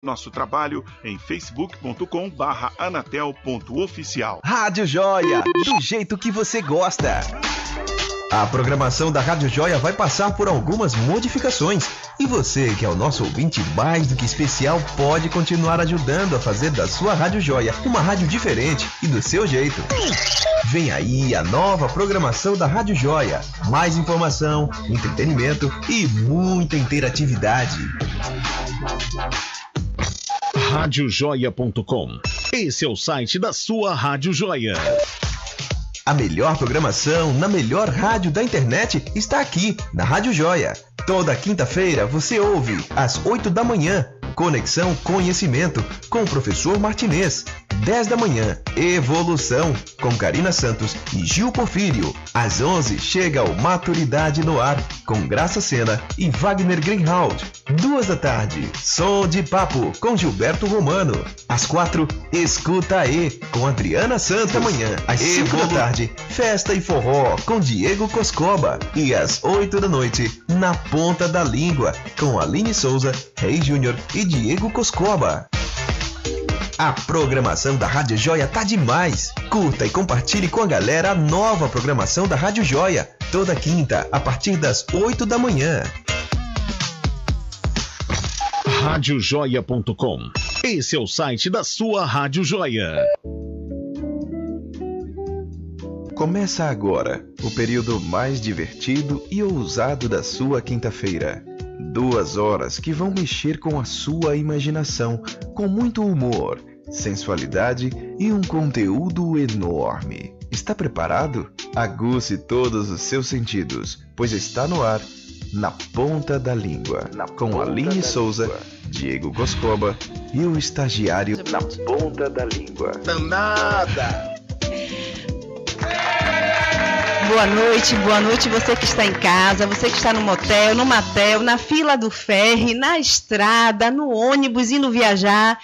Nosso trabalho em facebook.com/anatel.oficial. Rádio Joia, do jeito que você gosta. A programação da Rádio Joia vai passar por algumas modificações. E você, que é o nosso ouvinte mais do que especial, pode continuar ajudando a fazer da sua Rádio Joia uma rádio diferente e do seu jeito. Vem aí a nova programação da Rádio Joia. Mais informação, entretenimento e muita interatividade. Radiojoia.com. Esse é o site da sua Rádio Joia. A melhor programação na melhor rádio da internet está aqui, na Rádio Joia. Toda quinta-feira você ouve, às 8 da manhã, Conexão Conhecimento, com o professor Martinez. 10 da manhã, Evolução, com Karina Santos e Gil Porfírio. Às 11, chega o Maturidade no Ar, com Graça Sena e Wagner Greenhalgh. 2 da tarde, Som de Papo, com Gilberto Romano. Às 4, Escuta Aí, com Adriana Santos. Da manhã, às 5 da tarde, Festa e Forró, com Diego Coscoba. E às 8 da noite, Na Ponta da Língua, com Aline Souza, Rei Júnior e Diego Coscoba. A programação da Rádio Joia tá demais! Curta e compartilhe com a galera a nova programação da Rádio Joia, toda quinta, a partir das 8 da manhã. Radiojoia.com. Esse é o site da sua Rádio Joia. Começa agora o período mais divertido e ousado da sua quinta-feira. 2 horas que vão mexer com a sua imaginação, com muito humor, sensualidade e um conteúdo enorme. Está preparado? Aguce todos os seus sentidos, pois está no ar, Na Ponta da Língua, com Aline Souza, Diego Coscoba e o estagiário Na Ponta da Língua. Danada! Boa noite você que está em casa, você que está no motel, no matel, na fila do ferry, na estrada, no ônibus, indo viajar.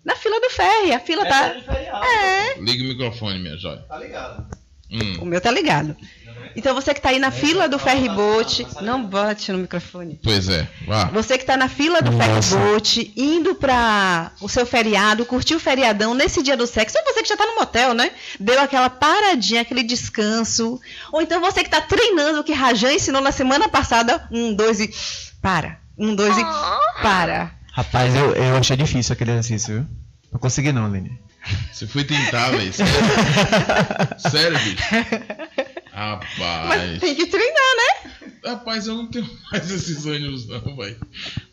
Na fila do ferry, a fila tá... Liga o microfone, minha joia. Tá ligado. O meu tá ligado. Então você que tá aí na fila do ferryboat, não bate no microfone. Pois é, vá. Você que tá na fila do ferryboat, indo para o seu feriado, curtir o feriadão nesse dia do sexo, ou você que já tá no motel, né? Deu aquela paradinha, aquele descanso. Ou então você que tá treinando o que Rajan ensinou na semana passada, 1, 2 e para. 1, 2 e para. Rapaz, eu achei difícil aquele exercício, viu? Não consegui não, Aline. Você foi tentar, velho. Sério, bicho? Rapaz. Mas tem que treinar, né? Rapaz, eu não tenho mais esses ânimos não, velho.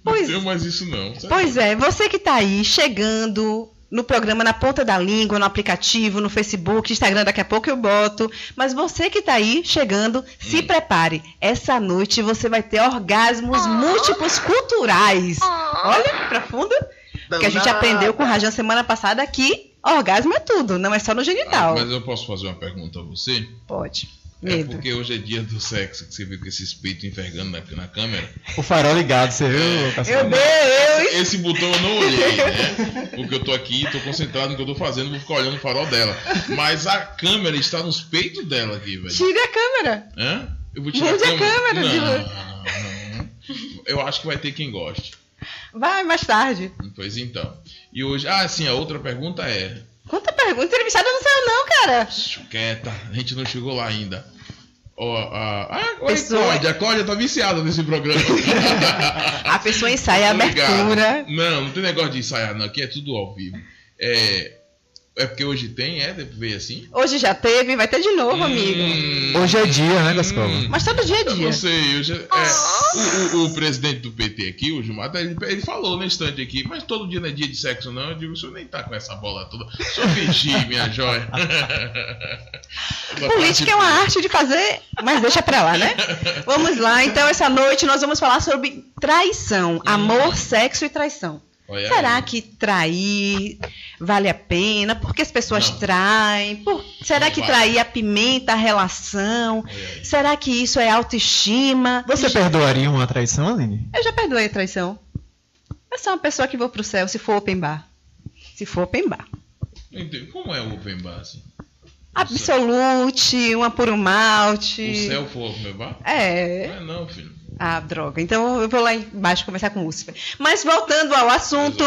Não Pois- tenho mais isso não. Sério. Pois é, você que tá aí chegando no programa Na Ponta da Língua, no aplicativo, no Facebook, Instagram, daqui a pouco eu boto. Mas você que tá aí chegando, se prepare. Essa noite você vai ter orgasmos múltiplos culturais. Olha que profundo. Porque a gente aprendeu com o Rajan semana passada que orgasmo é tudo, não é só no genital. Mas eu posso fazer uma pergunta a você? Pode. É Medo. porque hoje é dia do sexo, que você viu com esses peitos envergando na câmera. O farol ligado, você viu, Cassiano? Meu Deus! Esse botão eu não olhei, né? Porque eu tô aqui, tô concentrado no que eu tô fazendo, vou ficar olhando o farol dela. Mas a câmera está nos peitos dela aqui, velho. Tira a câmera. Hã? Eu vou tirar Mude a câmera, Não, Dila. não. Eu acho que vai ter quem goste. Vai mais tarde. Pois então. E hoje... sim, a outra pergunta é... Quanta pergunta? Entrevistada não saiu não, cara. Quieta, a gente não chegou lá ainda. Pessoa- A Cláudia tá viciada nesse programa. A pessoa ensaia a Tô ligado. abertura. Não tem negócio de ensaiar, não. Aqui é tudo ao vivo. É porque hoje tem, veio assim? Hoje já teve, vai ter de novo, amigo. Hoje é dia, né, Cascova? Mas todo dia é Eu dia. não sei, o presidente do PT aqui, o Gilmar, ele falou no instante aqui, mas todo dia não é dia de sexo não. Eu digo, o senhor nem tá com essa bola toda. Só fingir, minha joia. Política é uma arte de fazer, mas deixa pra lá, né? Vamos lá, então essa noite nós vamos falar sobre traição, amor, sexo e traição. Olha Será aí. que trair vale a pena? Por que as pessoas Não. traem? Será Não que vale. trair apimenta a relação? Olha aí. Será que isso é autoestima? Você perdoaria uma traição, Aline? Eu já perdoei a traição. Eu sou uma pessoa que vou pro céu se for open bar. Se for open bar. Não entendo. Como é o open bar, assim? Absolute, uma puro malte. O céu for open bar? É. Não é não, filho. Ah, droga. Então eu vou lá embaixo conversar com o Lúcifer. Mas voltando ao assunto,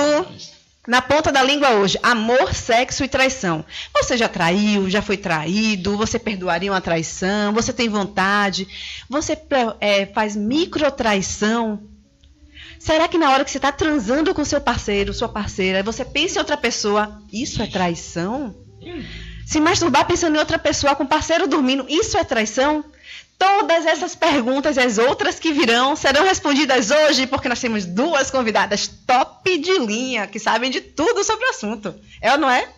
na ponta da língua hoje, amor, sexo e traição. Você já traiu, já foi traído, você perdoaria uma traição, você tem vontade, você faz microtraição. Será que na hora que você está transando com seu parceiro, sua parceira, você pensa em outra pessoa, isso é traição? Se masturbar pensando em outra pessoa com o parceiro dormindo, isso é traição? Todas essas perguntas e as outras que virão serão respondidas hoje, porque nós temos 2 convidadas top de linha, que sabem de tudo sobre o assunto. É ou não é?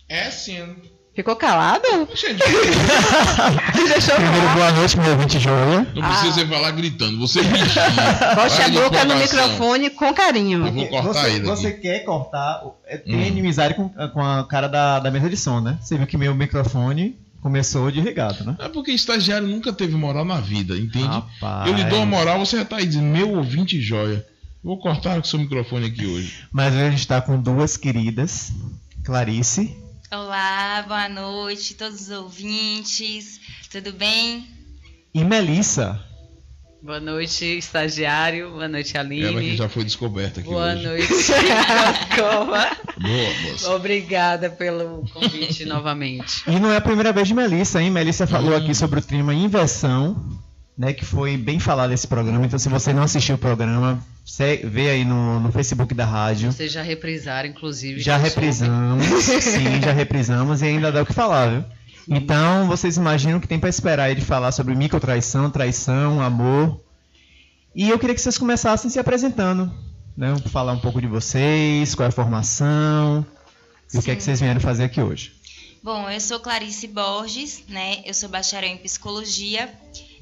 É sim. Ficou calado? Gente, Deixou Primeiro, falar. boa noite, meu ouvinte joia. não precisa você falar gritando. Você vigia. Bote a Para de boca no empolgação. microfone com carinho. Eu vou cortar ele aqui. Você quer cortar, tem inimizade com a cara da mesa de som, né? Você viu que meu microfone começou desligado, né? É porque estagiário nunca teve moral na vida, entende? Rapaz. Eu lhe dou uma moral, você já tá aí dizendo, meu ouvinte joia. Vou cortar o seu microfone aqui hoje. Mas hoje a gente está com 2 queridas, Clarice. Olá, boa noite, todos os ouvintes, tudo bem? E Melissa. Boa noite, estagiário. Boa noite, Aline. Ela que já foi descoberta aqui Boa hoje. noite, Coscova. Boa, moça. Obrigada pelo convite novamente. E não é a primeira vez de Melissa, hein? Melissa falou aqui sobre o tema inversão, né? Que foi bem falado esse programa. Então, se você não assistiu o programa, você vê aí no Facebook da rádio. Vocês já reprisaram, inclusive. Já reprisamos, sim, já reprisamos e ainda dá o que falar, viu? Então, vocês imaginam que tem para esperar ele falar sobre microtraição, traição, amor. E eu queria que vocês começassem se apresentando, né? Falar um pouco de vocês, qual é a formação e o que é que vocês vieram fazer aqui hoje. Bom, eu sou Clarice Borges, né? Eu sou bacharel em psicologia.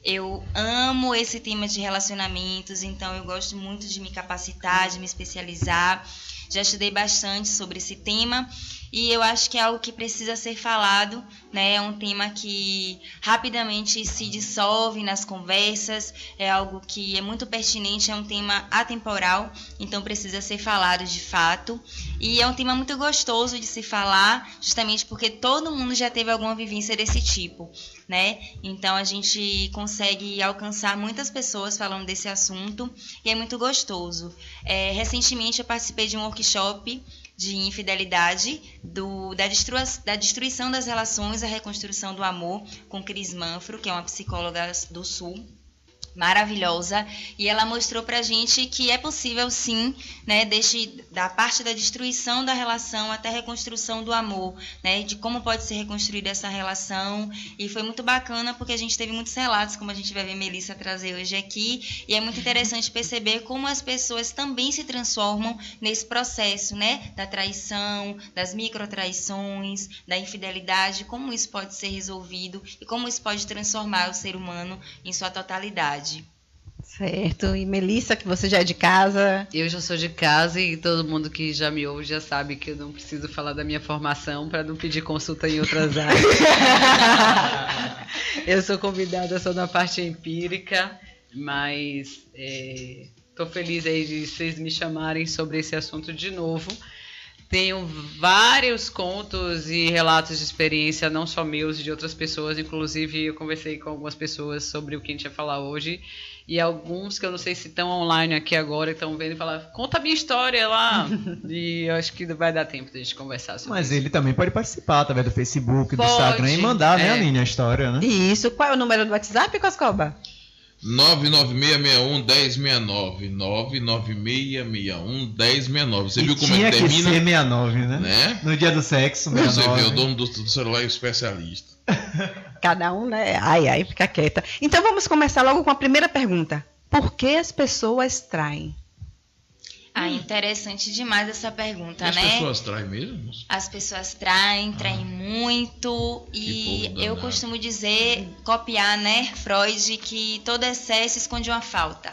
Eu amo esse tema de relacionamentos, então eu gosto muito de me capacitar, de me especializar. Já estudei bastante sobre esse tema e eu acho que é algo que precisa ser falado, né? É um tema que rapidamente se dissolve nas conversas, é algo que é muito pertinente, é um tema atemporal, então precisa ser falado de fato. E é um tema muito gostoso de se falar, justamente porque todo mundo já teve alguma vivência desse tipo, né? Então a gente consegue alcançar muitas pessoas falando desse assunto e é muito gostoso. Recentemente eu participei de um workshop de infidelidade, da destruição das relações, a reconstrução do amor, com Cris Manfro, que é uma psicóloga do Sul, maravilhosa, e ela mostrou pra gente que é possível sim, né, da parte da destruição da relação até a reconstrução do amor, né, de como pode ser reconstruída essa relação, e foi muito bacana porque a gente teve muitos relatos, como a gente vai ver Melissa trazer hoje aqui, e é muito interessante perceber como as pessoas também se transformam nesse processo, né, da traição, das microtraições, da infidelidade, como isso pode ser resolvido e como isso pode transformar o ser humano em sua totalidade. Certo. E Melissa, que você já é de casa. Eu já sou de casa e todo mundo que já me ouve já sabe que eu não preciso falar da minha formação para não pedir consulta em outras áreas. Eu sou convidada só na parte empírica, mas estou feliz aí de vocês me chamarem sobre esse assunto de novo. Tenho vários contos e relatos de experiência, não só meus, de outras pessoas. Inclusive, eu conversei com algumas pessoas sobre o que a gente ia falar hoje. E alguns que eu não sei se estão online aqui agora, estão vendo e falam, conta a minha história lá. E eu acho que vai dar tempo de a gente conversar sobre Mas isso. ele também pode participar através do Facebook, do Pode, Instagram e mandar, né, é. Aline, a história, né? Isso. Qual é o número do WhatsApp, Coscoba? 99661-1069. 99661-1069. Você viu como tinha é que que termina? ser 69, né? Né? No dia do sexo, Você 69. vê, o dono do celular é o especialista. Cada um, né? Ai, fica quieta. Então vamos começar logo com a primeira pergunta. Por que as pessoas traem? Interessante demais essa pergunta, As né? pessoas traem mesmo? As pessoas traem muito e povo eu danado. costumo dizer, copiar, né, Freud, que todo excesso esconde uma falta.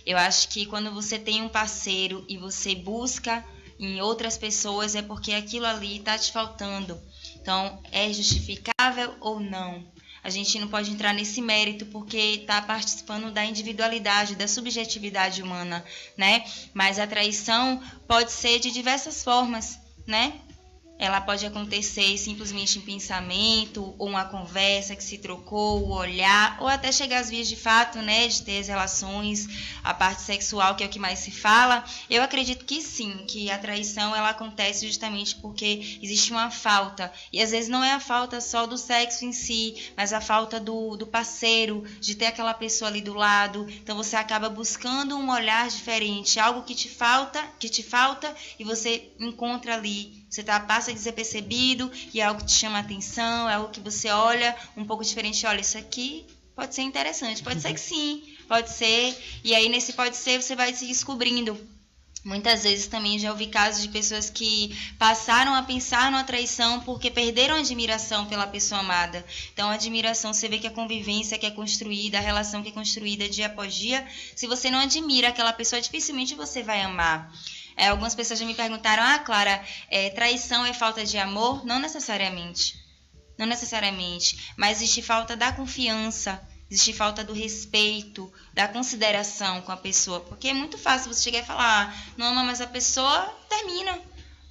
Eu acho que quando você tem um parceiro e você busca em outras pessoas é porque aquilo ali está te faltando. Então, é justificável ou não? A gente não pode entrar nesse mérito porque está participando da individualidade, da subjetividade humana, né? Mas a traição pode ser de diversas formas, né? ela pode acontecer simplesmente em pensamento, ou uma conversa que se trocou, o olhar, ou até chegar às vias de fato, né, de ter as relações, a parte sexual, que é o que mais se fala. Eu acredito que sim, que a traição ela acontece justamente porque existe uma falta. E às vezes não é a falta só do sexo em si, mas a falta do parceiro, de ter aquela pessoa ali do lado. Então você acaba buscando um olhar diferente, algo que te falta, e você encontra ali. Você passa desapercebido e é algo que te chama a atenção, é algo que você olha um pouco diferente. Olha, isso aqui pode ser interessante, pode ser que sim, pode ser. E aí nesse pode ser você vai se descobrindo. Muitas vezes também já ouvi casos de pessoas que passaram a pensar numa traição porque perderam a admiração pela pessoa amada. Então a admiração, você vê que a convivência que é construída, a relação que é construída dia após dia, se você não admira aquela pessoa, dificilmente você vai amar. Algumas pessoas já me perguntaram, Clara, traição é falta de amor? Não necessariamente, mas existe falta da confiança, existe falta do respeito, da consideração com a pessoa, porque é muito fácil você chegar e falar, não ama mais a pessoa, termina.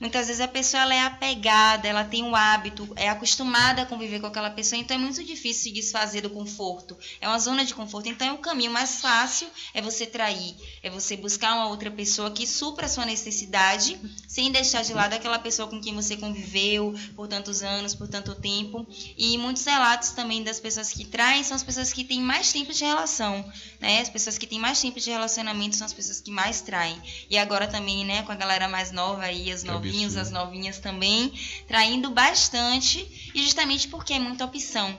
Muitas vezes a pessoa ela é apegada, ela tem um hábito, é acostumada a conviver com aquela pessoa, então é muito difícil se desfazer do conforto. É uma zona de conforto, então o caminho mais fácil é você trair, é você buscar uma outra pessoa que supra a sua necessidade, sem deixar de lado aquela pessoa com quem você conviveu por tantos anos, por tanto tempo. E muitos relatos também das pessoas que traem são as pessoas que têm mais tempo de relação, né? As pessoas que têm mais tempo de relacionamento são as pessoas que mais traem. E agora também, né, com a galera mais nova aí, as novinhas também, traindo bastante, e justamente porque é muita opção.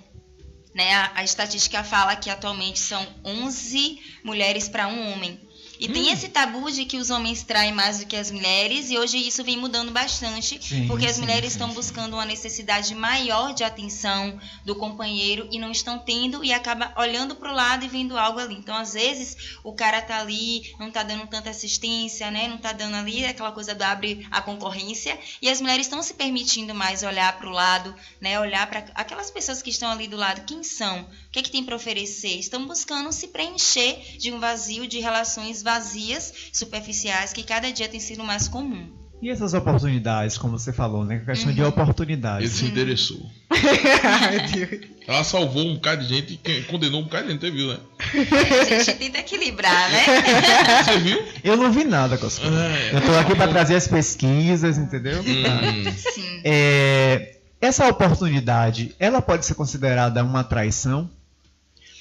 Né? A estatística fala que atualmente são 11 mulheres para um homem. E tem esse tabu de que os homens traem mais do que as mulheres, e hoje isso vem mudando bastante, porque as mulheres estão buscando uma necessidade maior de atenção do companheiro e não estão tendo, e acaba olhando para o lado e vendo algo ali. Então, às vezes, o cara tá ali, não tá dando tanta assistência, né? Não tá dando ali aquela coisa do abre a concorrência, e as mulheres estão se permitindo mais olhar para o lado, né? Olhar para aquelas pessoas que estão ali do lado, quem são? O que é que tem para oferecer? Estão buscando se preencher de um vazio de relações vazias, superficiais, que cada dia tem sido mais comum. E essas oportunidades, como você falou, né? A questão de oportunidades. Ele se interessou. Ela salvou um bocado de gente e condenou um bocado de gente, você viu, né? A gente tenta equilibrar, né? Você viu? Eu não vi nada, Cosco. Eu tô aqui para trazer as pesquisas, entendeu? Sim. Essa oportunidade, ela pode ser considerada uma traição?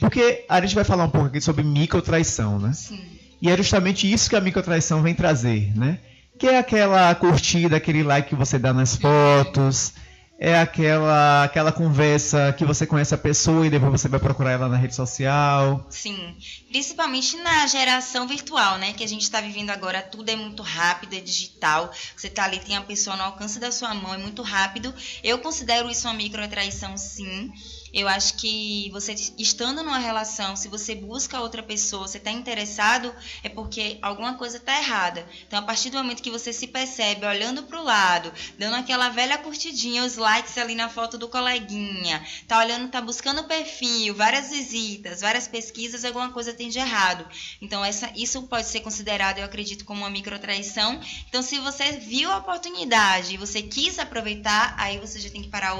Porque a gente vai falar um pouco aqui sobre microtraição, né? Sim. E é justamente isso que a microtraição vem trazer, né? Que é aquela curtida, aquele like que você dá nas fotos, é aquela conversa que você conhece a pessoa e depois você vai procurar ela na rede social. Sim, principalmente na geração virtual, né? Que a gente está vivendo agora, tudo é muito rápido, é digital. Você tá ali, tem a pessoa no alcance da sua mão, é muito rápido. Eu considero isso uma microtraição, sim. Eu acho que você estando numa relação, se você busca outra pessoa, você está interessado, é porque alguma coisa está errada. Então, a partir do momento que você se percebe olhando para o lado, dando aquela velha curtidinha, os likes ali na foto do coleguinha, tá olhando, tá buscando o perfil, várias visitas, várias pesquisas, alguma coisa tem de errado. Então, isso pode ser considerado, eu acredito, como uma microtraição. Então, se você viu a oportunidade e você quis aproveitar, aí você já tem que parar,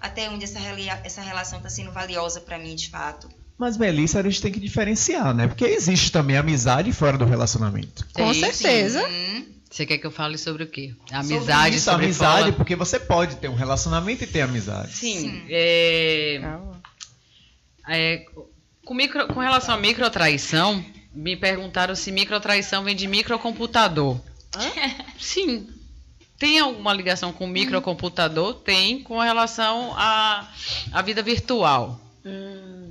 até onde essa relação está sendo valiosa para mim, de fato. Mas, Melissa, a gente tem que diferenciar, né? Porque existe também amizade fora do relacionamento. Com certeza. Você quer que eu fale sobre o quê? Amizade, sobre amizade, porque você pode ter um relacionamento e ter amizade. Sim. Com relação a microtraição, me perguntaram se microtraição vem de microcomputador. Sim. Tem alguma ligação com microcomputador? Tem, com relação à vida virtual.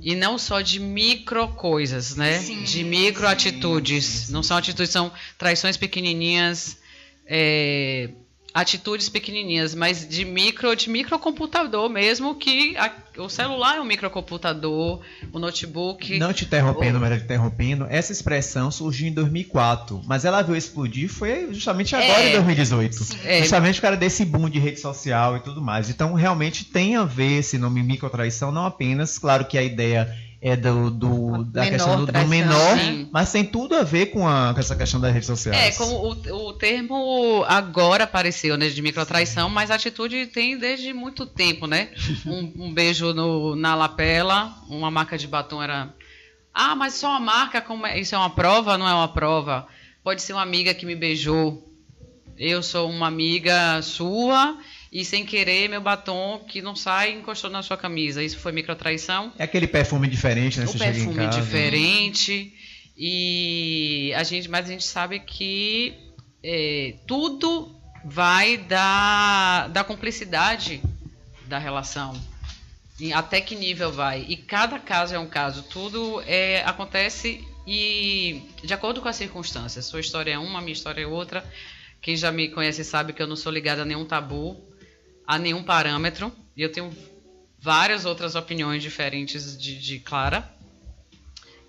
E não só de micro coisas, né? Sim, de micro atitudes. Não são atitudes, são traições pequenininhas, atitudes pequenininhas, mas de microcomputador mesmo, que o celular é um microcomputador, o notebook... Não te interrompendo, mas interrompendo, essa expressão surgiu em 2004, mas ela veio explodir foi justamente agora em 2018. Justamente por causa desse boom de rede social e tudo mais. Então, realmente tem a ver esse nome microtraição, não apenas, claro que a ideia da Menor questão do traição, menor, né? mas tem tudo a ver com essa questão das redes sociais. Como o termo agora apareceu, né, de microtraição, mas a atitude tem desde muito tempo, né? Um beijo na lapela, uma marca de batom era... Ah, mas só uma marca, isso é uma prova? Não é uma prova. Pode ser uma amiga que me beijou. Eu sou uma amiga sua e sem querer meu batom que não sai encostou na sua camisa. Isso foi microtraição? É aquele perfume diferente, né? O Você chega em perfume casa, diferente. Mas a gente sabe que tudo vai da cumplicidade da relação. Até que nível vai? E cada caso é um caso. Tudo acontece e de acordo com as circunstâncias. Sua história é uma, minha história é outra. Quem já me conhece sabe que eu não sou ligada a nenhum tabu, a nenhum parâmetro. E eu tenho várias outras opiniões diferentes de Clara,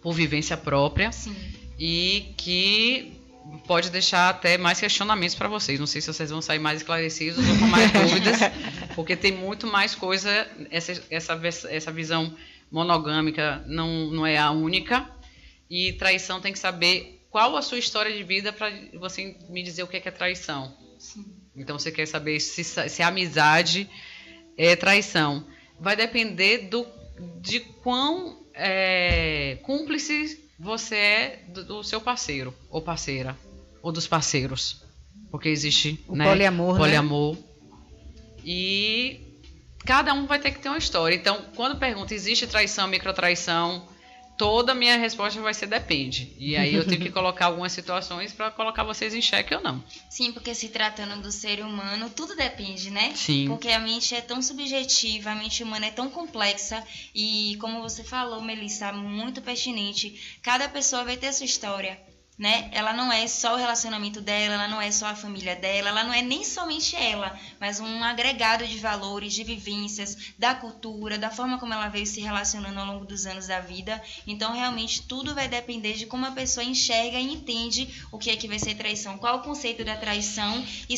por vivência própria. Sim. E que pode deixar até mais questionamentos para vocês. Não sei se vocês vão sair mais esclarecidos ou com mais dúvidas, porque tem muito mais coisa. Essa visão monogâmica não é a única. E traição tem que saber qual a sua história de vida para você me dizer o que é traição. Sim. Então você quer saber se a amizade é traição. Vai depender de quão cúmplice você é do seu parceiro ou parceira, ou dos parceiros, porque existe o poliamor, poliamor, né? E cada um vai ter que ter uma história. Então, quando pergunta, existe traição, microtraição, toda a minha resposta vai ser depende. E aí eu tenho que colocar algumas situações para colocar vocês em xeque ou não. Sim, porque se tratando do ser humano, tudo depende, né? Sim. Porque a mente é tão subjetiva, a mente humana é tão complexa e, como você falou, Melissa, muito pertinente, cada pessoa vai ter a sua história, né? Ela não é só o relacionamento dela, ela não é só a família dela, ela não é nem somente ela, mas um agregado de valores, de vivências, da cultura, da forma como ela veio se relacionando ao longo dos anos da vida. Então, realmente, tudo vai depender de como a pessoa enxerga e entende o que é que vai ser traição, qual o conceito da traição e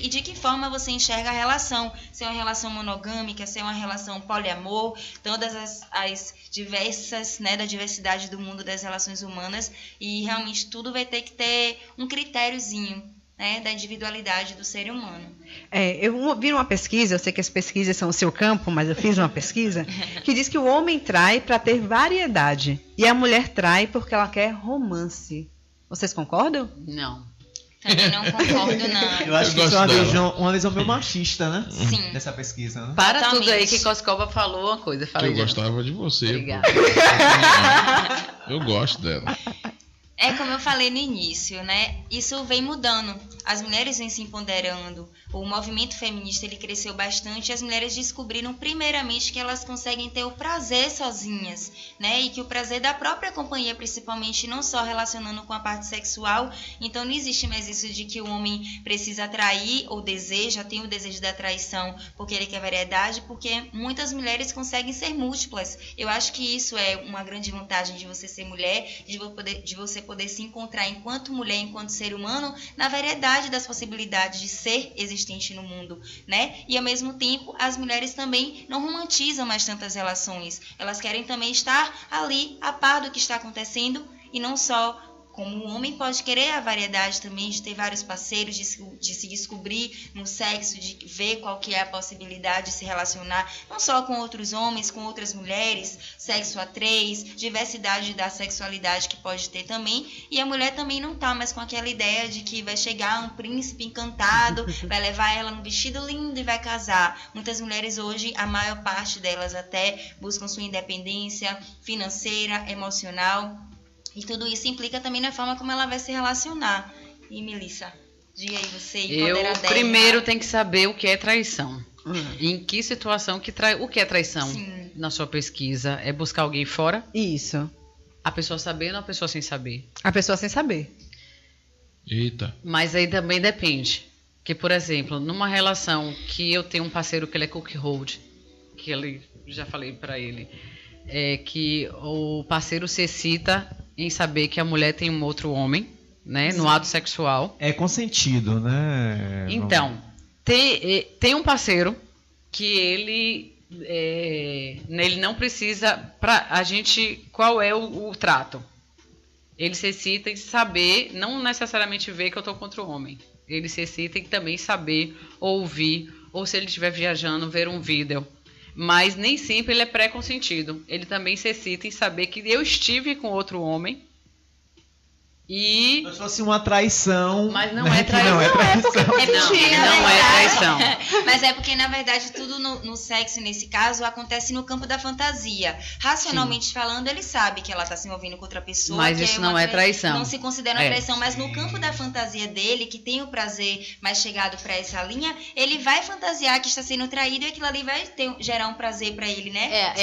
de que forma você enxerga a relação. Se é uma relação monogâmica, se é uma relação poliamor, todas as diversas, né, da diversidade do mundo das relações humanas, e realmente tudo vai ter que ter um critériozinho, né, da individualidade do ser humano. Eu vi uma pesquisa, eu sei que as pesquisas são o seu campo, mas eu fiz uma pesquisa, que diz que o homem trai para ter variedade e a mulher trai porque ela quer romance. Vocês concordam? Não. Também não concordo, não. Eu acho que isso é uma visão meio machista, né? Sim. Dessa pesquisa, né? Para Totalmente. tudo aí que Coscoba falou uma coisa. Fala Eu aí, gostava de você. Obrigada. Eu gosto dela. É como eu falei no início, né? Isso vem mudando. As mulheres vêm se empoderando. O movimento feminista ele cresceu bastante e as mulheres descobriram primeiramente que elas conseguem ter o prazer sozinhas, né? E que o prazer da própria companhia, principalmente, não só relacionando com a parte sexual. Então não existe mais isso de que o homem precisa atrair ou deseja, tem o desejo da traição porque ele quer variedade, porque muitas mulheres conseguem ser múltiplas. Eu acho que isso é uma grande vantagem de você ser mulher, de você poder se encontrar enquanto mulher, enquanto ser humano, na variedade das possibilidades de ser existente no mundo, né? E ao mesmo tempo, as mulheres também não romantizam mais tantas relações. Elas querem também estar ali a par do que está acontecendo e não só como o homem pode querer a variedade também, de ter vários parceiros, de se descobrir no sexo, de ver qual que é a possibilidade de se relacionar, não só com outros homens, com outras mulheres, sexo a três, diversidade da sexualidade que pode ter também. E a mulher também não tá mais com aquela ideia de que vai chegar um príncipe encantado, vai levar ela num vestido lindo e vai casar. Muitas mulheres hoje, a maior parte delas até buscam sua independência financeira, emocional. E tudo isso implica também na forma como ela vai se relacionar. E, Melissa, diga aí você, empoderadela. Primeiro tem que saber o que é traição. Em que situação o que é traição? Sim. Na sua pesquisa, é buscar alguém fora? Isso. A pessoa sabendo ou a pessoa sem saber? A pessoa sem saber. Eita. Mas aí também depende. Que, por exemplo, numa relação que eu tenho um parceiro que ele é cook hold, que ele, já falei pra ele, é que o parceiro se excita em saber que a mulher tem um outro homem, né, no ato sexual. É consentido, né? Então, tem um parceiro que ele ele não precisa, a gente, qual é o trato? Ele se excita em saber, não necessariamente ver que eu estou contra o homem. Ele se excita em também saber ouvir, ou se ele estiver viajando, ver um vídeo. Mas nem sempre ele é pré-consentido. Ele também se excita em saber que eu estive com outro homem. E... Se fosse uma traição... Mas não é traição. Não é porque não é traição. Mas é porque, na verdade, tudo no sexo, nesse caso, acontece no campo da fantasia. Racionalmente falando, ele sabe que ela está se envolvendo com outra pessoa. Mas que isso não é traição. Não se considera uma traição, mas no campo da fantasia dele, que tem o prazer mais chegado para essa linha, ele vai fantasiar que está sendo traído e aquilo ali vai gerar um prazer para ele, né?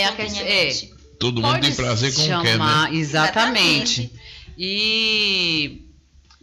Todo mundo tem prazer com o que, né? Exatamente. E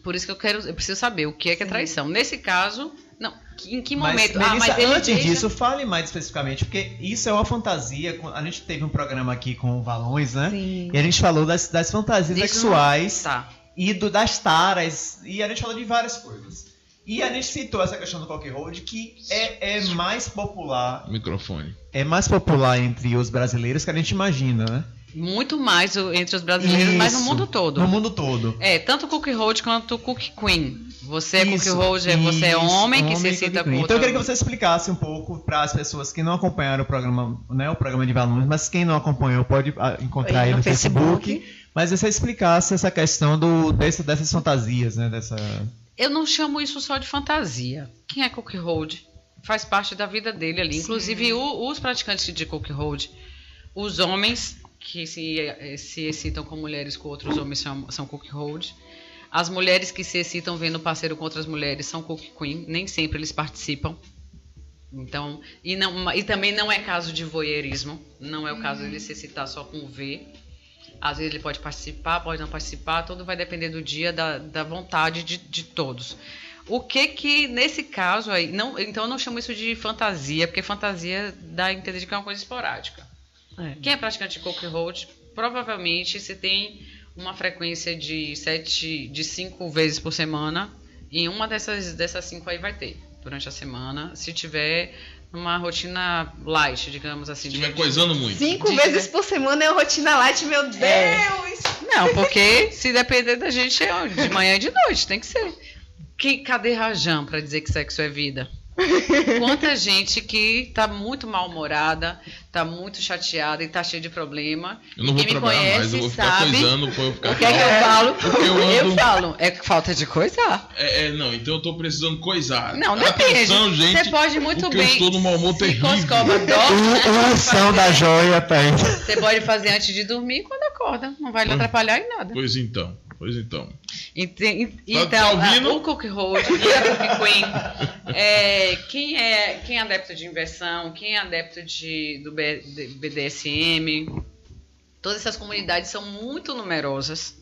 por isso que eu preciso saber o que é traição. Nesse caso, não, em que momento? Mas antes disso, fale mais especificamente, porque isso é uma fantasia. A gente teve um programa aqui com o Valões, né? Sim. E a gente falou das fantasias sexuais Tá. e das taras, e a gente falou de várias coisas. E a gente citou essa questão do cock hold, que é mais popular. Microfone. É mais popular entre os brasileiros que a gente imagina, né? Muito mais entre os brasileiros, mas no mundo todo. No mundo todo. Tanto o cook hold quanto o cook queen. Você é cook hold, você é homem que se excita com outra. Então eu queria que você explicasse um pouco para as pessoas que não acompanharam o programa, né, o programa de Valões, mas quem não acompanhou pode encontrar aí no Facebook. Mas você explicasse essa questão dessas fantasias, né? Eu não chamo isso só de fantasia. Quem é cook hold faz parte da vida dele ali. Sim. Inclusive os praticantes de cook hold, os homens que se excitam com mulheres com outros homens são cook hold. As mulheres que se excitam vendo o parceiro com outras mulheres são cook queen. Nem sempre eles participam. Então, e também não é caso de voyeurismo. Não é o caso de ele se excitar só com ver. Às vezes ele pode participar, pode não participar. Tudo vai depender do dia, da vontade de todos. O que nesse caso aí... Então eu não chamo isso de fantasia, porque fantasia dá a entender que é uma coisa esporádica. Quem é praticante de cook hold, provavelmente se tem uma frequência de 5 vezes por semana, em uma dessas 5 aí vai ter, durante a semana, se tiver uma rotina light, digamos assim. Se estiver coisando muito. 5 vezes por semana é uma rotina light, meu Deus! Não, porque se depender da gente, é de manhã e de noite, tem que ser. Cadê Rajan para dizer que sexo é vida? Quanta gente que tá muito mal-humorada, tá muito chateada e tá cheia de problema. Eu não vou trabalhar conhece, mais, eu vou ficar coisando, eu ficar... O que é que eu falo? Eu falo, é falta de coisar. Não, então eu tô precisando coisar. Não, depende. Atenção, gente, você pode muito bem. Eu estou num mau humor terrível. Uma ação da joia, tá aí. Você pode fazer antes de dormir quando acorda. Não vai lhe atrapalhar em nada. Pois então. Então, o cook hold e a cook queen, quem é adepto de inversão, quem é adepto do BDSM, todas essas comunidades são muito numerosas,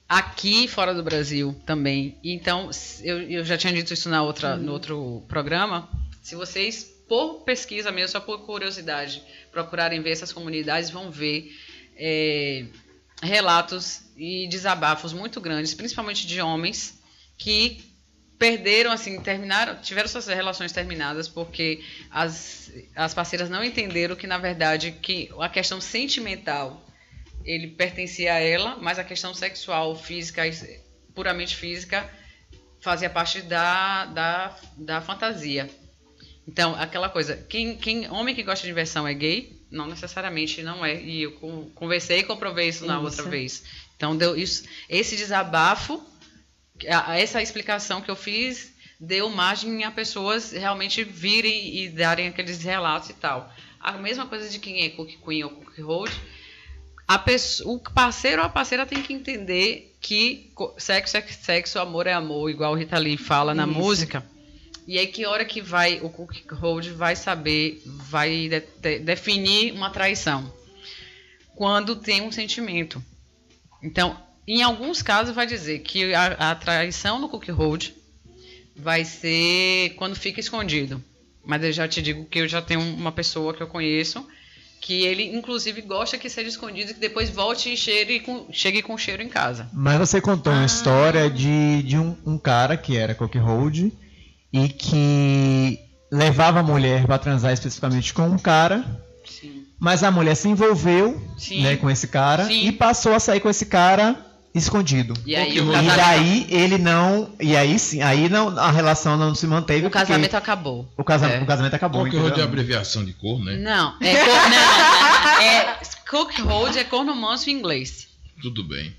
aqui e fora do Brasil também. Então, eu já tinha dito isso no outro programa, se vocês, por pesquisa mesmo, só por curiosidade, procurarem ver essas comunidades, vão ver relatos e desabafos muito grandes, principalmente de homens que perderam, assim, tiveram suas relações terminadas porque as parceiras não entenderam que, na verdade, que a questão sentimental ele pertencia a ela, mas a questão sexual, física, puramente física, fazia parte da fantasia. Então, aquela coisa, homem que gosta de inversão é gay? Não necessariamente não é. E eu conversei e comprovei isso na outra vez. Então, deu isso, esse desabafo, essa explicação que eu fiz, deu margem a pessoas realmente virem e darem aqueles relatos e tal. A mesma coisa de quem é cook queen ou cook hold, o parceiro ou a parceira tem que entender que sexo é sexo, amor é amor, igual o Rita Lee fala na música. E aí que hora que o cook hold vai saber, vai definir uma traição? Quando tem um sentimento. Então, em alguns casos vai dizer que a traição no cook hold vai ser quando fica escondido. Mas eu já te digo que eu já tenho uma pessoa que eu conheço que ele, inclusive, gosta que seja escondido e que depois volte e chegue com cheiro em casa. Mas você contou uma história de um cara que era cook hold e que levava a mulher para transar especificamente com um cara, Sim. mas a mulher se envolveu, Sim. né, com esse cara Sim. e passou a sair com esse cara escondido. E aí E o E casamento, daí ele não. E aí sim, aí não, a relação não se manteve. o casamento acabou. o casamento acabou. Qualquer road é entendeu? abreviação de cor, né? Não, cook hold é corno manso em inglês. Tudo bem.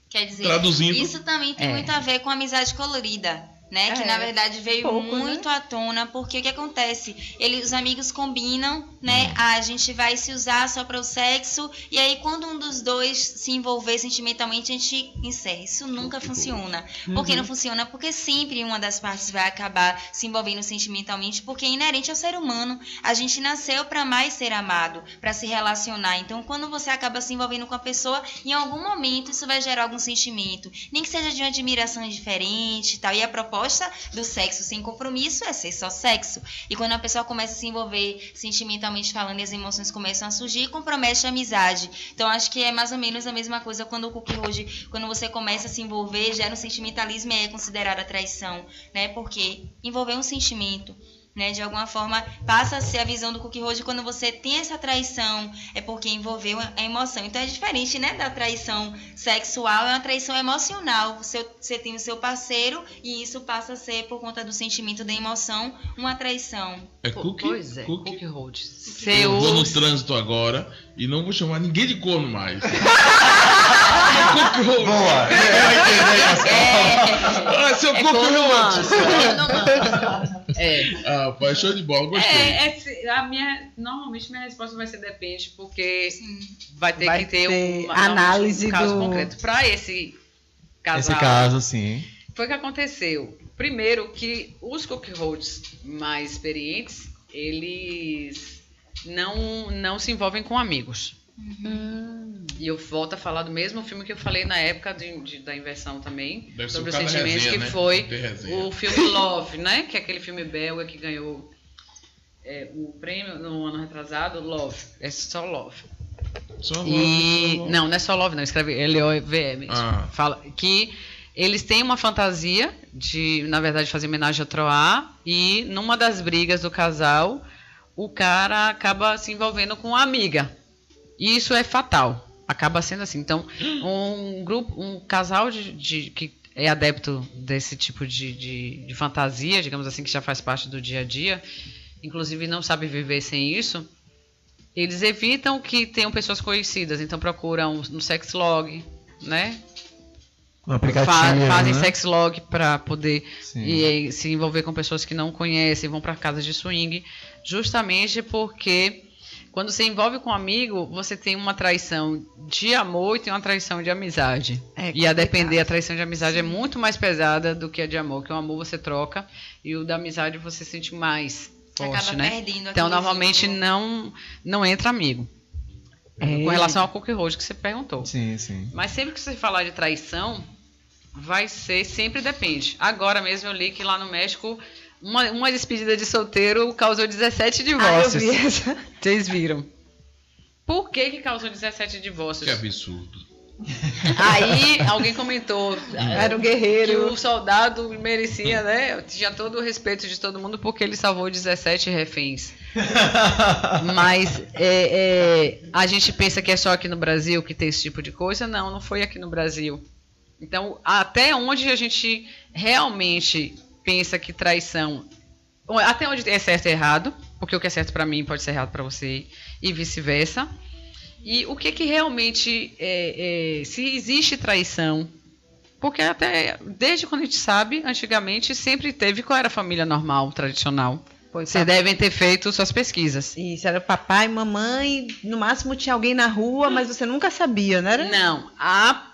Quer dizer, Traduzindo. isso também tem É. muito a ver com a amizade colorida, né? Que na verdade veio pouco, muito à tona, porque o que acontece? Os amigos combinam, né? A gente vai se usar só para o sexo, e aí quando um dos dois se envolver sentimentalmente, a gente encerra. Isso nunca funciona. Por que não funciona? Porque sempre uma das partes vai acabar se envolvendo sentimentalmente, porque é inerente ao ser humano. A gente nasceu para amar e ser amado, para se relacionar. Então, quando você acaba se envolvendo com a pessoa, em algum momento isso vai gerar algum sentimento, nem que seja de uma admiração diferente e tal. E a proposta do sexo sem compromisso é ser só sexo. E quando a pessoa começa a se envolver sentimentalmente falando e as emoções começam a surgir, compromete a amizade. Então acho que é mais ou menos a mesma coisa quando o cookie hold, quando você começa a se envolver, gera um sentimentalismo e é considerada traição, né? Porque envolver um sentimento, né, de alguma forma passa a ser a visão do cookie hold. Quando você tem essa traição, é porque envolveu a emoção. Então é diferente, né, da traição sexual, é uma traição emocional. Você tem o seu parceiro e isso passa a ser, por conta do sentimento da emoção, uma traição. É cookie? Pois é, Cookie? cookie hold. Eu vou no trânsito agora e não vou chamar ninguém de corno mais. Cookie hold. Boa! Ah, seu cookie corno hold. manso. Ah, pai, show de bola, gostei. Normalmente minha resposta vai ser depende, porque vai ter Vai que ter ter uma análise um caso do- concreto. Para esse casal, Esse caso, sim. foi o que aconteceu. Primeiro que os cookie holds mais experientes, eles não se envolvem com amigos. E eu volto a falar do mesmo filme que eu falei na época da inversão também, Deve ser sobre o os cara sentimentos, resenha, que né? foi Tem resenha. o filme Love, né? Que é aquele filme belga que ganhou o prêmio no ano retrasado, Love. É só Love. Só E logo. não é só Love, não. Escreve L-O-V-E mesmo. Ah. Fala que eles têm uma fantasia de, na verdade, fazer homenagem a Troar, e numa das brigas do casal, o cara acaba se envolvendo com uma amiga. E isso é fatal. Acaba sendo assim. Então, um casal que é adepto desse tipo de fantasia, digamos assim, que já faz parte do dia a dia, inclusive não sabe viver sem isso, eles evitam que tenham pessoas conhecidas. Então procuram no sexlog, né? Um aplicativo, Fazem né? sexlog para poder Sim. se envolver com pessoas que não conhecem, vão para casas de swing, justamente porque quando você envolve com um amigo, você tem uma traição de amor e tem uma traição de amizade. E a depender, a traição de amizade é muito mais pesada do que a de amor, que o amor você troca e o da amizade você sente mais forte, Acaba né? perdendo Então, aquele normalmente vínculo. não entra amigo. Com relação ao cookie hold que você perguntou. Sim, sim. Mas sempre que você falar de traição, vai ser, sempre depende. Agora mesmo eu li que lá no México, uma despedida de solteiro causou 17 divórcios. eu vi essa. Vocês viram? Por que causou 17 divórcios? Que absurdo. Aí alguém comentou Era um que guerreiro. o soldado merecia, né? Tinha todo o respeito de todo mundo porque ele salvou 17 reféns. Mas a gente pensa que é só aqui no Brasil que tem esse tipo de coisa. Não foi aqui no Brasil. Então, até onde a gente realmente pensa que traição... Até onde é certo e errado, porque o que é certo para mim pode ser errado para você e vice-versa. E o que realmente se existe traição, porque até desde quando a gente sabe, antigamente sempre teve qual era a família normal, tradicional. Vocês devem ter feito suas pesquisas. Isso, era papai, mamãe, no máximo tinha alguém na rua, mas você nunca sabia, não era? Não, a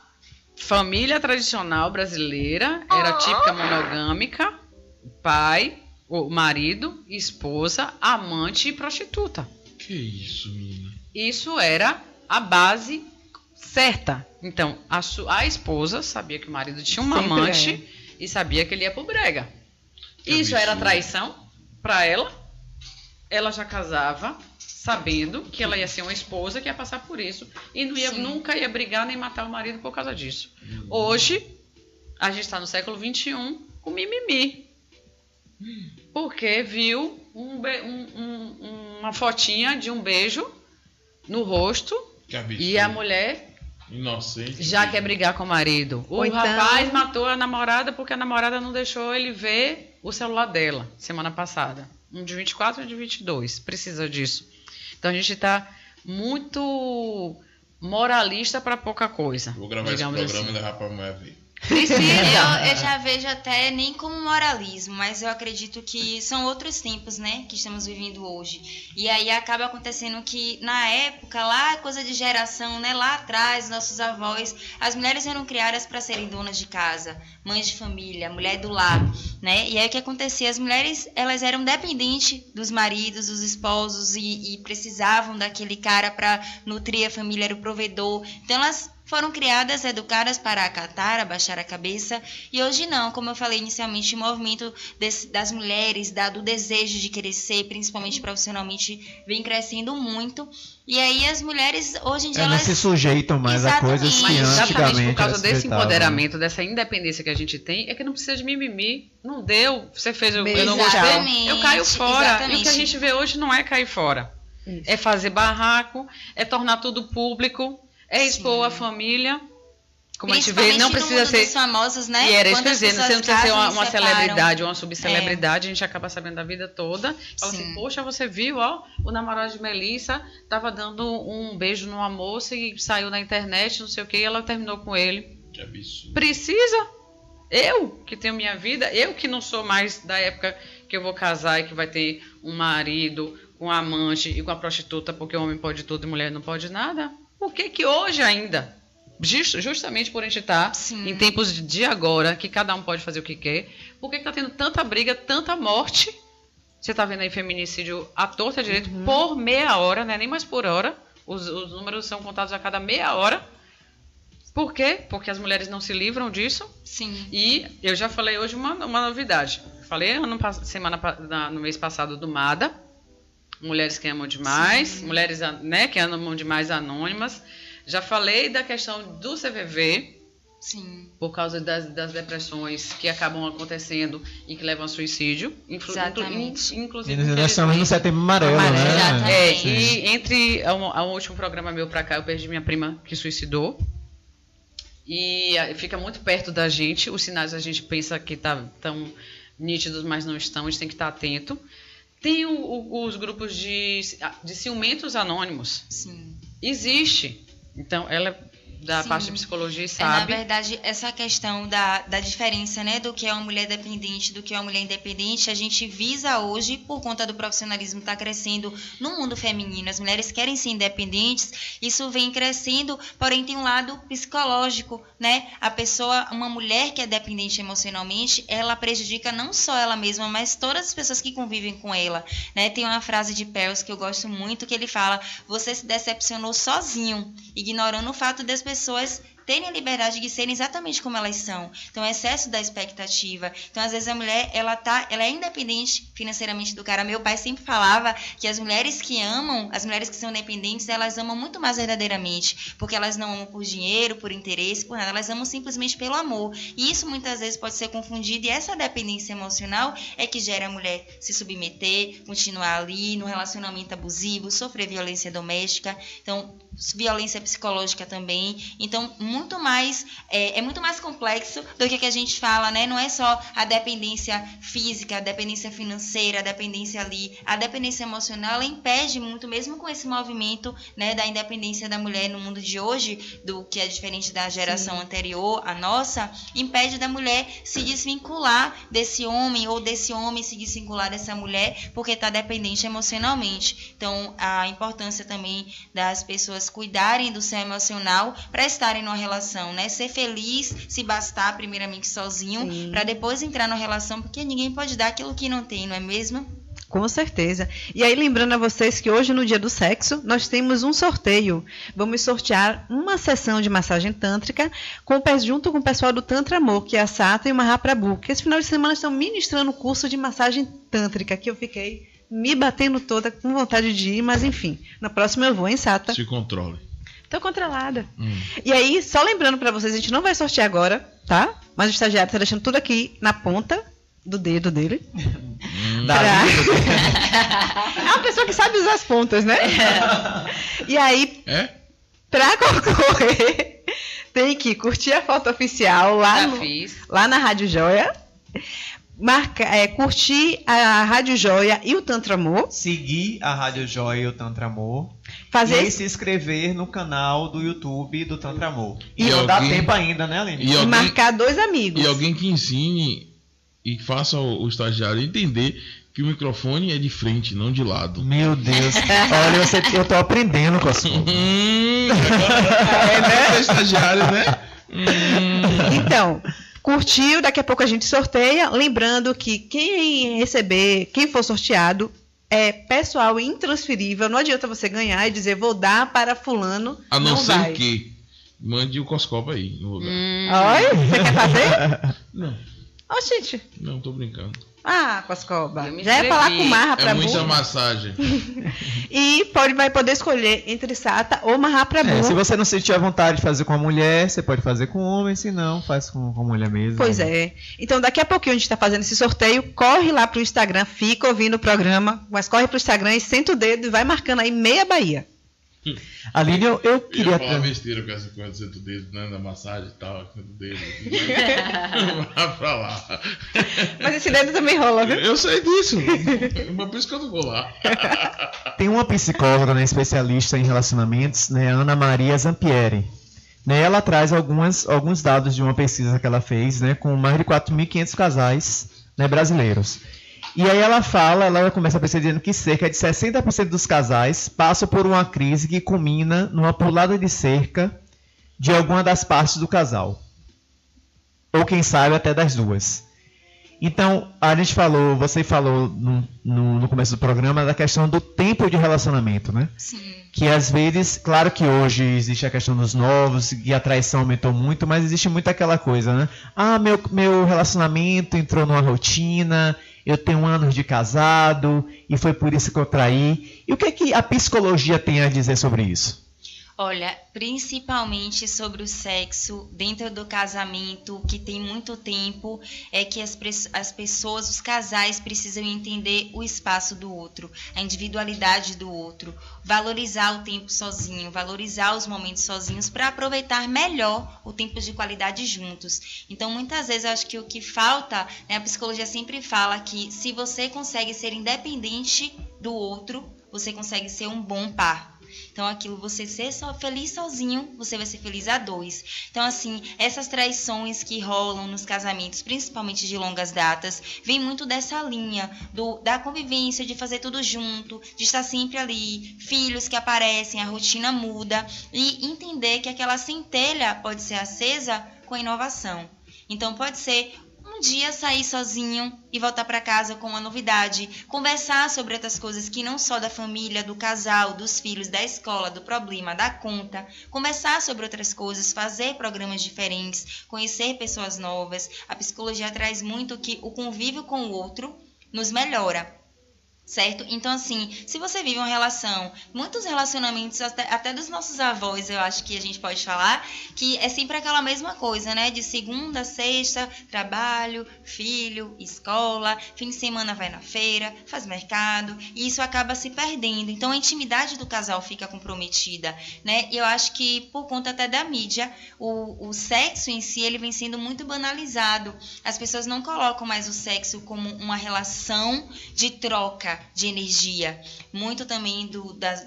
família tradicional brasileira era típica monogâmica, pai, o marido, esposa, amante e prostituta. Que isso, menina? Isso era a base certa. Então, a esposa sabia que o marido tinha um Sempre amante e sabia que ele ia pro brega. Que Isso absurdo. era traição para ela. Ela já casava sabendo que ela ia ser uma esposa que ia passar por isso e nunca ia brigar nem matar o marido por causa disso. Hoje, a gente está no século XXI com mimimi. Porque viu uma fotinha de um beijo no rosto e a mulher inocente já quer brigar com o marido. O rapaz matou a namorada porque a namorada não deixou ele ver o celular dela semana passada. Um de 24 e um de 22. Precisa disso. Então a gente está muito moralista para pouca coisa. Vou gravar esse programa e levar para a mulher ver. Eu já vejo até nem como moralismo, mas eu acredito que são outros tempos, né, que estamos vivendo hoje. E aí acaba acontecendo que na época, lá, coisa de geração, né, lá atrás, nossos avós, as mulheres eram criadas para serem donas de casa, mães de família, mulher do lar, né? E aí o que acontecia? As mulheres, elas eram dependentes dos maridos, dos esposos e precisavam daquele cara para nutrir a família, era o provedor. Então elas foram criadas, educadas para acatar, abaixar a cabeça, e hoje não, como eu falei inicialmente, o movimento das mulheres, do desejo de crescer, principalmente profissionalmente, vem crescendo muito, e aí as mulheres, hoje em dia, elas não se sujeitam mais a coisas que antigamente... Exatamente por causa desse respeitavam. Empoderamento, dessa independência que a gente tem, é que não precisa de mimimi, não deu, você fez, eu não Exatamente, gostei, eu caio fora, exatamente. E o que a gente vê hoje não é cair fora, é fazer barraco, é tornar tudo público, é expor a família, como a gente vê, não precisa ser famosos, né? E era isso que eu dizia, você não precisa ser uma celebridade ou uma subcelebridade, a gente acaba sabendo da vida toda. Fala assim, poxa, você viu, ó, o namorado de Melissa estava dando um beijo numa moça e saiu na internet, não sei o que, e ela terminou com ele. Que absurdo. Precisa? Eu, que tenho minha vida, eu que não sou mais da época que eu vou casar e que vai ter um marido, um amante e com a prostituta, porque o homem pode tudo e mulher não pode nada. Por que hoje ainda, justamente por a gente estar em tempos de agora, que cada um pode fazer o que quer, por que está tendo tanta briga, tanta morte? Você está vendo aí feminicídio à torta direito por meia hora, não é nem mais por hora. Os números são contados a cada meia hora. Por quê? Porque as mulheres não se livram disso. Sim. E eu já falei hoje uma novidade. Falei no mês passado do MADA. Mulheres que amam demais, mulheres, né, que amam demais anônimas. Já falei da questão do CVV, por causa das depressões que acabam acontecendo e que levam ao suicídio. Exatamente. Inclusive, nós estamos no Setembro Amarelo, né? Exatamente. E entre o último programa meu pra cá, eu perdi minha prima que suicidou. E fica muito perto da gente. Os sinais a gente pensa que estão nítidos, mas não estão. A gente tem que estar atento. Tem os grupos de ciumentos anônimos. Sim. Existe. Então, ela da parte de psicologia sabe. Na verdade, essa questão da diferença, né, do que é uma mulher dependente, do que é uma mulher independente, a gente visa hoje, por conta do profissionalismo estar crescendo no mundo feminino, as mulheres querem ser independentes, isso vem crescendo, porém tem um lado psicológico, né? A pessoa, uma mulher que é dependente emocionalmente, ela prejudica não só ela mesma, mas todas as pessoas que convivem com ela, né? Tem uma frase de Perls que eu gosto muito, que ele fala: você se decepcionou sozinho, ignorando o fato das pessoas terem a liberdade de serem exatamente como elas são. Então, o excesso da expectativa. Então, às vezes, a mulher, ela é independente financeiramente do cara. Meu pai sempre falava que as mulheres que amam, as mulheres que são independentes, elas amam muito mais verdadeiramente, porque elas não amam por dinheiro, por interesse, por nada. Elas amam simplesmente pelo amor. E isso, muitas vezes, pode ser confundido. E essa dependência emocional é que gera a mulher se submeter, continuar ali no relacionamento abusivo, sofrer violência doméstica. Então, violência psicológica também. Então, muito mais é muito mais complexo do que a gente fala, né? Não é só a dependência física, a dependência financeira, a dependência ali, a dependência emocional, ela impede muito, mesmo com esse movimento, né, da independência da mulher no mundo de hoje, do que é diferente da geração anterior, a nossa, impede da mulher se desvincular desse homem, ou desse homem se desvincular dessa mulher, porque está dependente emocionalmente. Então, a importância também das pessoas cuidarem do seu emocional para estarem numa relação, né? Ser feliz, se bastar primeiramente sozinho, para depois entrar numa relação, porque ninguém pode dar aquilo que não tem, não é mesmo? Com certeza. E aí, lembrando a vocês que hoje, no Dia do Sexo, nós temos um sorteio. Vamos sortear uma sessão de massagem tântrica junto com o pessoal do Tantra Amor, que é a Sata e o Mahaprabhu, que esse final de semana estão ministrando o curso de massagem tântrica, que eu fiquei me batendo toda com vontade de ir, mas enfim, na próxima eu vou, hein, Sata? Se controle. Tô controlada. E aí, só lembrando para vocês, a gente não vai sortear agora, tá? Mas o estagiário tá deixando tudo aqui na ponta do dedo dele. É uma pessoa que sabe usar as pontas, né? E aí, pra concorrer, tem que curtir a foto oficial lá na Rádio Joia, curtir a Rádio Joia e o Tantra Amor. Seguir a Rádio Joia e o Tantra Amor. E se inscrever no canal do YouTube do Tantra Amor. E não dá tempo ainda, né, Aline? E marcar 2 amigos. E alguém que ensine e faça o estagiário entender que o microfone é de frente, não de lado. Meu Deus. Olha, eu tô aprendendo com a sua. É estagiário, né? Então, curtiu, daqui a pouco a gente sorteia. Lembrando que quem for sorteado, é pessoal intransferível. Não adianta você ganhar e dizer, vou dar para fulano. A não ser que mande o Coscopa aí no lugar. Oi? Você quer fazer? Não. Gente. Não, tô brincando. Coscoba. Já ia falar com marra pra muita massagem. E vai poder escolher entre sata ou marra pra burro. Se você não sentir a vontade de fazer com a mulher, você pode fazer com o homem, se não, faz com a mulher mesmo. Pois é. Então, daqui a pouquinho a gente tá fazendo esse sorteio, corre lá pro Instagram, fica ouvindo o programa, mas corre pro Instagram e senta o dedo e vai marcando aí meia Bahia. Aline, eu queria... Eu ia falar besteira com essa coisa de senta o dedo, né, na massagem e tal, senta o dedo. Vai pra lá. Mas esse dedo também rola, viu? Eu sei disso. Mas por isso que eu não vou lá. Tem uma psicóloga, né, especialista em relacionamentos, né, Ana Maria Zampieri. Né, ela traz alguns dados de uma pesquisa que ela fez, né, com mais de 4.500 casais, né, brasileiros. E aí ela começa a pesquisa dizendo que cerca de 60% dos casais passam por uma crise que culmina numa pulada de cerca de alguma das partes do casal. Ou quem sabe até das duas. Então, você falou no começo do programa da questão do tempo de relacionamento, né? Sim. Que às vezes, claro que hoje existe a questão dos novos e a traição aumentou muito, mas existe muito aquela coisa, né? Meu relacionamento entrou numa rotina, eu tenho anos de casado e foi por isso que eu traí. E o que a psicologia tem a dizer sobre isso? Olha, principalmente sobre o sexo dentro do casamento, que tem muito tempo, é que as pessoas, os casais precisam entender o espaço do outro, a individualidade do outro, valorizar o tempo sozinho, valorizar os momentos sozinhos para aproveitar melhor o tempo de qualidade juntos. Então, muitas vezes eu acho que o que falta, né, a psicologia sempre fala que se você consegue ser independente do outro, você consegue ser um bom par. Então, aquilo, você ser feliz sozinho, você vai ser feliz a dois. Então, assim, essas traições que rolam nos casamentos, principalmente de longas datas, vem muito dessa linha da convivência, de fazer tudo junto, de estar sempre ali, filhos que aparecem, a rotina muda, e entender que aquela centelha pode ser acesa com inovação. Então, pode ser um dia sair sozinho e voltar para casa com uma novidade, conversar sobre outras coisas que não só da família, do casal, dos filhos, da escola, do problema, da conta, conversar sobre outras coisas, fazer programas diferentes, conhecer pessoas novas. A psicologia traz muito que o convívio com o outro nos melhora. Certo? Então, assim, se você vive uma relação, muitos relacionamentos, até dos nossos avós, eu acho que a gente pode falar, que é sempre aquela mesma coisa, né? De segunda a sexta, trabalho, filho, escola, fim de semana vai na feira, faz mercado, e isso acaba se perdendo. Então, a intimidade do casal fica comprometida, né? E eu acho que, por conta até da mídia, o sexo em si, ele vem sendo muito banalizado. As pessoas não colocam mais o sexo como uma relação de troca de energia, muito também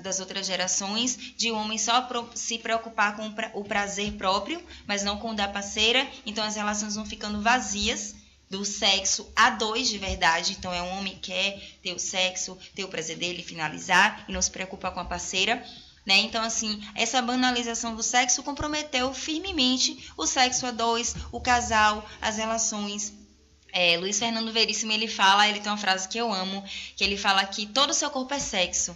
das outras gerações, de homem só se preocupar com o prazer próprio, mas não com o da parceira. Então as relações vão ficando vazias do sexo a dois de verdade. Então é um homem que quer ter o sexo, ter o prazer dele, finalizar e não se preocupa com a parceira, né? Então, assim, essa banalização do sexo comprometeu firmemente o sexo a dois, o casal, as relações. Luiz Fernando Veríssimo, ele tem uma frase que eu amo, que ele fala que todo o seu corpo é sexo.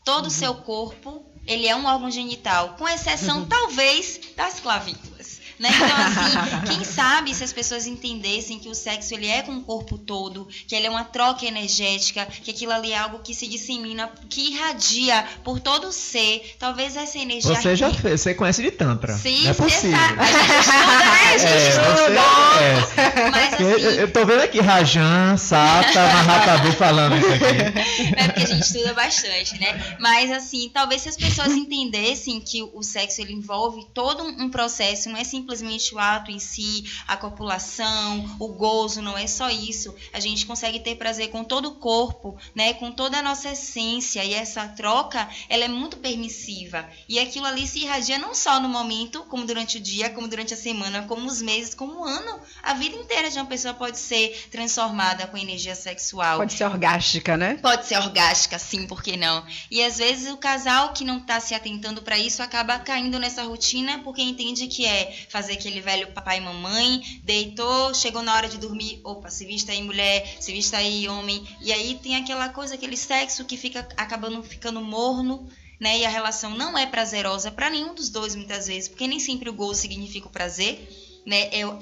Todo o seu corpo, ele é um órgão genital, com exceção, talvez, das clavículas. né? Então, assim, quem sabe se as pessoas entendessem que o sexo ele é com o corpo todo, que ele é uma troca energética, que aquilo ali é algo que se dissemina, que irradia por todo o ser. Talvez essa energia... Você conhece de Tantra. Sim, não é você possível. sabe. A gente estuda. Mas, assim, eu tô vendo aqui Rajan, Sata, Mahatma falando isso aqui. É porque a gente estuda bastante, né? Mas, assim, talvez se as pessoas entendessem que o sexo ele envolve todo um processo, não é simplesmente o ato em si, a copulação, o gozo, não é só isso. A gente consegue ter prazer com todo o corpo, né? Com toda a nossa essência, e essa troca, ela é muito permissiva. E aquilo ali se irradia não só no momento, como durante o dia, como durante a semana, como os meses, como o ano. A vida inteira de uma pessoa pode ser transformada com energia sexual. Pode ser orgástica, né? Pode ser orgástica, sim, por que não? E às vezes o casal que não está se atentando para isso acaba caindo nessa rotina porque entende que é fazer aquele velho papai e mamãe, deitou, chegou na hora de dormir, opa, se vista aí mulher, se vista aí homem, e aí tem aquela coisa, aquele sexo que fica acabando ficando morno, né? E a relação não é prazerosa para nenhum dos dois muitas vezes, porque nem sempre o gozo significa o prazer, né? Eu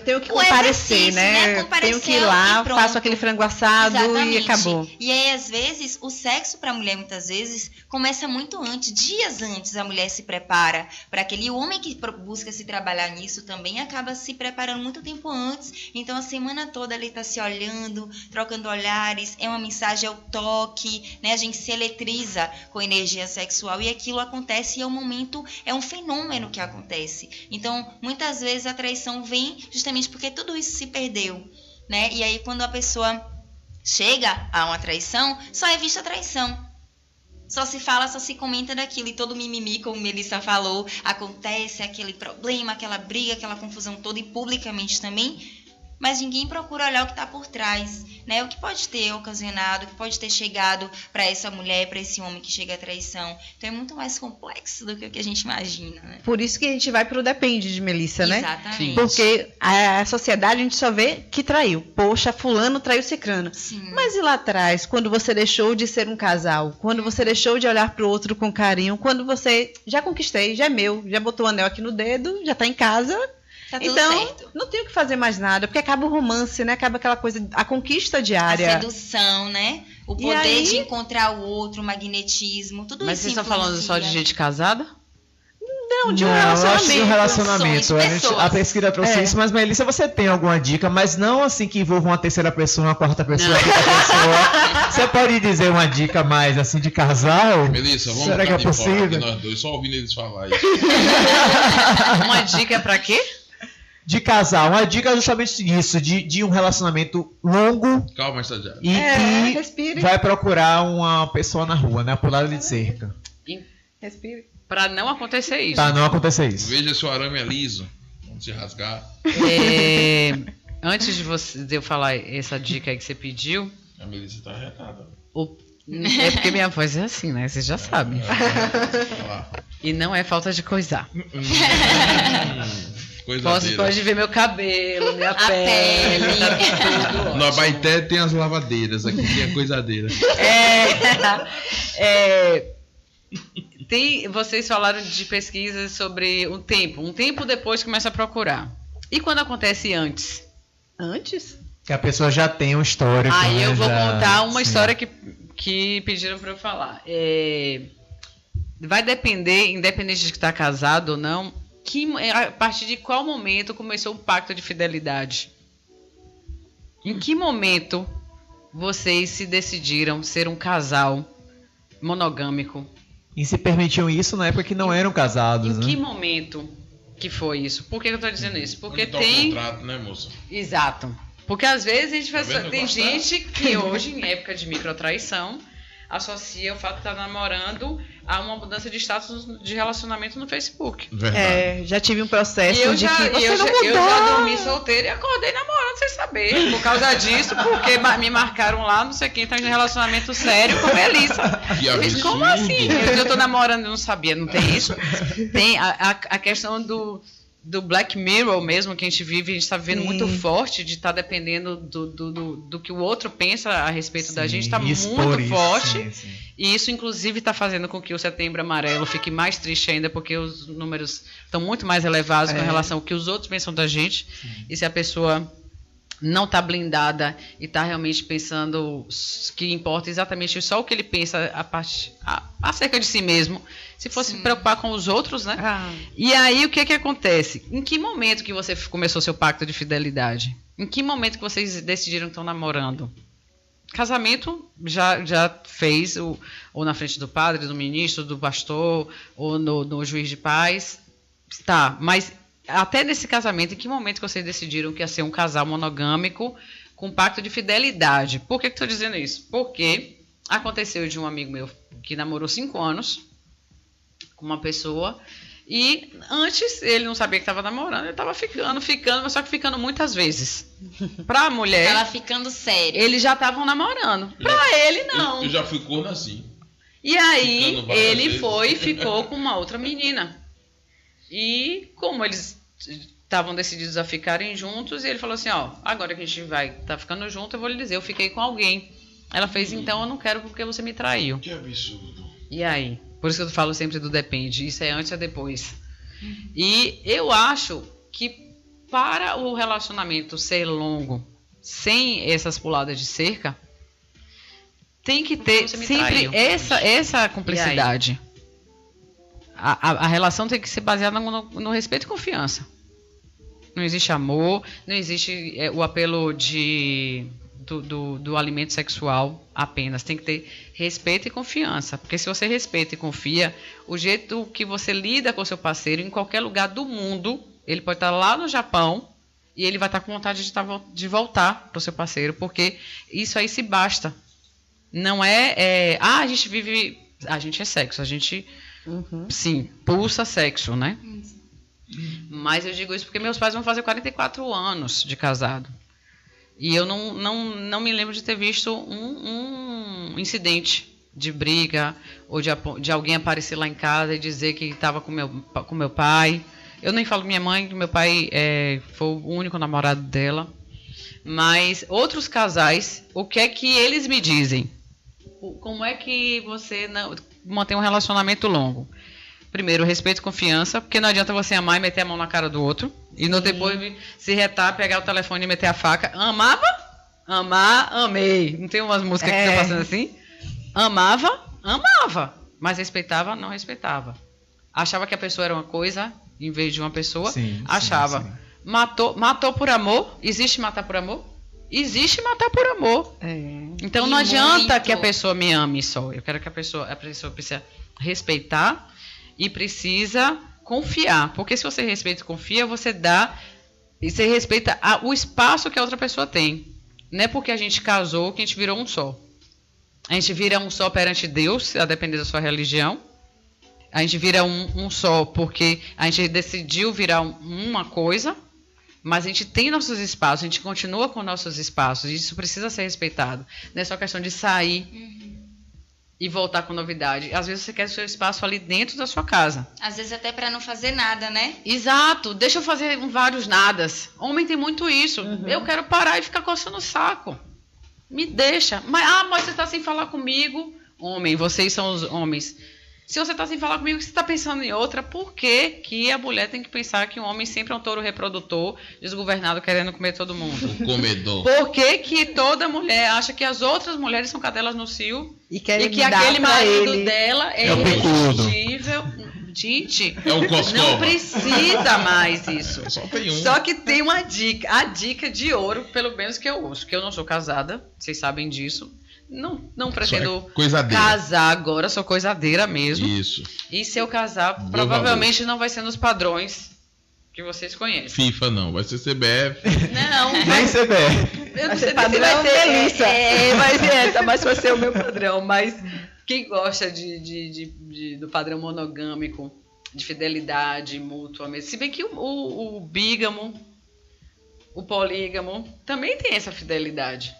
tenho que comparecer, né? Tenho que ir lá, faço aquele frango assado. Exatamente. E acabou. E aí, às vezes, o sexo para a mulher, muitas vezes, começa muito antes, dias antes a mulher se prepara para aquele. E o homem que busca se trabalhar nisso também acaba se preparando muito tempo antes. Então, a semana toda ele está se olhando, trocando olhares, é uma mensagem, é o toque, né? A gente se eletriza com energia sexual e aquilo acontece e é um momento, é um fenômeno que acontece. Então, muitas vezes a traição vem justamente porque tudo isso se perdeu, né? E aí quando a pessoa chega a uma traição, só é vista a traição. Só se fala, só se comenta daquilo e todo mimimi, como Melissa falou, acontece aquele problema, aquela briga, aquela confusão toda e publicamente também, mas ninguém procura olhar o que está por trás, né? O que pode ter ocasionado, o que pode ter chegado para essa mulher, para esse homem que chega à traição. Então é muito mais complexo do que o que a gente imagina, né? Por isso que a gente vai pro depende de Melissa, né? Exatamente. Porque a sociedade a gente só vê que traiu. Poxa, fulano traiu cicrano. Sim. Mas e lá atrás, quando você deixou de ser um casal? Quando você deixou de olhar pro outro com carinho? Quando você, já conquistei, já é meu, já botou o anel aqui no dedo, já tá em casa... Tá tudo então, certo. Não tenho que fazer mais nada, porque acaba o romance, né? Acaba aquela coisa, a conquista diária. A sedução, né? O poder de encontrar o outro, o magnetismo, tudo Mas isso. vocês estão falando só de gente casada? Não, de um relacionamento. De um relacionamento. A pesquisa trouxe isso, mas Melissa, você tem alguma dica, mas não assim que envolva uma terceira pessoa, uma quarta pessoa, uma quinta pessoa. Você pode dizer uma dica mais assim de casal? Melissa, vamos Será que é possível? Fora, nós dois, só ouvindo eles falar isso. Uma dica pra quê? De casal, uma dica justamente disso, de um relacionamento longo. Calma, estagiário. E que respire. vai procurar uma pessoa na rua, né? Pulada de cerca. Respire. Pra não acontecer isso. Pra não acontecer isso. Veja se o arame é liso. Vamos se rasgar. Antes de eu falar essa dica aí que você pediu. A Melissa tá arretada. É porque minha voz é assim, né? Vocês já sabem. E não é falta de coisar. Pode ver meu cabelo, minha pele. Tá tudo no Abaeté tem as lavadeiras, aqui tem a coisadeira. Vocês falaram de pesquisas sobre um tempo depois começa a procurar. E quando acontece antes? Antes? Que a pessoa já tem um histórico. Aí eu vou contar uma sim. história que pediram para eu falar. Vai depender, independente de estar casado ou não, a partir de qual momento começou o pacto de fidelidade? Em que momento vocês se decidiram ser um casal monogâmico? E se permitiam isso na época que não eram casados, Em né? que momento que foi isso? Por que eu tô dizendo isso? Porque Onde tá o tem... contrato, né, moça? Exato. Porque às vezes a gente tem Gostar? gente que hoje, em época de microtraição, associa o fato de estar namorando a uma mudança de status de relacionamento no Facebook. Verdade. Já tive um processo Eu de já, que você eu, não já, mudou. eu já dormi solteira e acordei namorando sem saber. Por causa disso, porque me marcaram lá, não sei quem, tá em relacionamento sério com Melissa. Que Eu fiz, absurdo. como assim? Eu tô namorando e não sabia, não tem isso? Tem a questão do Black Mirror mesmo que a gente vive, a gente está vivendo muito forte de estar dependendo do que o outro pensa a respeito da gente, está muito forte. Sim. E isso, inclusive, está fazendo com que o Setembro Amarelo fique mais triste ainda, porque os números estão muito mais elevados com relação ao que os outros pensam da gente. Sim. E se a pessoa não está blindada e está realmente pensando que importa exatamente só o que ele pensa acerca de si mesmo, se fosse se preocupar com os outros, né? E aí o que acontece? Em que momento que você começou seu pacto de fidelidade? Em que momento que vocês decidiram que estão namorando? Casamento já fez, ou na frente do padre, do ministro, do pastor, ou no juiz de paz. Tá, mas até nesse casamento, em que momento que vocês decidiram que ia ser um casal monogâmico com pacto de fidelidade? Por que estou dizendo isso? Porque aconteceu de um amigo meu que namorou 5 anos com uma pessoa e antes ele não sabia que estava namorando, ele estava ficando, mas só que ficando muitas vezes. Para a mulher... Tava ficando sério. Eles já estavam namorando. Para ele, não. Eu já fui corno assim. E aí ele foi e ficou com uma outra menina. E como eles estavam decididos a ficarem juntos, e ele falou assim, ó, agora que a gente vai estar ficando junto, eu vou lhe dizer, eu fiquei com alguém. Ela fez, então eu não quero porque você me traiu. Que absurdo. E aí? Por isso que eu falo sempre do depende, isso é antes ou depois. E eu acho que para o relacionamento ser longo, sem essas puladas de cerca, tem que ter sempre essa cumplicidade. A relação tem que ser baseada no respeito e confiança. Não existe amor, não existe o apelo do alimento sexual apenas. Tem que ter respeito e confiança. Porque se você respeita e confia, o jeito que você lida com o seu parceiro em qualquer lugar do mundo, ele pode estar lá no Japão e ele vai estar com vontade de voltar para o seu parceiro, porque isso aí se basta. Não a gente vive... A gente é sexo, a gente... Sim, pulsa sexo, né? Mas eu digo isso porque meus pais vão fazer 44 anos de casado. E eu não me lembro de ter visto um incidente de briga ou de alguém aparecer lá em casa e dizer que estava com meu pai. Eu nem falo minha mãe, que meu pai foi o único namorado dela. Mas outros casais, o que é que eles me dizem? Como é que você mantém um relacionamento longo? Primeiro, respeito e confiança, porque não adianta você amar e meter a mão na cara do outro. E no depois se retar, pegar o telefone e meter a faca. Amava? Amar, amei. Não tem umas músicas que estão passando assim? Amava, amava. Mas respeitava, não respeitava. Achava que a pessoa era uma coisa, em vez de uma pessoa. Achava. Sim. Matou por amor? Existe matar por amor? Existe matar por amor. Então não adianta que a pessoa me ame só. Eu quero que a pessoa precisa respeitar e precisa confiar. Porque se você respeita e confia, você dá e você respeita o espaço que a outra pessoa tem. Não é porque a gente casou que a gente virou um só. A gente vira um só perante Deus, a depender da sua religião. A gente vira um só porque a gente decidiu virar uma coisa. Mas a gente tem nossos espaços, a gente continua com nossos espaços, e isso precisa ser respeitado. Não é só questão de sair e voltar com novidade. Às vezes você quer o seu espaço ali dentro da sua casa. Às vezes até para não fazer nada, né? Exato, deixa eu fazer vários nadas. Homem tem muito isso. Eu quero parar e ficar coçando o saco. Me deixa. Mas você está sem falar comigo. Homem, vocês são os homens. Se você está sem falar comigo, você está pensando em outra, por que a mulher tem que pensar que o homem sempre é um touro reprodutor, desgovernado, querendo comer todo mundo? O comedor. Por que toda mulher acha que as outras mulheres são cadelas no cio e que aquele marido dela é irresistível? Gente, não precisa mais isso. Só que tem uma dica, a dica de ouro, pelo menos que eu uso, que eu não sou casada, vocês sabem disso. Não pretendo casar agora, sou coisadeira mesmo. Isso. E se eu casar, provavelmente não vai ser nos padrões que vocês conhecem. FIFA não, vai ser CBF. Não, nem CBF. Eu não sei se vai ter. Mas vai ser o meu padrão. Mas quem gosta do padrão monogâmico, de fidelidade mútua mesmo. Se bem que o bígamo, o polígamo, também tem essa fidelidade.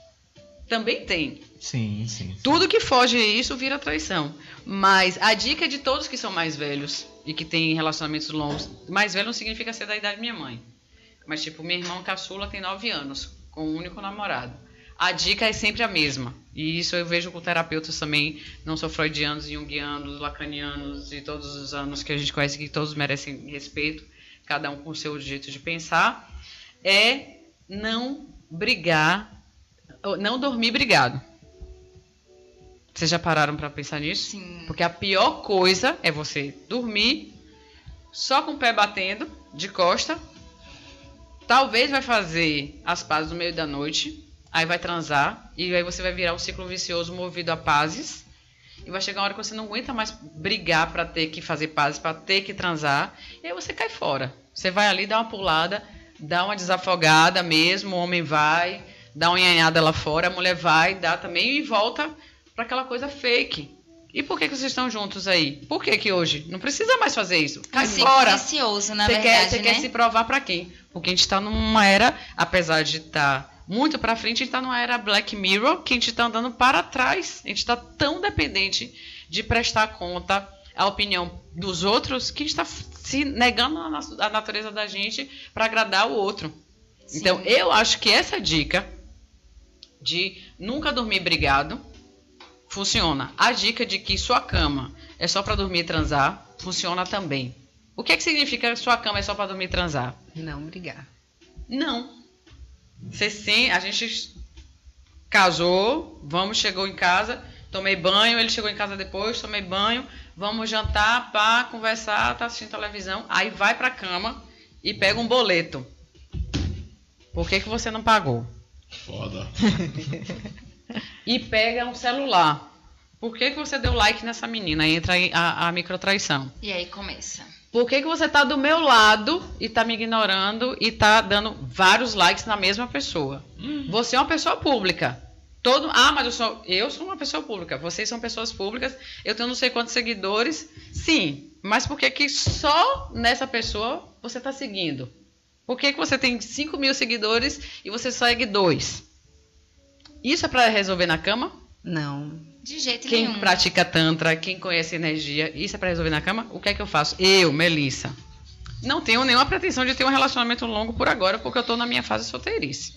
Também tem. Sim. Tudo que foge disso vira traição. Mas a dica é de todos que são mais velhos. e que tem relacionamentos longos, mais velho não significa ser da idade da minha mãe. Mas, tipo, meu irmão caçula tem 9 anos, com um único namorado. A dica é sempre a mesma. E isso eu vejo com terapeutas também, não só freudianos, junguianos, lacanianos e todos os anos que a gente conhece, que todos merecem respeito, cada um com o seu jeito de pensar, é não brigar, não dormir brigado. Vocês já pararam para pensar nisso? Sim. Porque a pior coisa é você dormir só com o pé batendo, de costa. Talvez vai fazer as pazes no meio da noite, aí vai transar, e aí você vai virar um ciclo vicioso movido a pazes, e vai chegar uma hora que você não aguenta mais brigar para ter que fazer pazes, para ter que transar, e aí você cai fora. Você vai ali, dá uma pulada, dá uma desafogada mesmo, o homem vai, dá uma nhanhada lá fora, a mulher vai, dá também, e volta para aquela coisa fake. E por que vocês estão juntos aí? Por que hoje? Não precisa mais fazer isso. Cai fora. Vicioso, na Você verdade, quer se provar para quem? Porque a gente está numa era, apesar de estar muito para frente, a gente está numa era Black Mirror, que a gente está andando para trás. A gente está tão dependente de prestar conta à opinião dos outros, que a gente está se negando a natureza da gente para agradar o outro. Sim. Então, eu acho que essa dica de nunca dormir brigado funciona. A dica de que sua cama é só para dormir e transar funciona também. O que significa que sua cama é só para dormir e transar? Não brigar. Não. A gente casou, chegou em casa, tomei banho, ele chegou em casa depois, tomei banho, vamos jantar, conversar, tá assistindo televisão, aí vai pra cama e pega um boleto. Por que você não pagou? Foda. E pega um celular. Por que você deu like nessa menina? Aí entra a microtraição. E aí começa. Por que você tá do meu lado e tá me ignorando e tá dando vários likes na mesma pessoa? Você é uma pessoa pública. Mas eu sou uma pessoa pública. Vocês são pessoas públicas. Eu tenho não sei quantos seguidores. Sim, mas por que só nessa pessoa você tá seguindo? Por que você tem 5 mil seguidores e você segue 2? Isso é para resolver na cama? Não. De jeito nenhum. Quem pratica tantra, quem conhece energia, isso é para resolver na cama? O que é que eu faço? Eu, Melissa, não tenho nenhuma pretensão de ter um relacionamento longo por agora, porque eu estou na minha fase solteirice.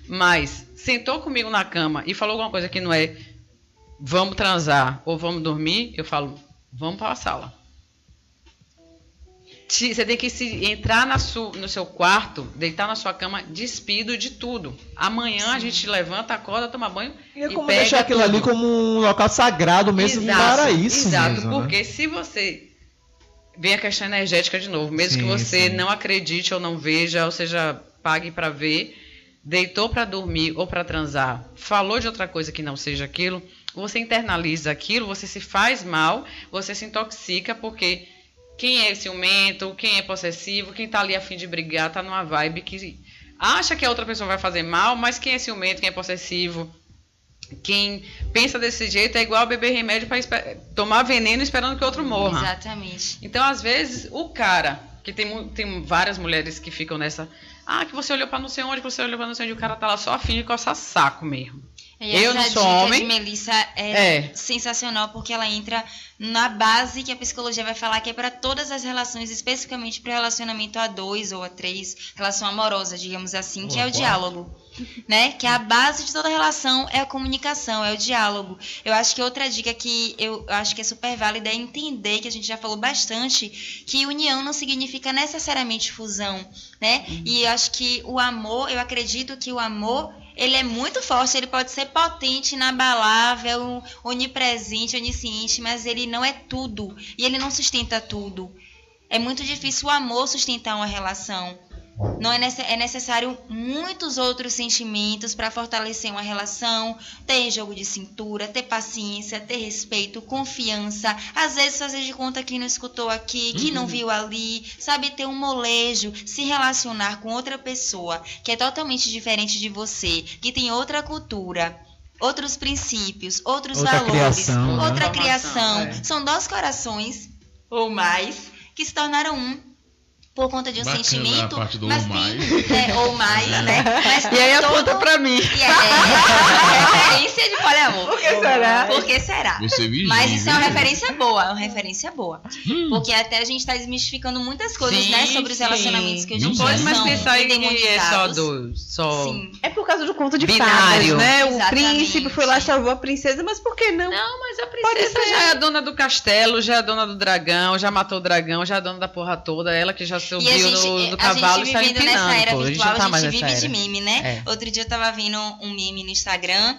Mas sentou comigo na cama e falou alguma coisa que não é vamos transar ou vamos dormir, eu vamos para a sala. Você tem que entrar no seu quarto, deitar na sua cama, despido de tudo. Amanhã a gente levanta, acorda, toma banho e é como pega deixar aquilo tudo ali como um local sagrado mesmo para isso. Exato, mesmo, porque né? Se você... Vem a questão energética de novo. Mesmo que você não acredite ou não veja, ou seja, pague para ver, deitou para dormir ou para transar, falou de outra coisa que não seja aquilo, você internaliza aquilo, você se faz mal, você se intoxica, porque... Quem é ciumento, quem é possessivo, quem tá ali a fim de brigar, tá numa vibe que acha que a outra pessoa vai fazer mal, mas quem é ciumento, quem é possessivo, quem pensa desse jeito é igual a beber remédio para tomar veneno esperando que o outro morra. Exatamente. Então, às vezes, o cara, que tem várias mulheres que ficam nessa, que você olhou para não sei onde, o cara tá lá só a fim de coçar saco mesmo. E eu não sou homem. De Melissa é sensacional, porque ela entra na base que a psicologia vai falar, que é para todas as relações, especificamente para o relacionamento a 2 ou a 3, relação amorosa, digamos assim, que é o diálogo, né? Que a base de toda relação é a comunicação, é o diálogo. Eu acho que outra dica que eu acho que é super válida é entender, que a gente já falou bastante, que união não significa necessariamente fusão, né? E eu acho que o amor, eu acredito que o amor, ele é muito forte, ele pode ser potente, inabalável, onipresente, onisciente, mas ele não é tudo. E ele não sustenta tudo. É muito difícil o amor sustentar uma relação. Não é necessário muitos outros sentimentos para fortalecer uma relação, ter jogo de cintura, ter paciência, ter respeito, confiança, às vezes fazer de conta que não escutou aqui, que não viu ali, sabe, ter um molejo, se relacionar com outra pessoa que é totalmente diferente de você, que tem outra cultura, outros princípios, outros valores, outra criação. São 2 corações ou mais que se tornaram um por conta de um sentimento, mas ou mais, né? Mas e aí aponta pra mim. E a referência cheia de poliamor. Por que será? Por que será? Você vigia, Mas isso é uma viu? referência boa, é uma referência boa. Porque até a gente tá desmistificando muitas coisas, Sim, né? Sobre os sim. relacionamentos que hoje Não em Não dia pode mais são pensar aí que é só endemonizados. só... Sim. É por causa do conto de Binário. fadas, né? O Exatamente. príncipe foi lá, salvou a princesa, mas por que não? Não, mas a Pode princesa ser. já é a dona do castelo, já é a dona do dragão, já matou o dragão, já é a dona da porra toda, ela que já subiu do cavalo e a está gente vivendo nessa era empinando, pô. A gente não virtual, tá a mais gente nessa vive de era. meme, né? É. Outro dia eu tava vendo um meme no Instagram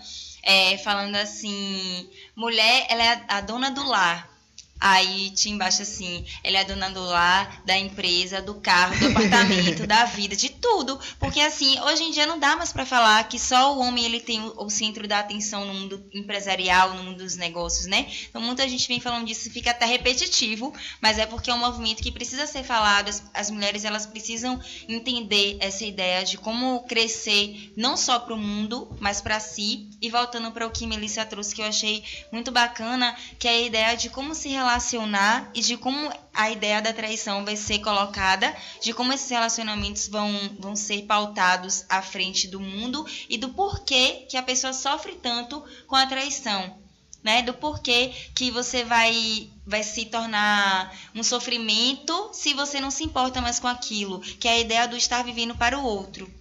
falando assim, mulher, ela é a dona do lar. Aí tinha embaixo assim, ela é a dona do lar, da empresa, do carro, do apartamento, da vida, de tudo. Porque assim, hoje em dia não dá mais pra falar que só o homem ele tem o centro da atenção no mundo empresarial, no mundo dos negócios, né? Então muita gente vem falando disso e fica até repetitivo, mas é porque é um movimento que precisa ser falado. As mulheres elas precisam entender essa ideia de como crescer não só pro mundo, mas pra si. E voltando para o que Melissa trouxe, que eu achei muito bacana, que é a ideia de como se relacionar e de como a ideia da traição vai ser colocada, de como esses relacionamentos vão ser pautados à frente do mundo e do porquê que a pessoa sofre tanto com a traição, né? Do porquê que você vai se tornar um sofrimento se você não se importa mais com aquilo, que é a ideia do estar vivendo para o outro.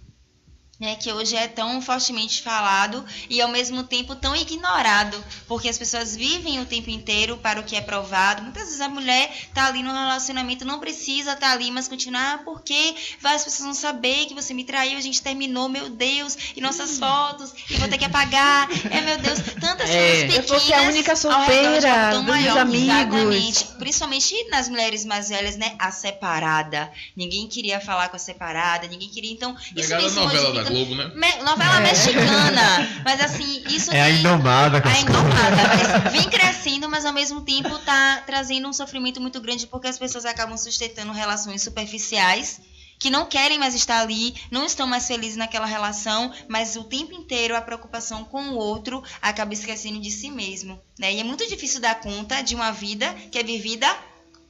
Né, que hoje é tão fortemente falado e ao mesmo tempo tão ignorado, porque as pessoas vivem o tempo inteiro para o que é provado. Muitas vezes a mulher tá ali no relacionamento, não precisa estar ali, mas continuar, porque várias pessoas vão saber que você me traiu, a gente terminou, meu Deus, e nossas fotos, e vou ter que apagar, meu Deus, tantas coisas pequenas. Eu fosse a única solteira dos meus amigos. Exatamente, principalmente nas mulheres mais velhas, né, a separada, ninguém queria falar com a separada, ninguém queria, então isso Legal a vem se novela da modificando. Globo, né? Novela mexicana, mas assim, isso É a Indomada com a as Indomada, mas vem crescendo, mas ao mesmo tempo tá trazendo um sofrimento muito grande, porque as pessoas acabam sustentando relações superficiais, que não querem mais estar ali, não estão mais felizes naquela relação, mas o tempo inteiro a preocupação com o outro acaba esquecendo de si mesmo, né? E é muito difícil dar conta de uma vida que é vivida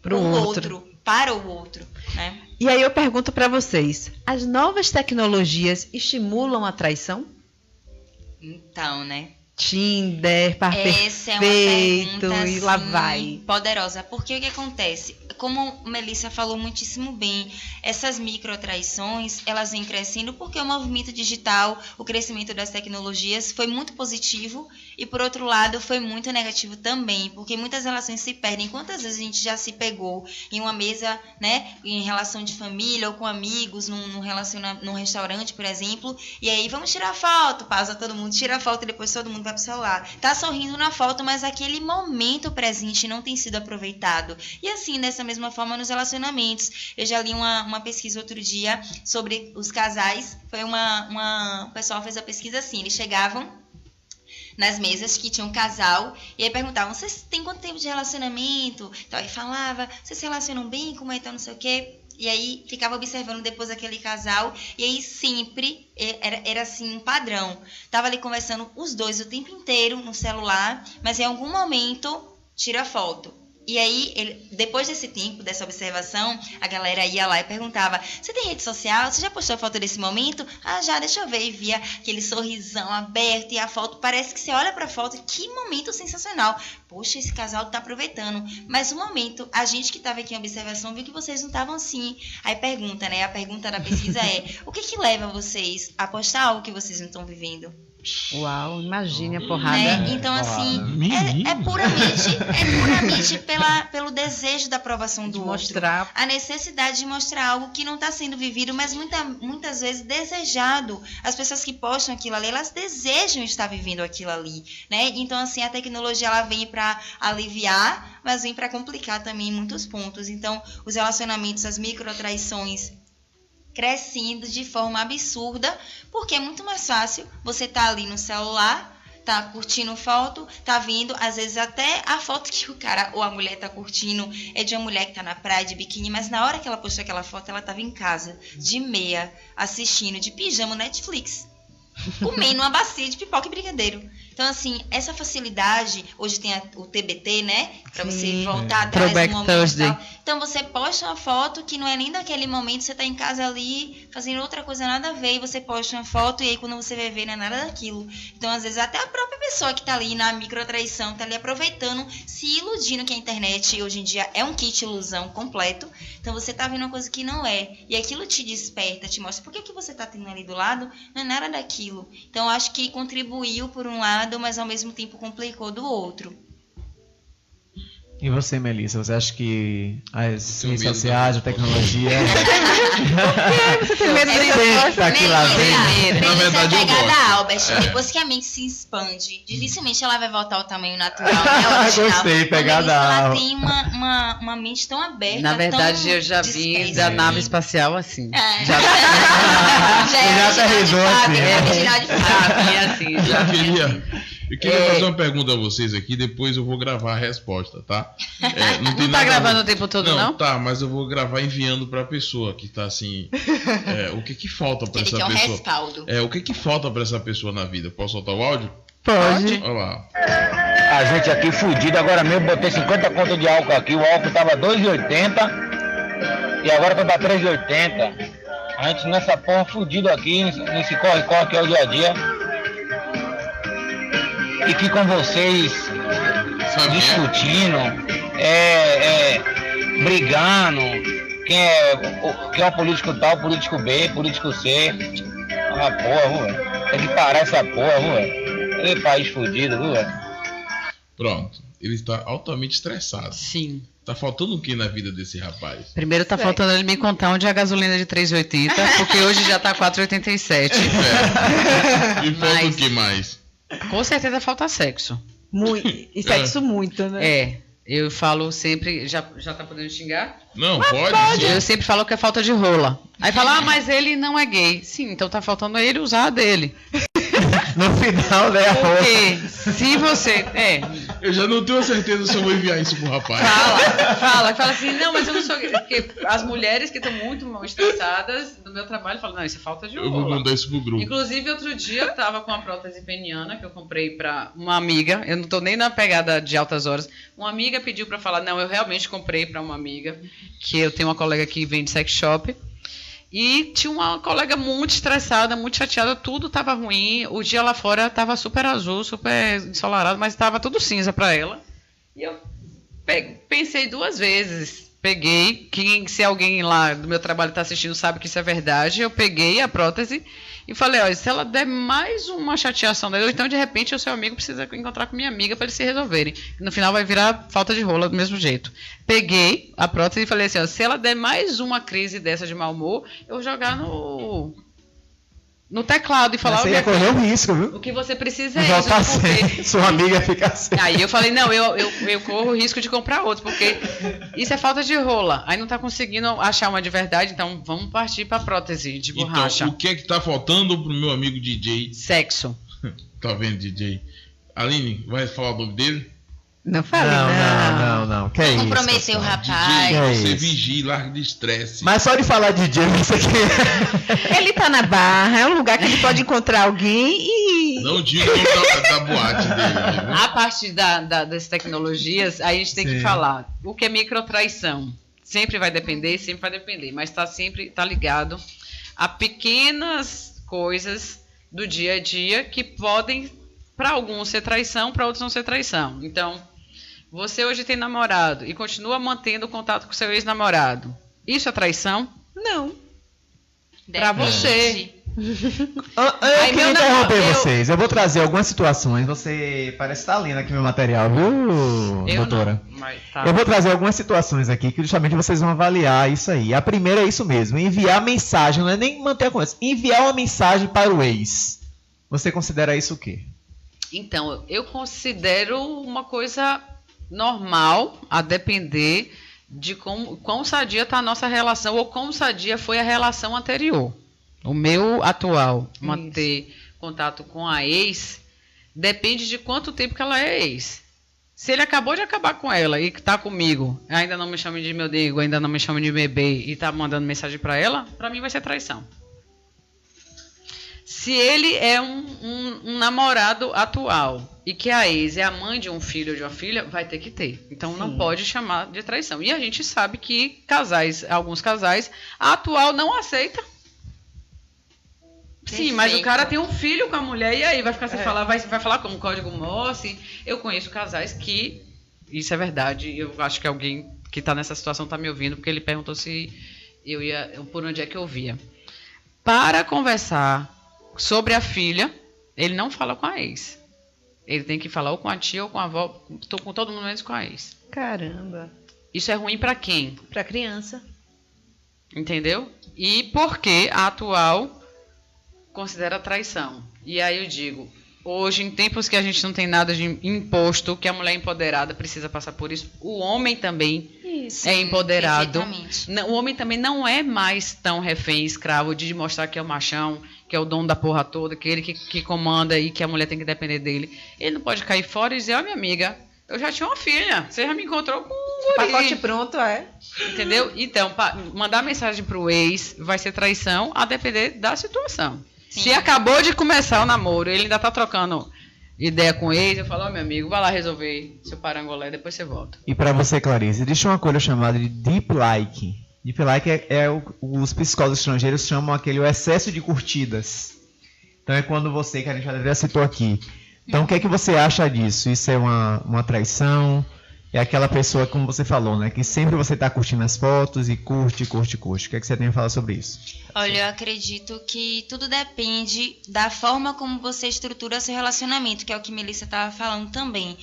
Pro com o outro. para o outro, né? E aí eu pergunto para vocês, as novas tecnologias estimulam a traição? Então, né? Tinder, par Essa é uma perfeito, pergunta e lá assim, vai. poderosa. Porque o que acontece? Como Melissa falou muitíssimo bem, essas microtraições, elas vêm crescendo porque o movimento digital, o crescimento das tecnologias foi muito positivo e, por outro lado, foi muito negativo também, porque muitas relações se perdem. Quantas vezes a gente já se pegou em uma mesa, né, em relação de família ou com amigos, num restaurante, por exemplo, e aí vamos tirar foto, pausa todo mundo, tira foto e depois todo mundo vai pro celular. Tá sorrindo na foto, mas aquele momento presente não tem sido aproveitado. E assim, dessa mesma forma nos relacionamentos. Eu já li uma pesquisa outro dia sobre os casais. Foi o pessoal fez a pesquisa assim, eles chegavam nas mesas que tinha um casal, e aí perguntavam, vocês têm quanto tempo de relacionamento? Então, aí falava, vocês se relacionam bem, como é, então, não sei o quê. E aí ficava observando depois aquele casal, e aí sempre era assim um padrão. Tava ali conversando os dois o tempo inteiro no celular, mas em algum momento tira foto. E aí, depois desse tempo, dessa observação, a galera ia lá e perguntava, você tem rede social? Você já postou foto desse momento? Ah, já, deixa eu ver. E via aquele sorrisão aberto e a foto, parece que você olha pra foto, que momento sensacional. Poxa, esse casal tá aproveitando. Mas no momento, a gente que tava aqui em observação viu que vocês não estavam assim. Aí pergunta, né? A pergunta da pesquisa é, o que leva vocês a postar algo que vocês não estão vivendo? Uau, imagine a porrada. Né? Então, assim, é puramente pelo desejo da aprovação do outro. Mostrar. A necessidade de mostrar algo que não está sendo vivido, mas muitas vezes desejado. As pessoas que postam aquilo ali, elas desejam estar vivendo aquilo ali, né? Então, assim, a tecnologia, ela vem para aliviar, mas vem para complicar também em muitos pontos. Então, os relacionamentos, as microtraições crescendo de forma absurda, porque é muito mais fácil você tá ali no celular, tá curtindo foto, tá vendo, às vezes até a foto que o cara ou a mulher tá curtindo é de uma mulher que tá na praia de biquíni, mas na hora que ela postou aquela foto, ela tava em casa, de meia, assistindo, de pijama Netflix, comendo uma bacia de pipoca e brigadeiro. Então, assim, essa facilidade, hoje tem o TBT, né? Pra você voltar atrás no momento e tal. Então você posta uma foto que não é nem daquele momento, você tá em casa ali fazendo outra coisa nada a ver, e você posta uma foto e aí quando você vai ver não é nada daquilo. Então às vezes até a própria pessoa que tá ali na microtraição, tá ali aproveitando, se iludindo, que a internet hoje em dia é um kit ilusão completo. Então você tá vendo uma coisa que não é, e aquilo te desperta, te mostra por que você tá tendo ali do lado, não é nada daquilo. Então eu acho que contribuiu por um lado, mas ao mesmo tempo complicou do outro. E você, Melissa, você acha que as Tenho redes medo sociais, a da tecnologia... Você tem medo de Sempre tá aqui lá dentro. Na verdade, eu pegada gosto. Albert, É. depois que a mente se expande, dificilmente ela vai voltar ao tamanho natural, né? Original. Gostei, pegada Ela Albert. tem uma mente tão aberta, Na verdade, tão eu já vi dispersa. da nave espacial assim. É. Já Já aterrissou assim, É né? original de já fábrica. vi assim. Já vi assim. Eu queria fazer uma pergunta a vocês aqui, depois eu vou gravar a resposta, tá? Não tem Não tá nada a gravando ver. o tempo todo, não? Tá, mas eu vou gravar enviando pra pessoa que tá assim. O que falta pra Ele essa quer um pessoa? respaldo. O que falta pra essa pessoa na vida? Posso soltar o áudio? Pode. Olha lá. A gente aqui fudido, agora mesmo botei 50 conto de álcool aqui, o álcool tava 2,80 e agora tá pra 3,80. A gente nessa porra fudido aqui, nesse corre-corre que é o dia a dia. E aqui com vocês, Sabia? discutindo, brigando, quem é o político tal, político B, político C. Ah, porra, velho. Tem que parar essa porra, velho. Que país fudido, velho. Pronto. Ele está altamente estressado. Sim. Tá faltando o que na vida desse rapaz? Primeiro tá faltando ele me contar onde é a gasolina de 3,80, porque hoje já tá 4,87. E falta Mas- o que mais? Com certeza falta sexo. Muito, e sexo muito, né? É, eu falo sempre... Já tá podendo xingar? Não, pode? Eu sempre falo que é falta de rola. Aí fala, mas ele não é gay. Sim, então tá faltando ele usar a dele. No final, né, a roupa. Porque se você... Eu já não tenho certeza se eu vou enviar isso pro rapaz. Fala assim, não, mas eu não sou gay. Porque as mulheres que estão muito mal estressadas do meu trabalho falam, não, isso é falta de Eu vou rola. mandar isso pro grupo. Inclusive, outro dia eu tava com uma prótese peniana que eu comprei pra uma amiga. Eu não tô nem na pegada de altas horas. Uma amiga pediu pra falar, não, eu realmente comprei pra uma amiga, que eu tenho uma colega que vende sex shop. E tinha uma colega muito estressada, muito chateada, tudo tava ruim. O dia lá fora tava super azul, super ensolarado, mas tava tudo cinza pra ela. E eu pensei duas vezes. Peguei, se alguém lá do meu trabalho tá assistindo sabe que isso é verdade, eu peguei a prótese e falei, olha, se ela der mais uma chateação dela, então de repente o seu amigo precisa encontrar com minha amiga para eles se resolverem. No final vai virar falta de rola do mesmo jeito. Peguei a prótese e falei assim, ó, se ela der mais uma crise dessa de mau humor, eu vou jogar no teclado e falar, Você ia correr um risco, viu? o que você precisa é Já isso. tá porque- sem. Sua amiga fica sem. Aí eu falei, não, eu corro o risco de comprar outro, porque isso é falta de rola. Aí não tá conseguindo achar uma de verdade, então vamos partir pra prótese de borracha. Então, o que é que tá faltando pro meu amigo DJ? Sexo. Tá vendo, DJ? Aline, vai falar o nome dele? Não fale, Não. Que é isso? Comprometeu o Castelo? rapaz. DJ, é você isso? vigie, larga de estresse. Mas só de falar DJ, você aqui. Ele tá na Barra, é um lugar que ele pode encontrar alguém e... Não diga o nome da boate dele. Viu? A partir das tecnologias, aí a gente tem que Sim. falar o que é microtraição. Sempre vai depender, mas tá ligado a pequenas coisas do dia a dia que podem, para alguns, ser traição, para outros não ser traição. Então, você hoje tem namorado e continua mantendo contato com seu ex-namorado. Isso é traição? Não. Pra você. Eu Aí, queria meu interromper namorado, vocês. Eu vou trazer algumas situações. Você parece estar lendo aqui meu material, viu, doutora? Não, mas tá. Eu vou trazer algumas situações aqui que justamente vocês vão avaliar isso aí. A primeira é isso mesmo: enviar mensagem, não é nem manter a conversa, enviar uma mensagem para o ex. Você considera isso o quê? Então, eu considero uma coisa normal, a depender de quão sadia está a nossa relação ou quão sadia foi a relação anterior. O meu atual, manter contato com a ex, depende de quanto tempo que ela é ex. Se ele acabou de acabar com ela e está comigo, ainda não me chama de meu nego, ainda não me chama de bebê e está mandando mensagem para ela, para mim vai ser traição. Se ele é um namorado atual e que a ex é a mãe de um filho ou de uma filha, vai ter que ter. Então não pode chamar de traição. E a gente sabe que alguns casais, a atual não aceita. Sim, mas o cara tem um filho com a mulher e aí vai ficar sem falar, vai falar como código Morse. Eu conheço casais que isso é verdade. Eu acho que alguém que está nessa situação está me ouvindo, porque ele perguntou se por onde é que eu via. Para conversar sobre a filha, ele não fala com a ex. Ele tem que falar ou com a tia ou com a avó, com todo mundo menos com a ex. Caramba. Isso é ruim para quem? Para criança. Entendeu? E porque a atual considera traição. E aí eu digo, hoje, em tempos que a gente não tem nada de imposto, que a mulher empoderada precisa passar por isso, o homem também é empoderado. O homem também não é mais tão refém, escravo, de mostrar que é o machão, que é o dono da porra toda, que ele que comanda e que a mulher tem que depender dele. Ele não pode cair fora e dizer, ó, minha amiga, eu já tinha uma filha, você já me encontrou com um guri. Pacote pronto, Entendeu? Então, mandar mensagem pro ex vai ser traição, a depender da situação. Sim. Se acabou de começar o namoro, ele ainda tá trocando ideia com o ex, eu falo, ó, meu amigo, vai lá resolver seu parangolé, depois você volta. E pra você, Clarice, existe uma coisa chamada de deep like. Deep like os psicólogos estrangeiros chamam aquele o excesso de curtidas. Então é quando você, que a gente já citou aqui. Então o que é que você acha disso? Isso é uma traição? É aquela pessoa, como você falou, né? Que sempre você está curtindo as fotos e curte. O que é que você tem a falar sobre isso? Olha, eu acredito que tudo depende da forma como você estrutura seu relacionamento, que é o que Melissa estava falando também.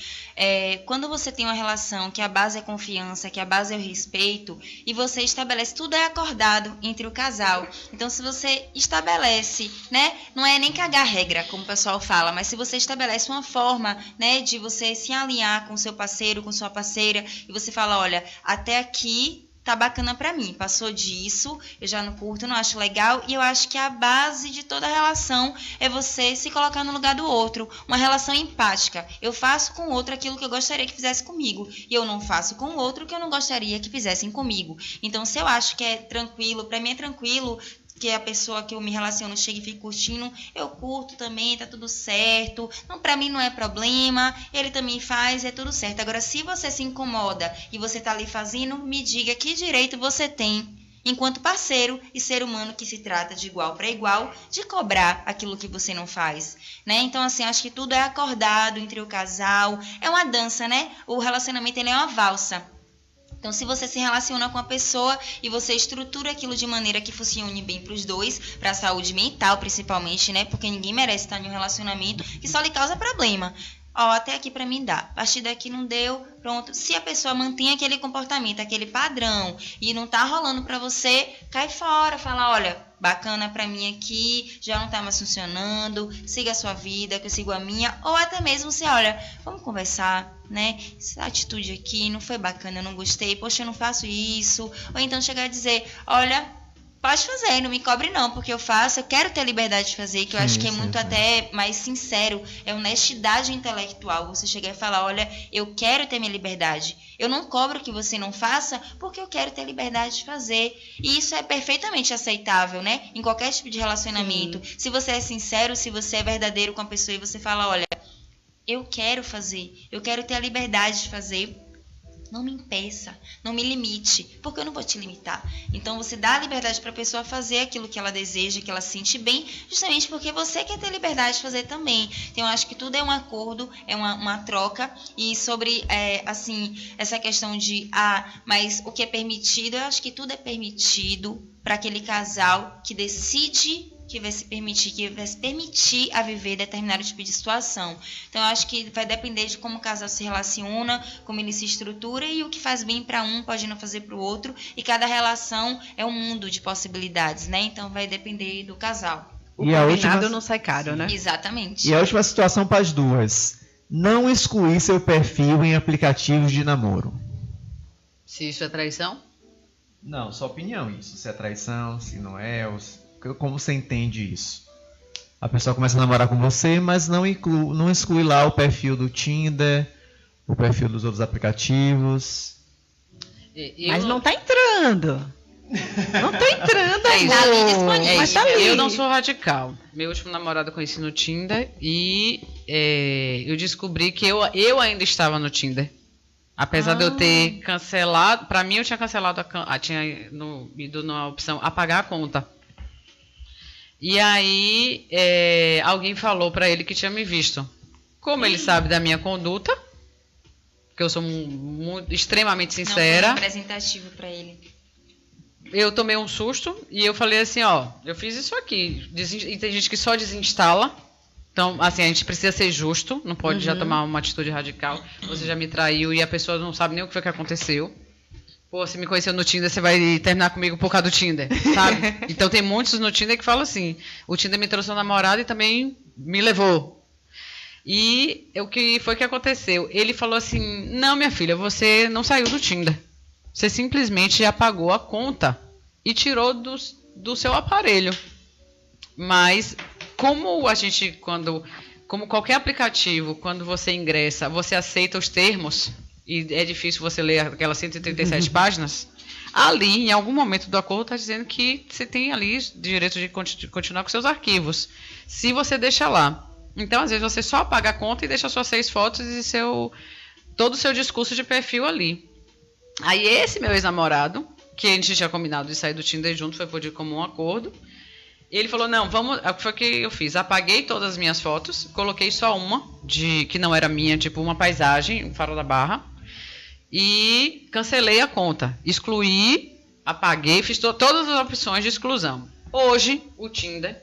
Quando você tem uma relação que a base é confiança, que a base é o respeito, e você estabelece, tudo é acordado entre o casal. Então, se você estabelece, né? Não é nem cagar regra, como o pessoal fala, mas se você estabelece uma forma, né, de você se alinhar com seu parceiro, com sua parceira, e você fala, olha, até aqui tá bacana pra mim, passou disso, eu já não curto, não acho legal, e eu acho que a base de toda relação é você se colocar no lugar do outro, uma relação empática. Eu faço com o outro aquilo que eu gostaria que fizesse comigo, e eu não faço com o outro que eu não gostaria que fizessem comigo. Então, se eu acho que é tranquilo, pra mim é tranquilo que a pessoa que eu me relaciono chegue e fique curtindo, eu curto também, tá tudo certo. Não, pra mim não é problema, ele também faz, é tudo certo. Agora, se você se incomoda e você tá ali fazendo, me diga que direito você tem, enquanto parceiro e ser humano que se trata de igual para igual, de cobrar aquilo que você não faz, né? Então, assim, acho que tudo é acordado entre o casal, é uma dança, né? O relacionamento, ele é uma valsa. Então, se você se relaciona com a pessoa e você estrutura aquilo de maneira que funcione bem para os dois, para a saúde mental principalmente, né? Porque ninguém merece estar em um relacionamento que só lhe causa problema. Ó, até aqui pra mim dá. A partir daqui não deu, pronto. Se a pessoa mantém aquele comportamento, aquele padrão, e não tá rolando pra você, cai fora, fala, olha, bacana pra mim aqui, já não tá mais funcionando, siga a sua vida, que eu sigo a minha. Ou até mesmo você, olha, vamos conversar, né? Essa atitude aqui não foi bacana, eu não gostei, poxa, eu não faço isso. Ou então chegar a dizer, olha, pode fazer, não me cobre não, porque eu faço, eu quero ter a liberdade de fazer, que eu acho que é muito até mais sincero, é honestidade intelectual, você chegar e falar, olha, eu quero ter minha liberdade, eu não cobro que você não faça, porque eu quero ter a liberdade de fazer, e isso é perfeitamente aceitável, né, em qualquer tipo de relacionamento. Se você é sincero, se você é verdadeiro com a pessoa e você fala, olha, eu quero fazer, eu quero ter a liberdade de fazer, não me impeça, não me limite, porque eu não vou te limitar. Então, você dá a liberdade para a pessoa fazer aquilo que ela deseja, que ela se sente bem, justamente porque você quer ter liberdade de fazer também. Então, eu acho que tudo é um acordo, é uma troca. E sobre, assim, essa questão de, mas o que é permitido, eu acho que tudo é permitido para aquele casal que decide que vai se permitir a viver determinado tipo de situação. Então, eu acho que vai depender de como o casal se relaciona, como ele se estrutura, e o que faz bem para um pode não fazer para o outro, e cada relação é um mundo de possibilidades, né? Então, vai depender do casal. O combinado não sai caro, né? Exatamente. E a última situação para as duas: não excluir seu perfil em aplicativos de namoro. Se isso é traição? Não, sua opinião isso. Se é traição, se não é, como você entende isso? A pessoa começa a namorar com você, mas não exclui lá o perfil do Tinder, o perfil dos outros aplicativos. Mas não tá entrando. Não tô entrando, É isso. Tá ali disponível. Mas tá ali. Eu não sou radical. Meu último namorado eu conheci no Tinder e eu descobri que eu ainda estava no Tinder. Apesar de eu ter cancelado, pra mim eu tinha cancelado, tinha ido na opção apagar a conta. E aí alguém falou pra ele que tinha me visto. Como ele sabe da minha conduta, porque eu sou extremamente sincera. Não foi representativo pra ele. Eu tomei um susto e eu falei assim, ó, eu fiz isso aqui. E tem gente que só desinstala. Então, assim, a gente precisa ser justo, não pode já tomar uma atitude radical. Você já me traiu e a pessoa não sabe nem o que foi que aconteceu. Pô, você me conheceu no Tinder, você vai terminar comigo por causa do Tinder, sabe? Então tem muitos no Tinder que falam assim, o Tinder me trouxe um namorado e também me levou. E o que foi que aconteceu? Ele falou assim, não, minha filha, você não saiu do Tinder. Você simplesmente apagou a conta e tirou do seu aparelho. Mas como a gente, como qualquer aplicativo, quando você ingressa, você aceita os termos, e é difícil você ler aquelas 137 páginas, ali, em algum momento do acordo, está dizendo que você tem ali direito de continuar com seus arquivos. Se você deixa lá. Então, às vezes, você só apaga a conta e deixa suas 6 fotos e todo o seu discurso de perfil ali. Aí esse meu ex-namorado, que a gente tinha combinado de sair do Tinder junto, foi por de comum acordo. Ele falou, não, vamos... O que foi que eu fiz? Apaguei todas as minhas fotos, coloquei só uma, que não era minha, tipo uma paisagem, um farol da Barra, e cancelei a conta. Excluí, apaguei, fiz todas as opções de exclusão. Hoje, o Tinder,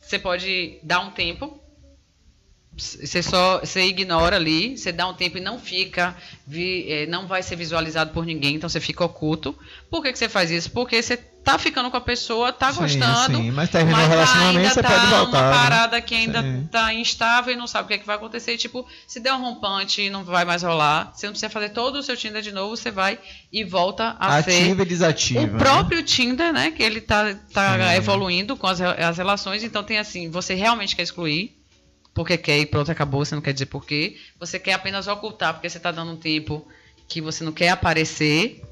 você pode dar um tempo, você ignora ali, você dá um tempo e não fica, não vai ser visualizado por ninguém, então você fica oculto. Por que você faz isso? Porque você tá ficando com a pessoa, tá gostando, sim, mas terminou o relacionamento, você pode voltar. Uma parada que ainda tá instável e não sabe o que vai acontecer. Tipo, se der um rompante, não vai mais rolar. Você não precisa fazer todo o seu Tinder de novo, você vai e volta a ser ativa e desativa. O próprio Tinder, né? Que ele tá evoluindo com as relações. Então tem assim, você realmente quer excluir, porque quer e pronto, acabou, você não quer dizer por quê. Você quer apenas ocultar, porque você tá dando um tempo que você não quer aparecer.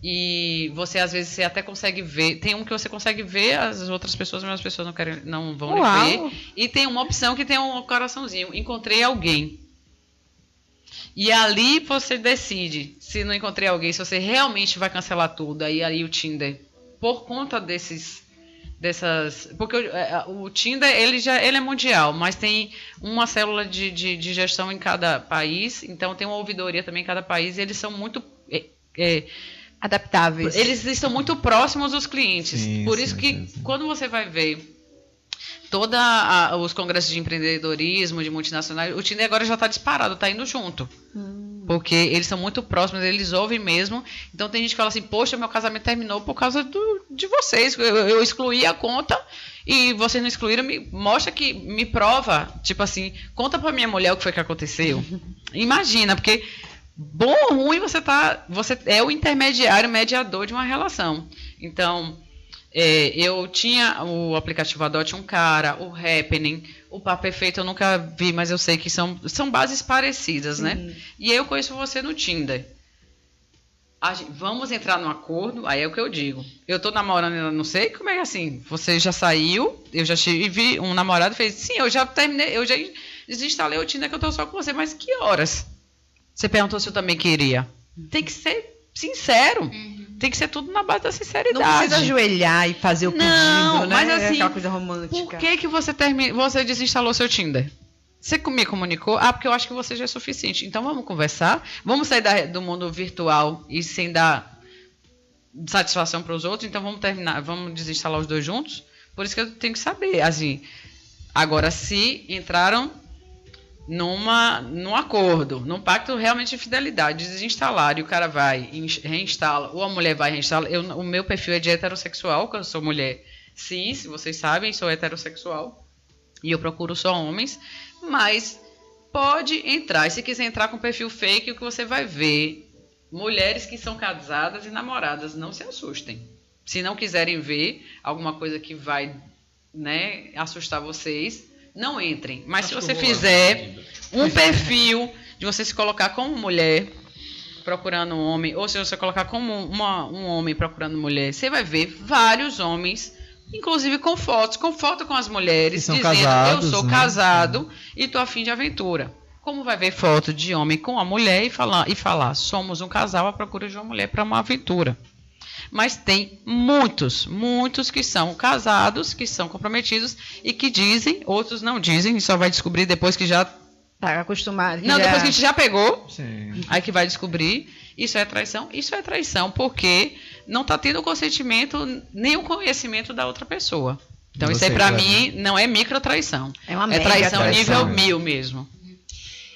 E você, às vezes, você até consegue ver. Tem um que você consegue ver as outras pessoas, mas as pessoas não vão lhe ver. E tem uma opção que tem um coraçãozinho. Encontrei alguém. E ali você decide, se não encontrei alguém, se você realmente vai cancelar tudo. Aí o Tinder, por conta dessas... Porque o Tinder, ele é mundial, mas tem uma célula de gestão em cada país. Então tem uma ouvidoria também em cada país. E eles são muito... adaptáveis. Eles estão muito próximos dos clientes. Sim, Por isso que quando você vai ver todos os congressos de empreendedorismo, de multinacionais, o Tinder agora já está disparado, está indo junto. Porque eles são muito próximos, eles ouvem mesmo. Então tem gente que fala assim, poxa, meu casamento terminou por causa de vocês. Eu excluí a conta e vocês não excluíram. Me prova, tipo assim, conta pra minha mulher o que foi que aconteceu. Imagina, porque... Bom ou ruim, você é o intermediário, mediador de uma relação. Então, eu tinha o aplicativo Adote um Cara, o Happening, o Par Perfeito eu nunca vi, mas eu sei que são bases parecidas, né? E aí eu conheço você no Tinder. Vamos entrar num acordo, aí é o que eu digo. Eu tô namorando, não sei como é que é assim. Você já saiu, eu já tive um namorado, fez, sim, eu já terminei, eu já desinstalei o Tinder que eu tô só com você, mas que horas? Você perguntou se eu também queria. Tem que ser sincero. Tem que ser tudo na base da sinceridade. Não precisa ajoelhar e fazer o pedido, né? Mas assim, aquela coisa romântica. Por que você desinstalou seu Tinder? Você me comunicou? Porque eu acho que você já é suficiente. Então vamos conversar. Vamos sair do mundo virtual e sem dar satisfação para os outros. Então vamos desinstalar os dois juntos. Por isso que eu tenho que saber. Assim, agora, se entraram num acordo, num pacto realmente de fidelidade, desinstalar e o cara vai reinstala, ou a mulher vai reinstala. O meu perfil é de heterossexual, porque eu sou mulher cis, vocês sabem, sou heterossexual e eu procuro só homens, mas pode entrar, e se quiser entrar com perfil fake, o que você vai ver, mulheres que são casadas e namoradas, não se assustem. Se não quiserem ver alguma coisa que vai, né, assustar vocês, não entrem. Mas se você fizer um perfil de você se colocar como mulher, procurando um homem, ou se você colocar como um homem procurando mulher, você vai ver vários homens, inclusive com foto com as mulheres, são dizendo, casados, eu sou né? casado e tô afim de aventura. Como vai ver foto de homem com a mulher e falar, somos um casal à procura de uma mulher para uma aventura. Mas tem muitos que são casados, que são comprometidos e que dizem, outros não dizem, e só vai descobrir depois que já... Tá acostumado. Não, depois que a gente já pegou, Sim. aí que vai descobrir. Isso é traição porque não está tendo o consentimento nem o conhecimento da outra pessoa. Então Você, isso aí para Clara? mim não é microtraição. É uma É mega traição nível traição. 1000 mesmo.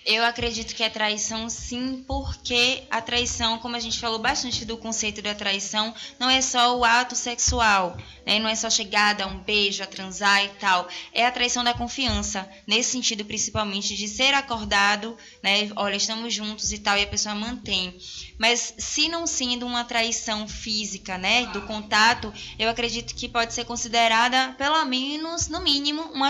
Eu acredito que é traição sim, porque a traição, como a gente falou bastante do conceito da traição, não é só o ato sexual, né? Não é só chegar, dar um beijo, a transar e tal. É a traição da confiança, nesse sentido principalmente de ser acordado, né? Olha, estamos juntos e tal, e a pessoa mantém. Mas se não sendo uma traição física, né, do contato, eu acredito que pode ser considerada, pelo menos, no mínimo, uma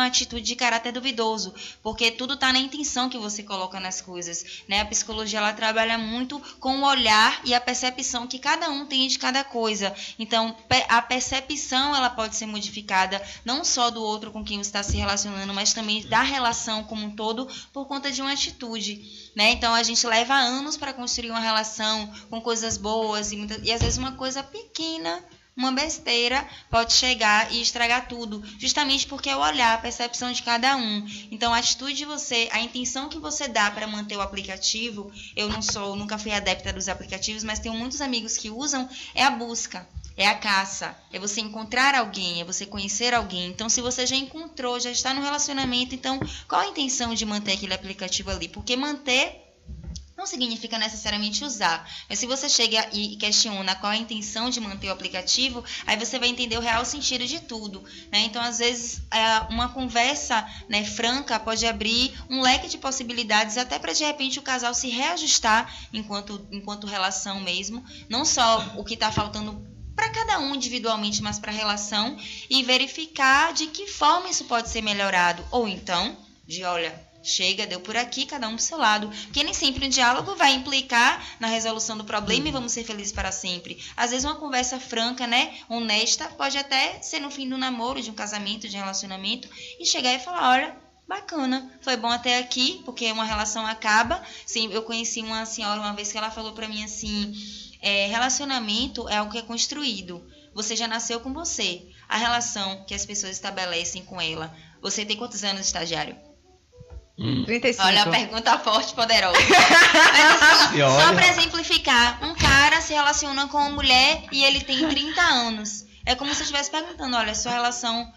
atitude de caráter duvidoso, porque tudo está na intenção que você coloca nas coisas, né? A psicologia, ela trabalha muito com o olhar e a percepção que cada um tem de cada coisa. Então, a percepção, ela pode ser modificada não só do outro com quem você está se relacionando, mas também da relação como um todo por conta de uma atitude, né? Então, a gente leva anos para construir uma relação com coisas boas e às vezes uma coisa pequena, uma besteira, pode chegar e estragar tudo, justamente porque é o olhar, a percepção de cada um. Então, a atitude de você, a intenção que você dá para manter o aplicativo, eu nunca fui adepta dos aplicativos, mas tenho muitos amigos que usam, é a busca, é a caça, é você encontrar alguém, é você conhecer alguém. Então, se você já encontrou, já está no relacionamento, então, qual a intenção de manter aquele aplicativo ali? Porque manter não significa necessariamente usar, mas se você chega e questiona qual é a intenção de manter o aplicativo, aí você vai entender o real sentido de tudo, né? Então, às vezes, uma conversa, né, franca pode abrir um leque de possibilidades até para, de repente, o casal se reajustar enquanto relação mesmo, não só o que está faltando para cada um individualmente, mas para a relação, e verificar de que forma isso pode ser melhorado, ou então, olha, chega, deu por aqui, cada um pro seu lado. Porque nem sempre um diálogo vai implicar na resolução do problema e vamos ser felizes para sempre. Às vezes uma conversa franca, né, honesta, pode até ser no fim do namoro, de um casamento, de um relacionamento, e chegar e falar, olha, bacana, foi bom até aqui, porque uma relação acaba. Sim, eu conheci uma senhora uma vez que ela falou para mim assim, relacionamento é algo que é construído. Você já nasceu com você. A relação que as pessoas estabelecem com ela. Você tem quantos anos, estagiário? 35. Olha a pergunta forte e poderosa. Mas assim, só para exemplificar, um cara se relaciona com uma mulher e ele tem 30 anos. É como se eu estivesse perguntando, olha, sua relação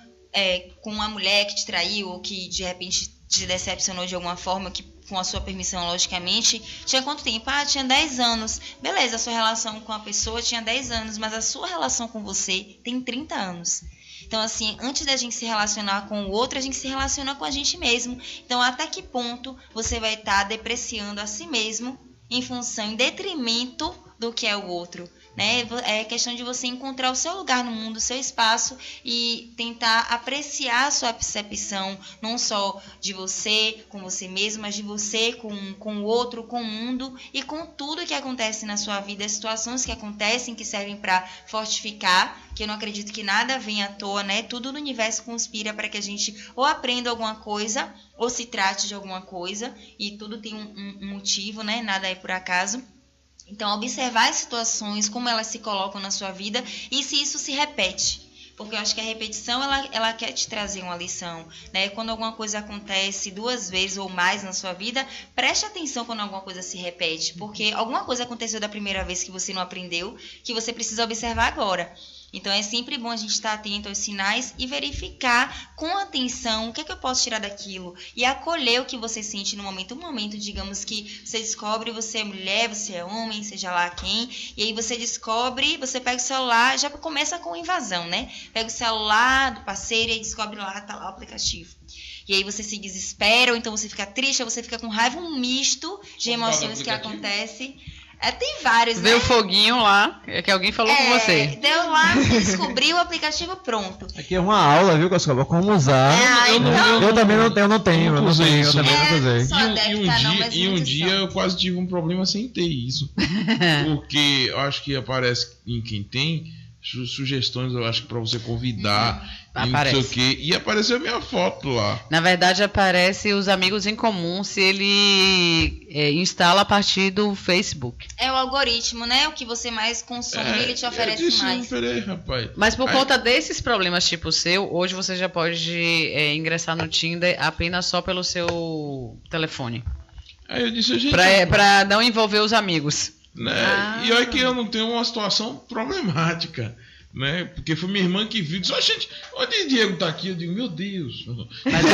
com uma mulher que te traiu ou que de repente te decepcionou de alguma forma, que com a sua permissão, logicamente, tinha quanto tempo? Tinha 10 anos. Beleza, a sua relação com a pessoa tinha 10 anos, mas a sua relação com você tem 30 anos. Então, assim, antes da gente se relacionar com o outro, a gente se relaciona com a gente mesmo. Então, até que ponto você vai estar depreciando a si mesmo em detrimento do que é o outro, né? É questão de você encontrar o seu lugar no mundo, o seu espaço e tentar apreciar a sua percepção, não só de você com você mesmo, mas de você com o outro, com o mundo e com tudo que acontece na sua vida, as situações que acontecem, que servem para fortificar, que eu não acredito que nada venha à toa, né? Tudo no universo conspira para que a gente ou aprenda alguma coisa ou se trate de alguma coisa e tudo tem um motivo, né? Nada é por acaso. Então, observar as situações, como elas se colocam na sua vida e se isso se repete. Porque eu acho que a repetição, ela quer te trazer uma lição, né? Quando alguma coisa acontece 2 vezes ou mais na sua vida, preste atenção quando alguma coisa se repete. Porque alguma coisa aconteceu da primeira vez que você não aprendeu, que você precisa observar agora. Então, é sempre bom a gente estar atento aos sinais e verificar com atenção o que é que eu posso tirar daquilo e acolher o que você sente no momento. Um momento, digamos que você descobre, você é mulher, você é homem, seja lá quem, e aí você descobre, você pega o celular, já começa com invasão, né? Pega o celular do parceiro e aí descobre lá, tá lá o aplicativo. E aí você se desespera, ou então você fica triste, ou você fica com raiva, um misto de emoções que acontece. Tem vários, Vê né? o foguinho lá, que alguém falou com você. Deu lá, você descobriu o aplicativo, pronto. Aqui é uma aula, viu, Coscoba? Como usar. Eu também não tenho, eu também não usei. Sou adepta, não, mas E um muitos dia são. eu quase tive um problema sem ter isso. Porque eu acho que aparece em quem tem sugestões, eu acho que pra você convidar. E não sei o quê. E apareceu minha foto lá. Na verdade, aparece os amigos em comum se ele instala a partir do Facebook. É o algoritmo, né? O que você mais consome, ele te oferece mais. Esperei, rapaz. Mas por conta desses problemas tipo o seu, hoje você já pode ingressar no Tinder apenas só pelo seu telefone. Aí eu disse, gente... Pra não envolver os amigos. Né? E olha que eu não tenho uma situação problemática. Né? Porque foi minha irmã que viu. Disse, gente, onde o Diego tá aqui? Eu digo, meu Deus. Mas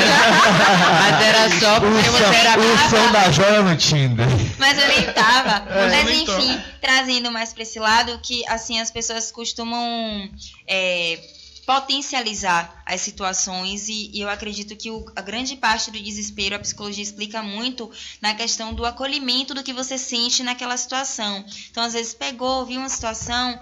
era só porque você era... O som da joia no Tinder. Mas eu nem tava. Mas nem enfim, trazendo mais pra esse lado, que assim as pessoas costumam potencializar as situações e eu acredito que a grande parte do desespero, a psicologia explica muito na questão do acolhimento do que você sente naquela situação. Então, às vezes, viu uma situação,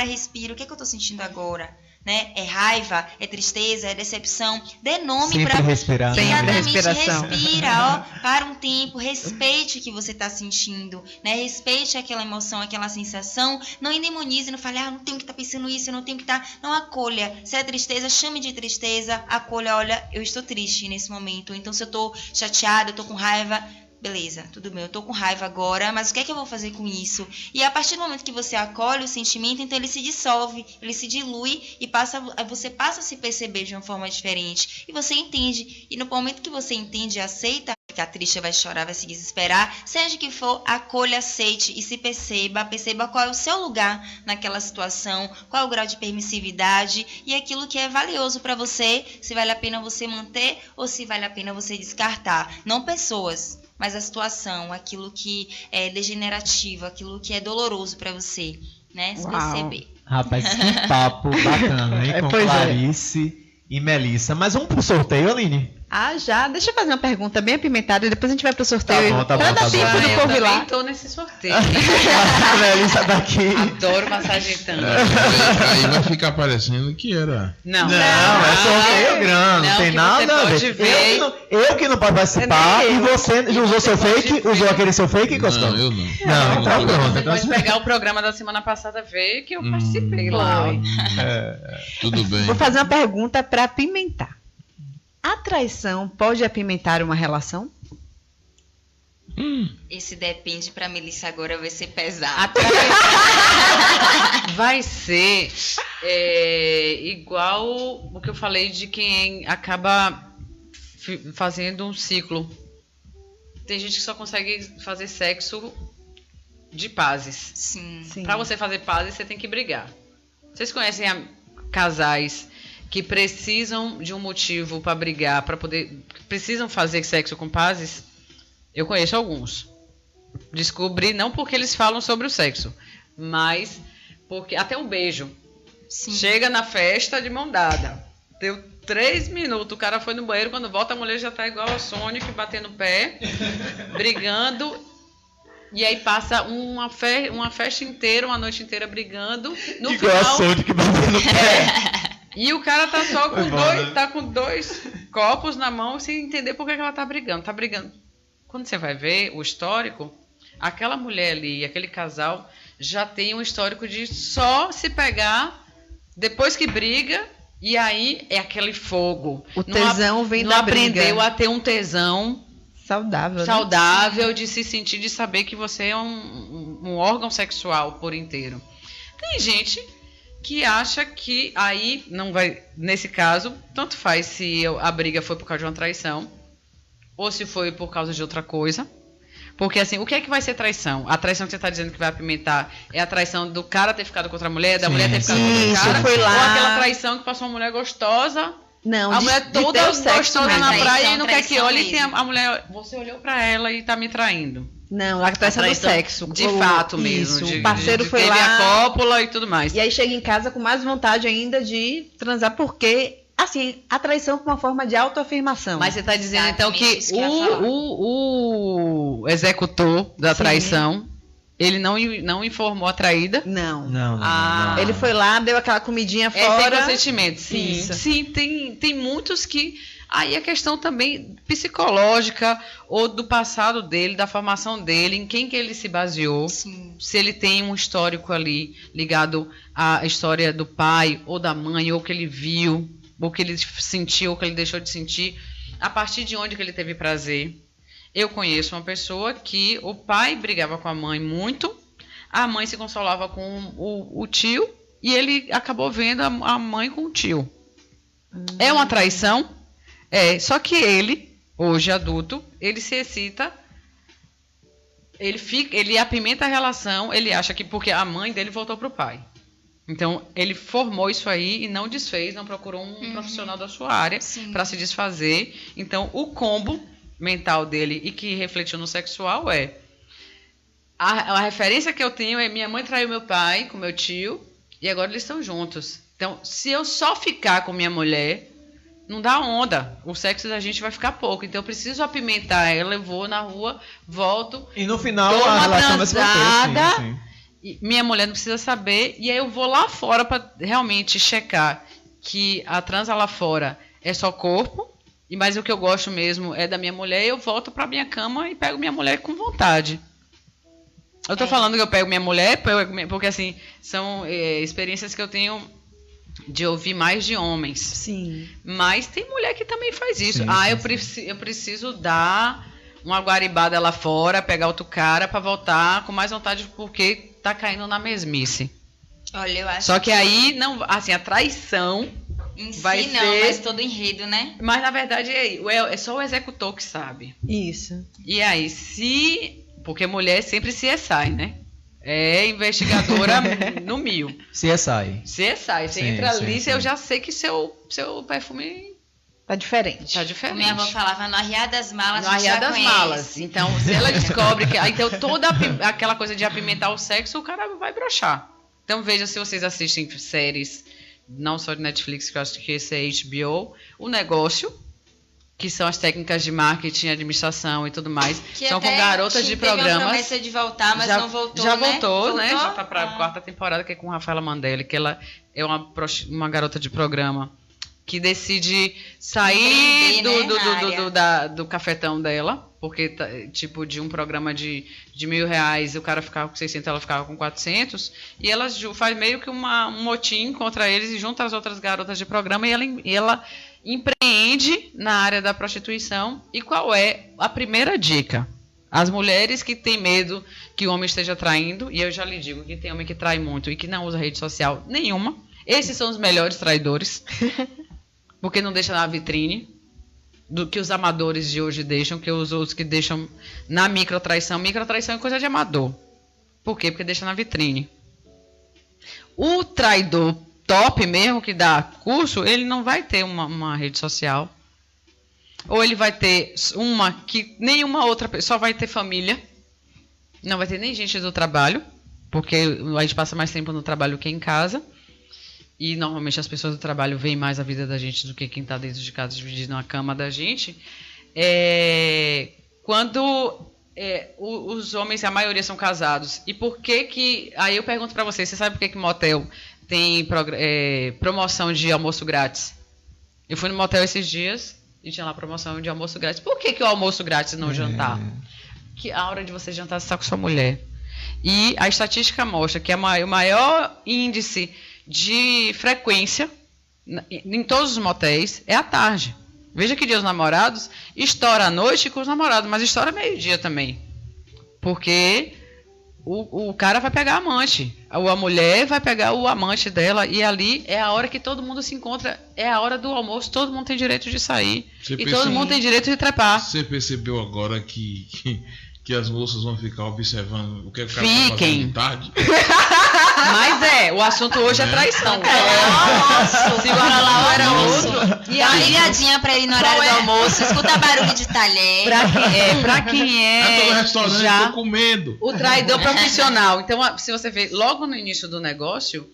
respira, o que eu tô sentindo agora? Né? É raiva, é tristeza, é decepção. Dê nome para respirar. Exatamente, respira, para um tempo, respeite o que você está sentindo, né? Respeite aquela emoção, aquela sensação. Não endemonize, não fale, não tenho que estar pensando isso, eu não tenho que estar. Não, acolha. Se é tristeza, chame de tristeza, acolha, olha, eu estou triste nesse momento. Então, se eu estou chateada, eu estou com raiva. Beleza, tudo bem, eu tô com raiva agora, mas o que é que eu vou fazer com isso? E a partir do momento que você acolhe o sentimento, então ele se dissolve, ele se dilui e você passa a se perceber de uma forma diferente. E você entende. E no momento que você entende e aceita, ficar triste, vai chorar, vai se desesperar, seja que for, acolha, aceite e se perceba qual é o seu lugar naquela situação, qual é o grau de permissividade e aquilo que é valioso para você, se vale a pena você manter ou se vale a pena você descartar. Não pessoas, mas a situação, aquilo que é degenerativo, aquilo que é doloroso para você, né? Se perceber. Rapaz, que papo bacana, hein? Com Clarice e Melissa. Mas vamos pro sorteio, Aline? Já. Deixa eu fazer uma pergunta bem apimentada e depois a gente vai pro sorteio. Tá bom. Pra dar tempo do povo ir lá. Eu tô nesse sorteio. A Melissa tá aqui. Adoro massagem tântrica. Aí vai ficar parecendo que era. Não, é sorteio grande, não tem nada a ver. Eu que não posso participar e você usou seu fake? Usou aquele seu fake, Coscoba? Não, eu não. Não, então pronto. Você pode pegar o programa da semana passada, ver que eu participei lá. Tudo bem. Vou fazer uma pergunta para apimentar. A traição pode apimentar uma relação? Esse depende pra Melissa agora vai ser pesado. A traição vai ser igual o que eu falei de quem acaba fazendo um ciclo. Tem gente que só consegue fazer sexo de pazes. Sim. Pra você fazer pazes, você tem que brigar. Vocês conhecem casais que precisam de um motivo para brigar, precisam fazer sexo com pazes? Eu conheço alguns. Descobri não porque eles falam sobre o sexo, mas porque até um beijo. Sim. Chega na festa de mão dada. Deu 3 minutos, o cara foi no banheiro, quando volta a mulher já tá igual a Sonic, batendo o pé, brigando. E aí passa uma festa inteira, uma noite inteira brigando. No igual final, a Sonic batendo o pé. E o cara tá só com dois copos na mão sem entender por que ela tá brigando. Tá brigando. Quando você vai ver o histórico, aquela mulher ali, aquele casal, já tem um histórico de só se pegar depois que briga, e aí é aquele fogo. O tesão vem da briga. Não aprendeu a ter um tesão saudável, né? De se sentir, de saber que você é um órgão sexual por inteiro. Tem gente que acha que aí não vai, nesse caso, tanto faz se a briga foi por causa de uma traição ou se foi por causa de outra coisa. Porque assim, o que é que vai ser traição? A traição que você está dizendo que vai apimentar é a traição do cara ter ficado com outra mulher, da mulher ter ficado com outro cara? Foi lá. Ou aquela traição que passou uma mulher gostosa? Não, a mulher toda gostosa na praia e não quer que olhe, e tem a mulher, você olhou para ela e tá me traindo. Não, a traição do sexo. De fato mesmo. Isso, o parceiro foi lá. Teve a cópula e tudo mais. E aí chega em casa com mais vontade ainda de transar, porque, assim, a traição com uma forma de autoafirmação. Mas você está dizendo, então, que o executor da traição Ele não informou a traída? Não. Não. Ele foi lá, deu aquela comidinha fora. Tem consentimento, sim. Isso. Sim, tem muitos que... Aí a questão também psicológica ou do passado dele, da formação dele, em quem que ele se baseou. Sim. Se ele tem um histórico ali ligado à história do pai ou da mãe, ou que ele viu, ou que ele sentiu, ou que ele deixou de sentir, a partir de onde que ele teve prazer. Eu conheço uma pessoa que o pai brigava com a mãe muito, a mãe se consolava com o tio e ele acabou vendo a mãe com o tio. É uma traição? Só que ele, hoje adulto, ele se excita, ele apimenta a relação, ele acha que porque a mãe dele voltou pro pai. Então, ele formou isso aí e não desfez, não procurou um profissional da sua área para se desfazer. Então, o combo mental dele e que refletiu no sexual a referência que eu tenho é minha mãe traiu meu pai com meu tio e agora eles estão juntos. Então, se eu só ficar com minha mulher, não dá onda. O sexo da gente vai ficar pouco. Então, eu preciso apimentar ela, eu vou na rua, volto. E no final, a relação vai se manter, sim. E minha mulher não precisa saber. E aí eu vou lá fora para realmente checar que a transa lá fora é só corpo. Mas o que eu gosto mesmo é da minha mulher. Eu volto para minha cama e pego minha mulher com vontade. Eu tô falando que eu pego minha mulher porque assim, são experiências que eu tenho de ouvir mais de homens. Sim. Mas tem mulher que também faz isso. Sim. Eu preciso dar uma guaribada lá fora, pegar outro cara para voltar com mais vontade porque tá caindo na mesmice. Olha, eu acho. Só que aí não, assim, a traição em si vai não, ser... mas todo enredo, né? Mas na verdade é só o executor que sabe. Isso. E aí, porque mulher sempre CSI, né? É investigadora no 1000. CSI. Você entra ali, eu já sei que seu perfume tá diferente. Tá diferente. Minha avó falava no arriar das malas. No arriar das malas. Então, se ela descobre que... Então, toda aquela coisa de apimentar o sexo, o cara vai broxar. Então, veja se vocês assistem séries, não só de Netflix, que eu acho que esse é HBO, O Negócio, que são as técnicas de marketing, administração e tudo mais. Que são com garotas de programas. Teve a promessa de voltar, mas não voltou, já né? Voltou, né? Já tá para a 4ª temporada, que é com Rafaela Mandelli, que ela é uma garota de programa que decide sair do cafetão dela, porque tipo de um programa de R$1.000, o cara ficava com 600, ela ficava com 400, e ela faz meio que um motim contra eles e junta as outras garotas de programa e ela empreende na área da prostituição. E qual é a primeira dica? As mulheres que têm medo que o homem esteja traindo, e eu já lhe digo que tem homem que trai muito e que não usa rede social nenhuma, esses são os melhores traidores, porque não deixa na vitrine, do que os amadores de hoje deixam, que os outros que deixam na microtraição. Microtraição é coisa de amador. Por quê? Porque deixa na vitrine. O traidor top mesmo, que dá curso, ele não vai ter uma rede social. Ou ele vai ter uma que nenhuma outra pessoa, só vai ter família. Não vai ter nem gente do trabalho, porque a gente passa mais tempo no trabalho que em casa. E normalmente as pessoas do trabalho veem mais a vida da gente do que quem está dentro de casa dividindo a cama da gente. Os homens, a maioria são casados. E por que... Aí eu pergunto para vocês, você sabe por que motel tem promoção de almoço grátis? Eu fui no motel esses dias e tinha lá promoção de almoço grátis. Por que o almoço grátis não jantar? Que a hora de você jantar, você está com sua mulher. E a estatística mostra que o maior índice de frequência em todos os motéis é à tarde. Veja que Dia dos Namorados estoura à noite com os namorados, mas estoura meio-dia também. Porque o cara vai pegar a amante, a mulher vai pegar o amante dela, e ali é a hora que todo mundo se encontra, é a hora do almoço, todo mundo tem direito de sair. Todo mundo tem direito de trepar. Você percebeu agora que as moças vão ficar observando o que o cara tá fazendo de tarde? Mas o assunto hoje é traição. Se bora lá, era outro. E a ligadinha pra ele no horário do almoço, escuta barulho de talher. Pra quem é todo restaurante, já tô comendo. O traidor profissional. Então, se você ver, logo no início do negócio,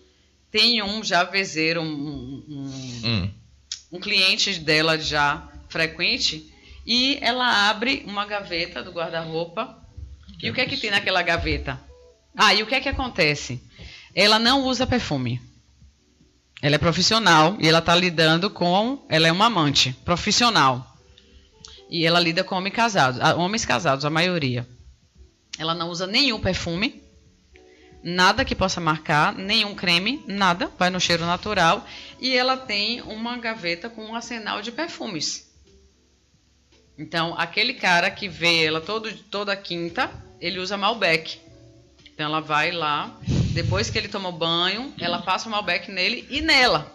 tem já vezeiro, um cliente dela já frequente, e ela abre uma gaveta do guarda-roupa. E o que é que tem naquela gaveta? E o que é que acontece? Ela não usa perfume. Ela é profissional e ela está lidando com... Ela é uma amante profissional. E ela lida com homens casados, a maioria. Ela não usa nenhum perfume, nada que possa marcar, nenhum creme, nada, vai no cheiro natural. E ela tem uma gaveta com um arsenal de perfumes. Então, aquele cara que vê ela toda quinta, ele usa Malbec. Então, ela vai lá, depois que ele toma banho, ela passa o Malbec nele e nela.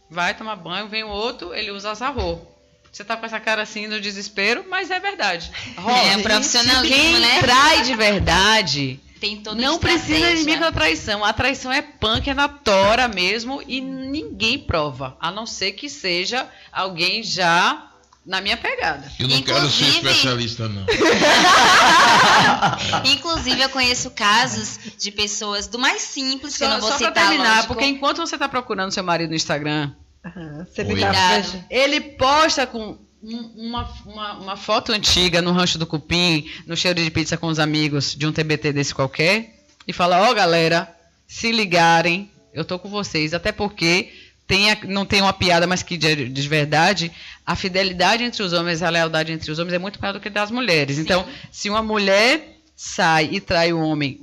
Vai tomar banho, vem o outro, ele usa Azarro. Você tá com essa cara assim no desespero, mas é verdade. É profissionalismo, quem né? trai de verdade... Tem toda não estratégia. precisa de microtraição. A traição é punk, é na tora mesmo e ninguém prova. A não ser que seja alguém já na minha pegada. Eu não quero ser especialista, não. Inclusive, eu conheço casos de pessoas do mais simples, que eu não vou citar, pra terminar, lógico. porque enquanto você está procurando seu marido no Instagram, Cuidado. ele posta com uma foto antiga no Rancho do Cupim, no cheiro de pizza com os amigos de um TBT desse qualquer, e fala, galera, se ligarem, eu tô com vocês, até porque não tem uma piada, mas que de verdade, a fidelidade entre os homens, a lealdade entre os homens é muito maior do que das mulheres. Sim. Então, se uma mulher sai e trai o homem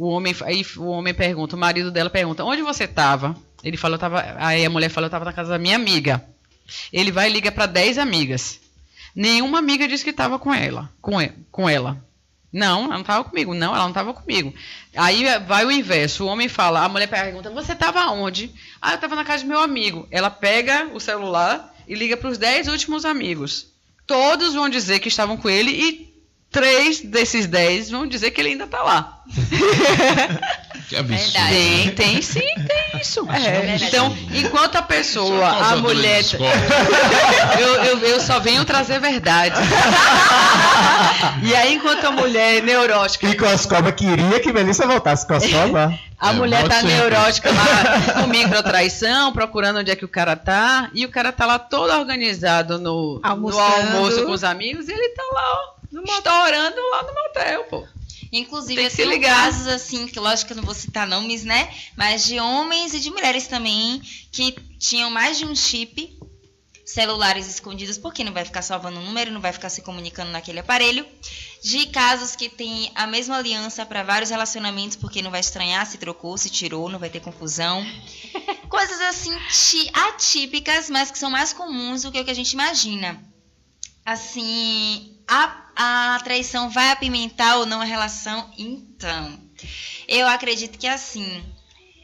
pergunta, o marido dela pergunta, onde você estava? Ele fala, aí a mulher fala, eu estava na casa da minha amiga. Ele vai e liga para 10 amigas. Nenhuma amiga disse que estava com ela. Não, ela não estava comigo. Não, ela não estava comigo. Aí vai o inverso. O homem fala, a mulher pergunta, você estava onde? Eu estava na casa do meu amigo. Ela pega o celular e liga para os 10 últimos amigos. Todos vão dizer que estavam com ele e 3 desses 10 vão dizer que ele ainda está lá. Que absurdo. Tem isso. Então, enquanto a pessoa, a mulher... eu só venho trazer verdade. E aí, enquanto a mulher neurótica... E Coscoba queria que Melissa voltasse. Coscoba... A mulher tá neurótica lá com microtraição, procurando onde é que o cara tá. E o cara tá lá todo organizado no almoço com os amigos. E ele tá lá, estourando lá no motel, pô. Inclusive, eu tenho casos assim, que lógico que eu não vou citar nomes, né? Mas de homens e de mulheres também, que tinham mais de um chip, celulares escondidos, porque não vai ficar salvando o número, não vai ficar se comunicando naquele aparelho. De casos que tem a mesma aliança para vários relacionamentos, porque não vai estranhar se trocou, se tirou, não vai ter confusão. Coisas assim atípicas, mas que são mais comuns do que o que a gente imagina. Assim, a traição vai apimentar ou não a relação? Então, eu acredito que assim,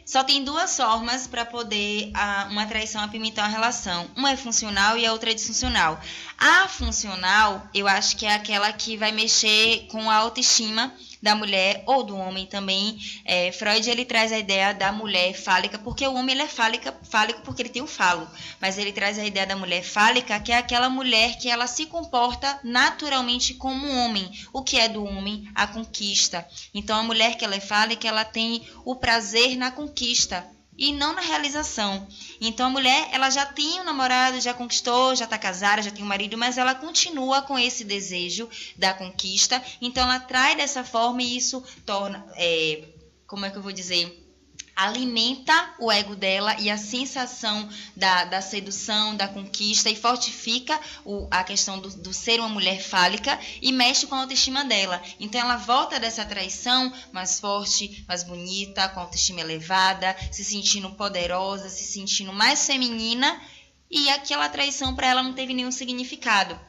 só tem 2 formas para poder uma traição apimentar uma relação. Uma é funcional e a outra é disfuncional. A funcional, eu acho que é aquela que vai mexer com a autoestima da mulher ou do homem também. Freud, ele traz a ideia da mulher fálica, porque o homem ele é fálico porque ele tem o falo, mas ele traz a ideia da mulher fálica, que é aquela mulher que ela se comporta naturalmente como um homem. O que é do homem? A conquista. Então, a mulher que ela é fálica, ela tem o prazer na conquista e não na realização. Então, a mulher, ela já tem um namorado, já conquistou, já está casada, já tem um marido, mas ela continua com esse desejo da conquista. Então, ela atrai dessa forma e isso torna, como é que eu vou dizer? Alimenta o ego dela e a sensação da sedução, da conquista, e fortifica a questão do ser uma mulher fálica e mexe com a autoestima dela. Então ela volta dessa traição mais forte, mais bonita, com a autoestima elevada, se sentindo poderosa, se sentindo mais feminina, e aquela traição para ela não teve nenhum significado.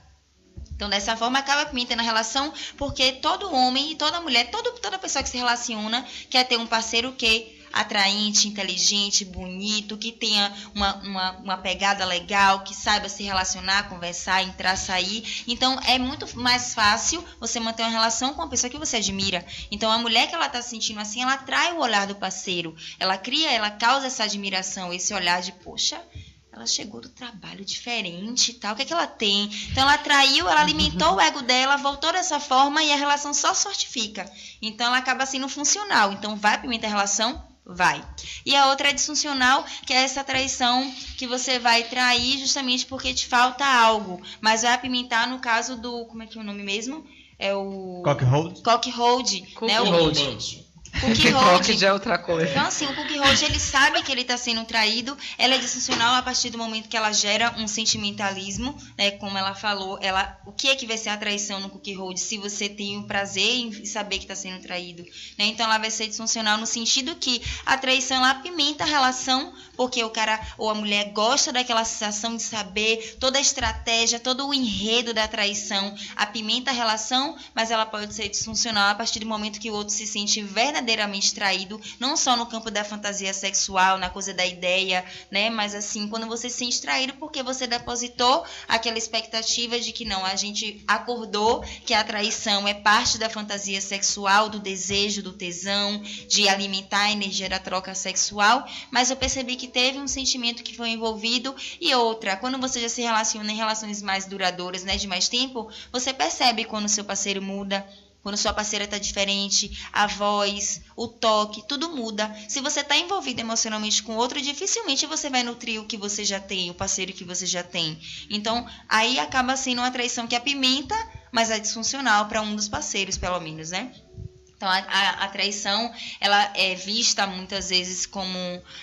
Então, dessa forma, acaba apimentando a relação, porque todo homem e toda mulher, toda pessoa que se relaciona quer ter um parceiro que atraente, inteligente, bonito, que tenha uma pegada legal, que saiba se relacionar, conversar, entrar, sair. Então, é muito mais fácil você manter uma relação com uma pessoa que você admira. Então, a mulher que ela está se sentindo assim, ela atrai o olhar do parceiro. Ela causa essa admiração, esse olhar de, poxa, ela chegou do trabalho diferente e tal, o que é que ela tem? Então, ela atraiu, ela alimentou o ego dela, voltou dessa forma e a relação só fortifica. Então, ela acaba sendo funcional. Então, vai apimentar a relação? Vai. E a outra é disfuncional, que é essa traição que você vai trair justamente porque te falta algo. Mas vai apimentar no caso do... Como é que é o nome mesmo? É o... Cockhold. Cockhold. Né? Cookie hold já é outra coisa. Então, assim, o cookie hold, ele sabe que ele está sendo traído. Ela é disfuncional a partir do momento que ela gera um sentimentalismo, né? Como ela falou, o que é que vai ser a traição no cookie hold? Se você tem o prazer em saber que está sendo traído, né? Então, ela vai ser disfuncional no sentido que a traição, ela apimenta a relação, porque o cara ou a mulher gosta daquela sensação de saber toda a estratégia, todo o enredo da traição, apimenta a relação, mas ela pode ser disfuncional a partir do momento que o outro se sente verdadeiramente traído, não só no campo da fantasia sexual, na coisa da ideia, né? Mas assim, quando você se sente traído porque você depositou aquela expectativa de que não, a gente acordou que a traição é parte da fantasia sexual, do desejo, do tesão, de alimentar a energia da troca sexual, mas eu percebi que teve um sentimento que foi envolvido. E outra, quando você já se relaciona em relações mais duradouras, né, de mais tempo, você percebe quando o seu parceiro muda, quando sua parceira está diferente, a voz, o toque, tudo muda. Se você está envolvido emocionalmente com outro, dificilmente você vai nutrir o que você já tem, o parceiro que você já tem. Então, aí acaba sendo uma traição que apimenta, mas é disfuncional para um dos parceiros, pelo menos, né? Então, a traição, ela é vista muitas vezes como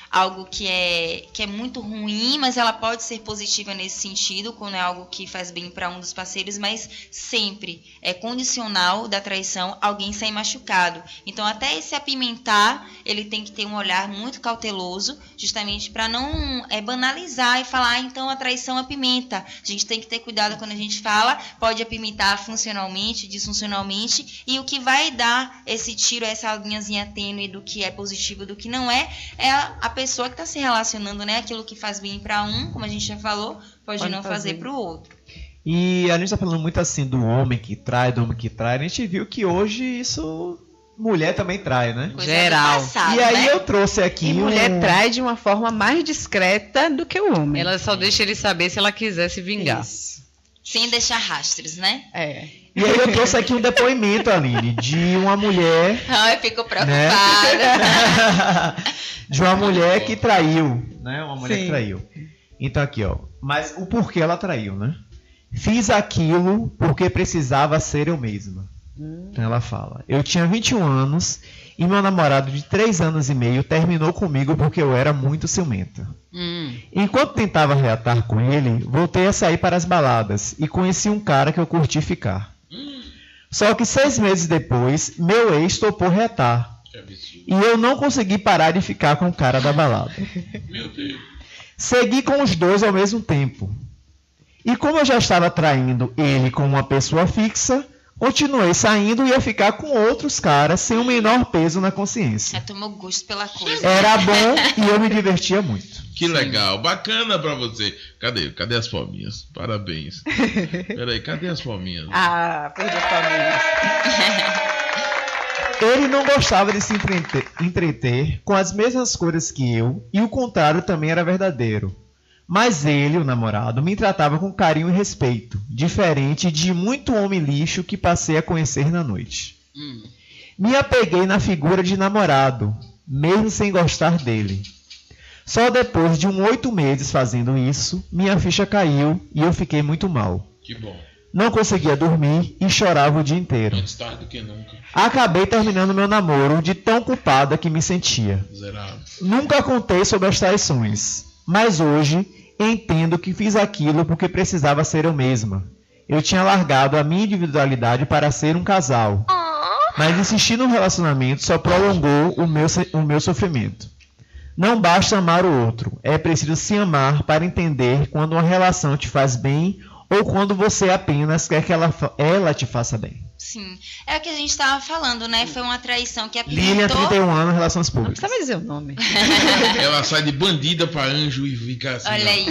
algo que é muito ruim, mas ela pode ser positiva nesse sentido, quando é algo que faz bem para um dos parceiros, mas sempre é condicional da traição alguém sair machucado. Então, até esse apimentar, ele tem que ter um olhar muito cauteloso, justamente para não banalizar e falar, então a traição apimenta. A gente tem que ter cuidado quando a gente fala, pode apimentar funcionalmente, disfuncionalmente, e o que vai dar esse tiro, essa linhazinha tênue do que é positivo e do que não é a pessoa que está se relacionando, né? Aquilo que faz bem para um, como a gente já falou, pode não fazer para o outro. E a gente está falando muito assim do homem que trai, do homem que trai. A gente viu que hoje isso... Mulher também trai, né? Coisa geral. Passado, e aí, né? Eu trouxe aqui... E mulher trai de uma forma mais discreta do que o homem. Ela só deixa ele saber se ela quiser se vingar. Isso. Sem deixar rastros, né? É. E aí eu trouxe aqui um depoimento, Aline, de uma mulher... Ai, fico preocupada. Né? De uma mulher que traiu, né? Uma mulher que traiu. Então aqui, ó. Mas o porquê ela traiu, né? Fiz aquilo porque precisava ser eu mesma. Então ela fala. Eu tinha 21 anos e meu namorado de 3 anos e meio terminou comigo porque eu era muito ciumenta. Enquanto tentava reatar com ele, voltei a sair para as baladas e conheci um cara que eu curti ficar. Só que 6 meses depois, meu ex topou reatar. E eu não consegui parar de ficar com o cara da balada. Meu Deus. Segui com os dois ao mesmo tempo. E como eu já estava traindo ele com uma pessoa fixa, continuei saindo e ia ficar com outros caras sem o menor peso na consciência. Tomou gosto pela coisa. Era bom e eu me divertia muito. Que legal, bacana pra você. Cadê as palminhas? Parabéns. Peraí, cadê as palminhas? Perdi as palminhas. Ele não gostava de se entreter com as mesmas coisas que eu, e o contrário também era verdadeiro. Mas ele, o namorado, me tratava com carinho e respeito, diferente de muito homem lixo que passei a conhecer na noite. Me apeguei na figura de namorado, mesmo sem gostar dele. Só depois de 8 meses fazendo isso, minha ficha caiu e eu fiquei muito mal. Que bom. Não conseguia dormir e chorava o dia inteiro. Antes tarde do que nunca. Acabei terminando meu namoro de tão culpada que me sentia. Zerado. Nunca contei sobre as traições, mas hoje entendo que fiz aquilo porque precisava ser eu mesma. Eu tinha largado a minha individualidade para ser um casal, mas insistir no relacionamento só prolongou o meu sofrimento. Não basta amar o outro, é preciso se amar para entender quando uma relação te faz bem ou quando você apenas quer que ela te faça bem. Sim, é o que a gente estava falando, né? Foi uma traição que apimentou... Lilian, 31 anos, Relações Públicas. Não precisa dizer o nome. Ela sai de bandida pra anjo e fica assim. Olha aí.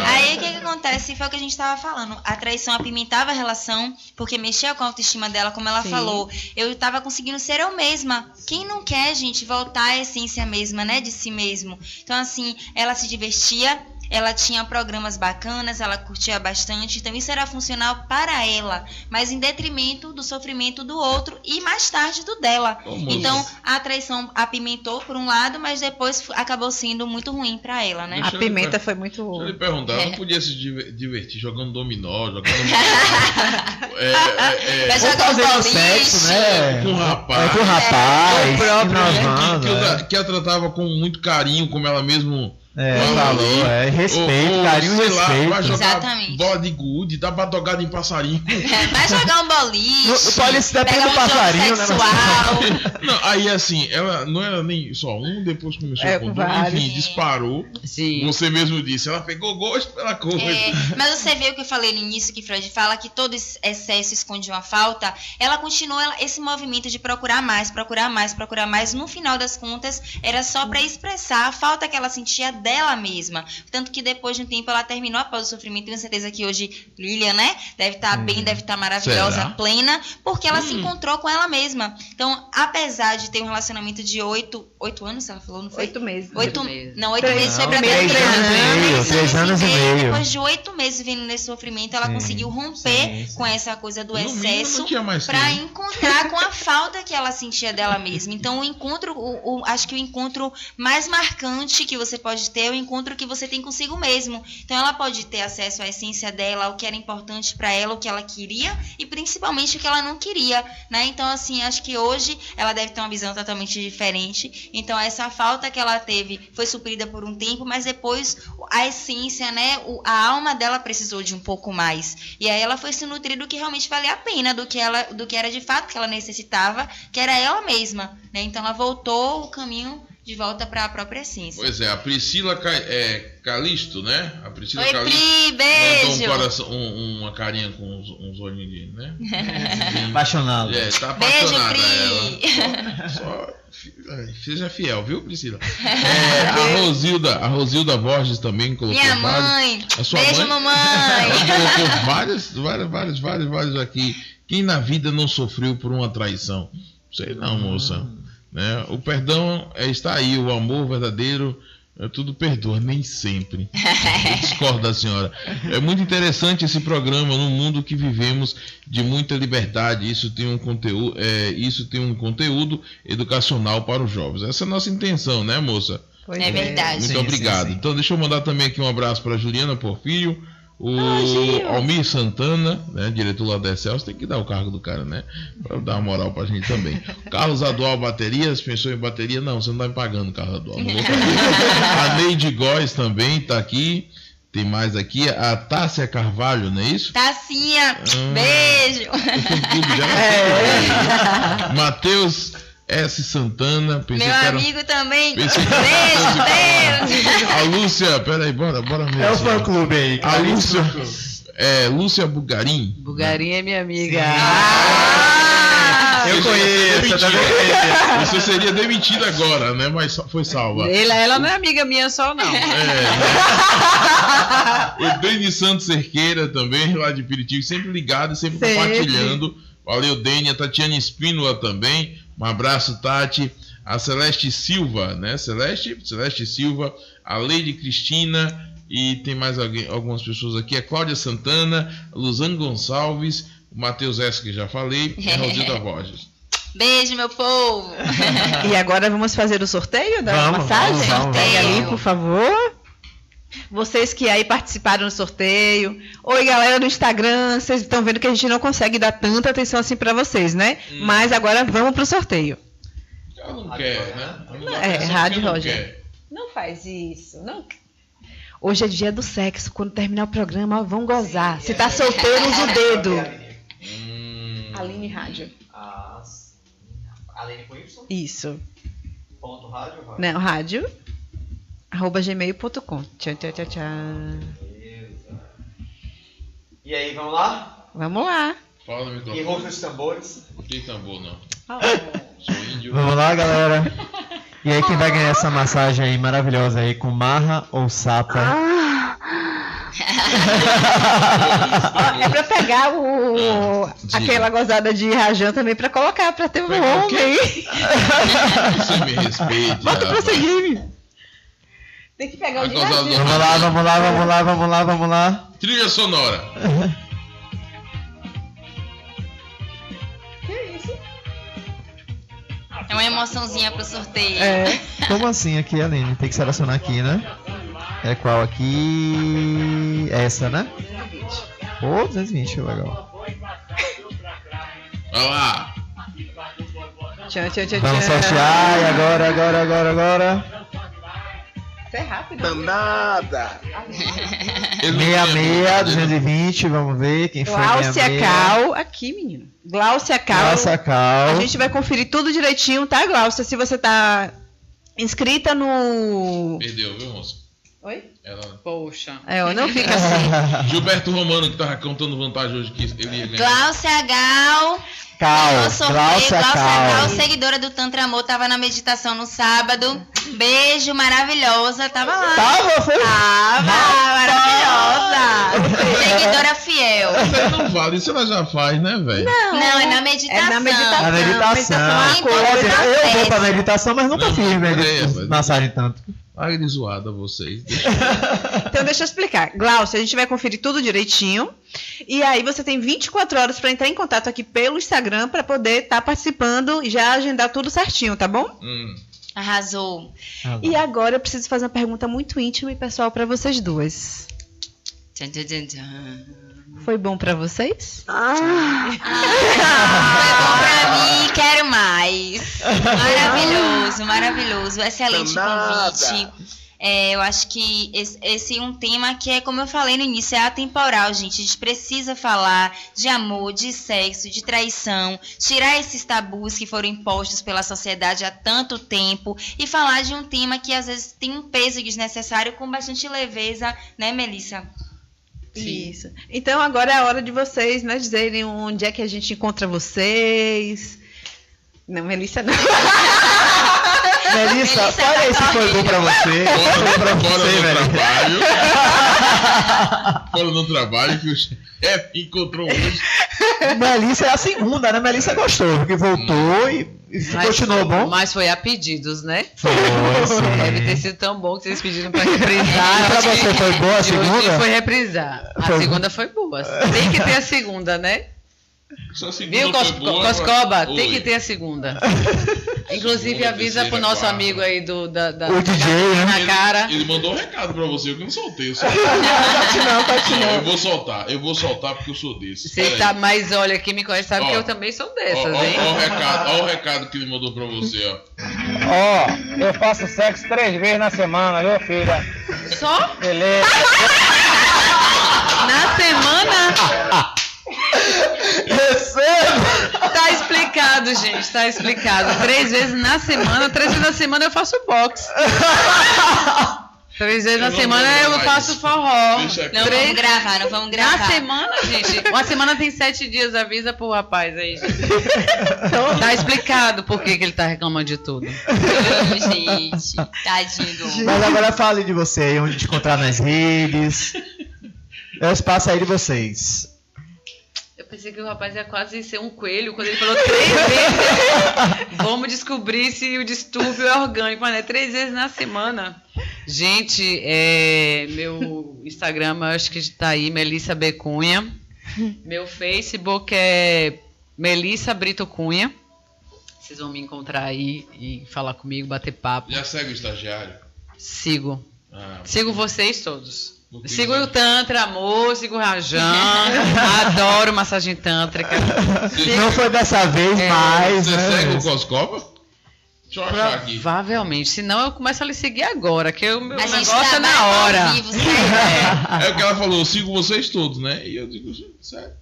Aí o que acontece? Foi o que a gente estava falando. A traição apimentava a relação porque mexia com a autoestima dela, como ela falou. Eu estava conseguindo ser eu mesma. Quem não quer, gente, voltar à essência mesma, né? De si mesmo. Então, assim, ela se divertia, ela tinha programas bacanas, ela curtia bastante, então isso era funcional para ela, mas em detrimento do sofrimento do outro e mais tarde do dela. Então a traição apimentou por um lado, mas depois acabou sendo muito ruim para ela, né? A pimenta foi muito... Deixa eu lhe perguntar, ela não podia se divertir jogando dominó, jogando... Vai jogar fazendo sexo, né? Com o rapaz. Com o rapaz. Que a tratava com muito carinho, como ela mesmo... falou, respeito, carinho e respeito. Vai jogar Exatamente. bola de gude, dá badogada em passarinho. Vai jogar um boliche. Pode ser depende do passarinho, né? Não, aí assim, ela não era nem só um, depois começou com dois, enfim, disparou. Sim. Você mesmo disse, ela pegou gosto pela coisa. Mas você viu que eu falei no início, que Freud fala que todo excesso esconde uma falta. Ela continuou esse movimento de procurar mais. No final das contas, era só para expressar a falta que ela sentia dela mesma. Tanto que depois de um tempo ela terminou após o sofrimento. Tenho certeza que hoje Lilian, né? Deve estar bem, deve estar maravilhosa, Será? plena, porque ela se encontrou com ela mesma. Então, apesar de ter um relacionamento de 8 anos, ela falou, não foi? 8 meses. 8 meses. Não, 8 meses foi pra 3 anos e meio. Depois de 8 meses vivendo nesse sofrimento, ela conseguiu romper com essa coisa do excesso pra encontrar com a falta que ela sentia dela mesma. Então, o encontro, acho que o encontro mais marcante que você pode ter é o encontro que você tem consigo mesmo. Então, ela pode ter acesso à essência dela, o que era importante pra ela, o que ela queria e principalmente o que ela não queria, né? Então, assim, acho que hoje ela deve ter uma visão totalmente diferente. Então, essa falta que ela teve foi suprida por um tempo, mas depois a essência, né? A alma dela precisou de um pouco mais. E aí ela foi se nutrir do que realmente valia a pena, do que era de fato que ela necessitava, que era ela mesma, né? Então, ela voltou o caminho de volta para a própria essência. Pois é, a Priscila Calisto, né? A Priscila Oi, Calisto Pri, beijo! mandou um coração, uma carinha com uns olhinhos de, né? Apaixonado. Tá Beijo, apaixonada Pri! ela. Seja fiel, viu, Priscila? A Rosilda Borges também colocou Minha mãe! A sua Beijo, mãe? mamãe! Ela colocou vários aqui. Quem na vida não sofreu por uma traição? Sei não, moça. Né? O perdão está aí, o amor verdadeiro, tudo perdoa, nem sempre. Eu discordo da senhora. É muito interessante esse programa no mundo que vivemos de muita liberdade. Isso tem um conteúdo educacional para os jovens. Essa é a nossa intenção, né, moça? É verdade. Muito obrigado. Sim. Então deixa eu mandar também aqui um abraço para a Juliana Porfírio. O Almir Santana, né, diretor lá da Excelsior, tem que dar o cargo do cara, né? Pra dar uma moral pra gente também. Carlos Adual Baterias, pensou em bateria? Não, você não tá me pagando, Carlos Adual. A Neide Góes também tá aqui. Tem mais aqui, a Tássia Carvalho, não é isso? Tassinha, beijo! Matheus S. Santana, meu amigo também. Beijo, Deus! A Lúcia, peraí, bora mesmo. É o fã clube aí. A Lúcia, Lúcia Bugarim. Bugarim é minha amiga. Eu conheço, tá vendo? Você seria demitido agora, né? Mas foi salva. Ela não é amiga minha só, não. O Denis Santos Cerqueira também, lá de Piritiba, sempre ligado e sempre compartilhando. Valeu, Deni. A Tatiana Espínola também. Um abraço, Tati. A Celeste Silva, né? Celeste Silva. A Leide Cristina. E tem mais algumas pessoas aqui. A Cláudia Santana. A Luzane Gonçalves. O Matheus S, que já falei. E a Rosilda Borges. Beijo, meu povo. E agora vamos fazer o sorteio da massagem? Pega ali, por favor. Vocês que aí participaram do sorteio. Oi, galera do Instagram. Vocês estão vendo que a gente não consegue dar tanta atenção assim para vocês, né? Mas agora vamos pro sorteio. Ela não quer, né? Rádio Roger. Não faz isso. Não. Hoje é dia do sexo. Quando terminar o programa, vão gozar. Se tá solteiro, usa o dedo. Aline Rádio. Aline com Y? Isso. Ponto rádio? Não, rádio. @gmail.com. Tchau. E aí, vamos lá? Vamos lá. Fala no microfone. E rufem os tambores. Não tem tambor, não. Sou índio. Vamos lá, galera. E aí, quem vai ganhar essa massagem aí maravilhosa aí com marra ou sapa? É pra pegar aquela gozada de rajão também pra colocar, pra ter um homem. Você me respeite. Bota pra seguir. Tem que pegar o Vai causar dia. Vamos lá. Trilha sonora. É uma emoçãozinha pro sorteio. Como assim aqui, Aline? Tem que selecionar aqui, né? É qual aqui? Essa, né? 220, legal. Olha lá. Tchan. Vamos sortear, e agora. Isso é rápido. Danada. 66, 220, vamos ver quem foi. Glaucia 66. Cal, aqui, menino. Glaucia Cal. A gente vai conferir tudo direitinho, tá, Glaucia? Se você tá inscrita no... Perdeu, viu, moço? Oi? Ela... Poxa. Não fica assim. Gilberto Romano, que tava contando vantagem hoje, que ele ia ganhar. Glaucia Gal. Glaucia Cal. Seguidora do Tantra Amor, tava na meditação no sábado. Beijo, maravilhosa. Tava lá. Foi? Maravilhosa. Seguidora fiel. Isso não vale, isso ela já faz, né, velho? Não, é na meditação. É na meditação. A meditação. Eu vou pra meditação, mas nunca fiz massagem tanto. Ai, de zoada vocês. Então deixa eu explicar. Glaucia, a gente vai conferir tudo direitinho. E aí você tem 24 horas para entrar em contato aqui pelo Instagram para poder estar participando e já agendar tudo certinho, tá bom? Arrasou. E agora eu preciso fazer uma pergunta muito íntima e pessoal para vocês duas. Tchan, tchan, tchan, tchan. Foi bom para vocês? Foi bom pra mim, quero mais. Maravilhoso. Excelente convite. Eu acho que esse é um tema que é, como eu falei no início, é atemporal, gente. A gente precisa falar de amor, de sexo, de traição, tirar esses tabus que foram impostos pela sociedade há tanto tempo e falar de um tema que às vezes tem um peso desnecessário com bastante leveza, né, Melissa? Isso. Então agora é a hora de vocês, né, dizerem onde é que a gente encontra vocês. Não, Melissa não. Melissa, olha aí se foi bom pra você. Fora no trabalho que o chefe encontrou hoje. Melissa é a segunda, né? Melissa gostou, porque voltou e continuou bom. Mas foi a pedidos, né? Foi, sim. Deve ter sido tão bom que vocês pediram pra reprisar. Pra você foi boa a segunda? Foi reprisar. A segunda foi boa. Tem que ter a segunda, né? Viu, Coscoba? Tem que ter a segunda. Inclusive, avisa pro nosso amigo aí o DJ, na cara. Ele mandou um recado pra você, eu que não soltei. Eu vou soltar porque eu sou desse. Você tá, mas olha, quem me conhece sabe que eu também sou dessas, hein? Olha o recado que ele mandou pra você, Eu faço sexo 3 vezes na semana, viu, filha? Só? Beleza. Na semana? Tá explicado, gente, tá explicado. 3 vezes na semana, 3 vezes na semana eu faço boxe. 3 vezes na semana eu faço forró. Não vamos gravar. Na semana, gente, uma semana tem 7 dias, avisa pro rapaz aí, gente. Tá explicado por que ele tá reclamando de tudo. Gente, tadinho. Mas agora fale de você aí, onde te encontrar nas redes. É o espaço aí de vocês. Eu pensei que o rapaz ia quase ser um coelho quando ele falou 3 vezes. Vamos descobrir se o distúrbio é orgânico, mas é 3 vezes na semana. Gente, meu Instagram, acho que está aí, Melissa B. Cunha. Meu Facebook é Melissa Brito Cunha. Vocês vão me encontrar aí e falar comigo, bater papo. Já segue o estagiário? Sigo. Porque... Sigo vocês todos. Sigo o Tantra Amor, sigo o Rajan, adoro massagem tântrica. Não foi dessa vez, mas... Você segue o Coscoba? Deixa eu achar aqui. Provavelmente, senão eu começo a lhe seguir agora, que o meu A gente negócio é na hora. Vivo, É o que ela falou, eu sigo vocês todos, né? E eu digo, sério.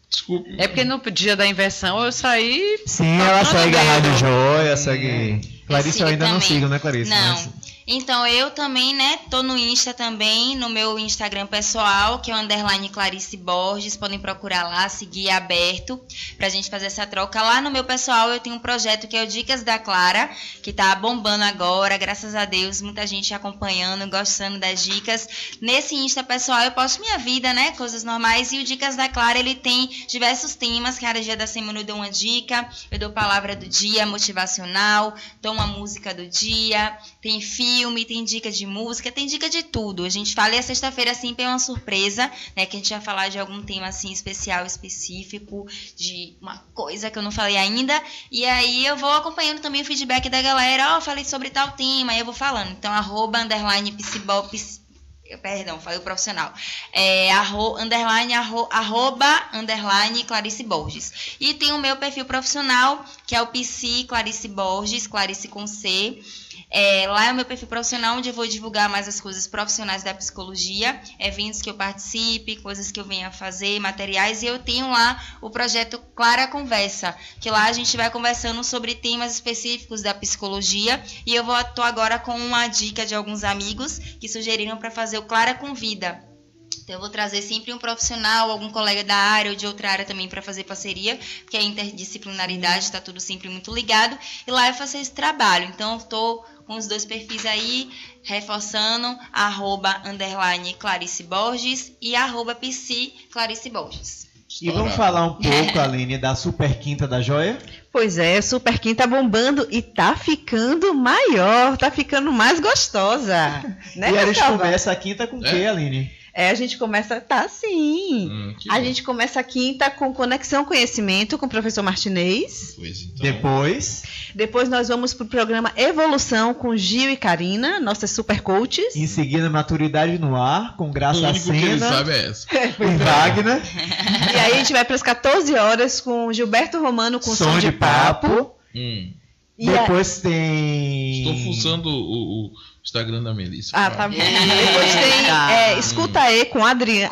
Desculpe. É porque no dia da inversão eu saí... Sim, ela segue a Rádio Joia, segue... Clarice eu ainda também. Não sigo, né, Clarice? Não. Mas... Então, eu também, né, tô no Insta também, no meu Instagram pessoal, que é o _Clarice Borges, podem procurar lá, seguir aberto, pra gente fazer essa troca. Lá no meu pessoal eu tenho um projeto que é o Dicas da Clara, que tá bombando agora, graças a Deus, muita gente acompanhando, gostando das dicas. Nesse Insta pessoal eu posto minha vida, né, coisas normais, e o Dicas da Clara, ele tem diversos temas, cada dia da semana eu dou uma dica, eu dou palavra do dia, motivacional, dou uma música do dia, tem filme, filme, tem dica de música, tem dica de tudo. A gente fala, e a sexta-feira sempre é uma surpresa, né? Que a gente vai falar de algum tema assim especial, específico, de uma coisa que eu não falei ainda. E aí eu vou acompanhando também o feedback da galera. Falei sobre tal tema, aí eu vou falando. Então, falei o profissional. _, Clarice Borges. E tem o meu perfil profissional, que é o PC Clarice Borges, Clarice com C. Lá é o meu perfil profissional, onde eu vou divulgar mais as coisas profissionais da psicologia, eventos que eu participe, coisas que eu venha fazer, materiais, e eu tenho lá o projeto Clara Conversa, que lá a gente vai conversando sobre temas específicos da psicologia, e eu tô agora com uma dica de alguns amigos que sugeriram para fazer o Clara Convida. Então, eu vou trazer sempre um profissional, algum colega da área ou de outra área também para fazer parceria, porque a interdisciplinaridade está tudo sempre muito ligado, e lá eu faço esse trabalho. Então, eu estou com os dois perfis aí, reforçando, @ Clarice Borges e @PC Clarice Borges. E vamos falar um pouco, Aline, da Super Quinta da Joia? Pois é, Super Quinta bombando e tá ficando maior, tá ficando mais gostosa. Né, e a gente começa a quinta com o quê, Aline? A gente começa, a gente começa a quinta com Conexão Conhecimento com o professor Martinez. Depois nós vamos pro programa Evolução com Gil e Karina, nossas super coaches. Em seguida, Maturidade no Ar com Graça Sena. O único que ele sabe é essa. E Wagner. E aí a gente vai para as 14 horas com Gilberto Romano com Som de Papo. Depois tem... Estou fuçando o Instagram da Melissa. Tá bom. Depois tem Escuta aí com Adri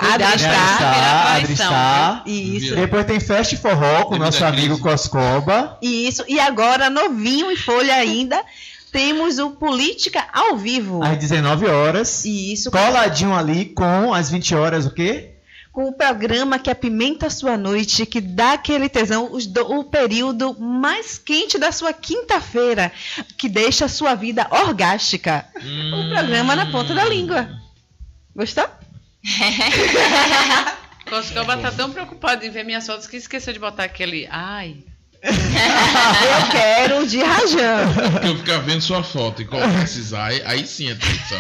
Star. Isso. Depois tem Fast Forró com nosso amigo Coscoba. Isso. E agora, novinho em folha ainda, temos o Política ao Vivo. Às 19 horas. Isso. Coladinho ali com às 20 horas o quê? Com o programa que apimenta a sua noite, que dá aquele tesão, o período mais quente da sua quinta-feira, que deixa a sua vida orgástica. O programa na ponta da língua. Gostou? Coscoba tá tão preocupado em ver minhas fotos que esqueceu de botar aquele ai. Eu quero de rajão. Porque eu ficar vendo sua foto e colocar esses ai, aí sim é tradição.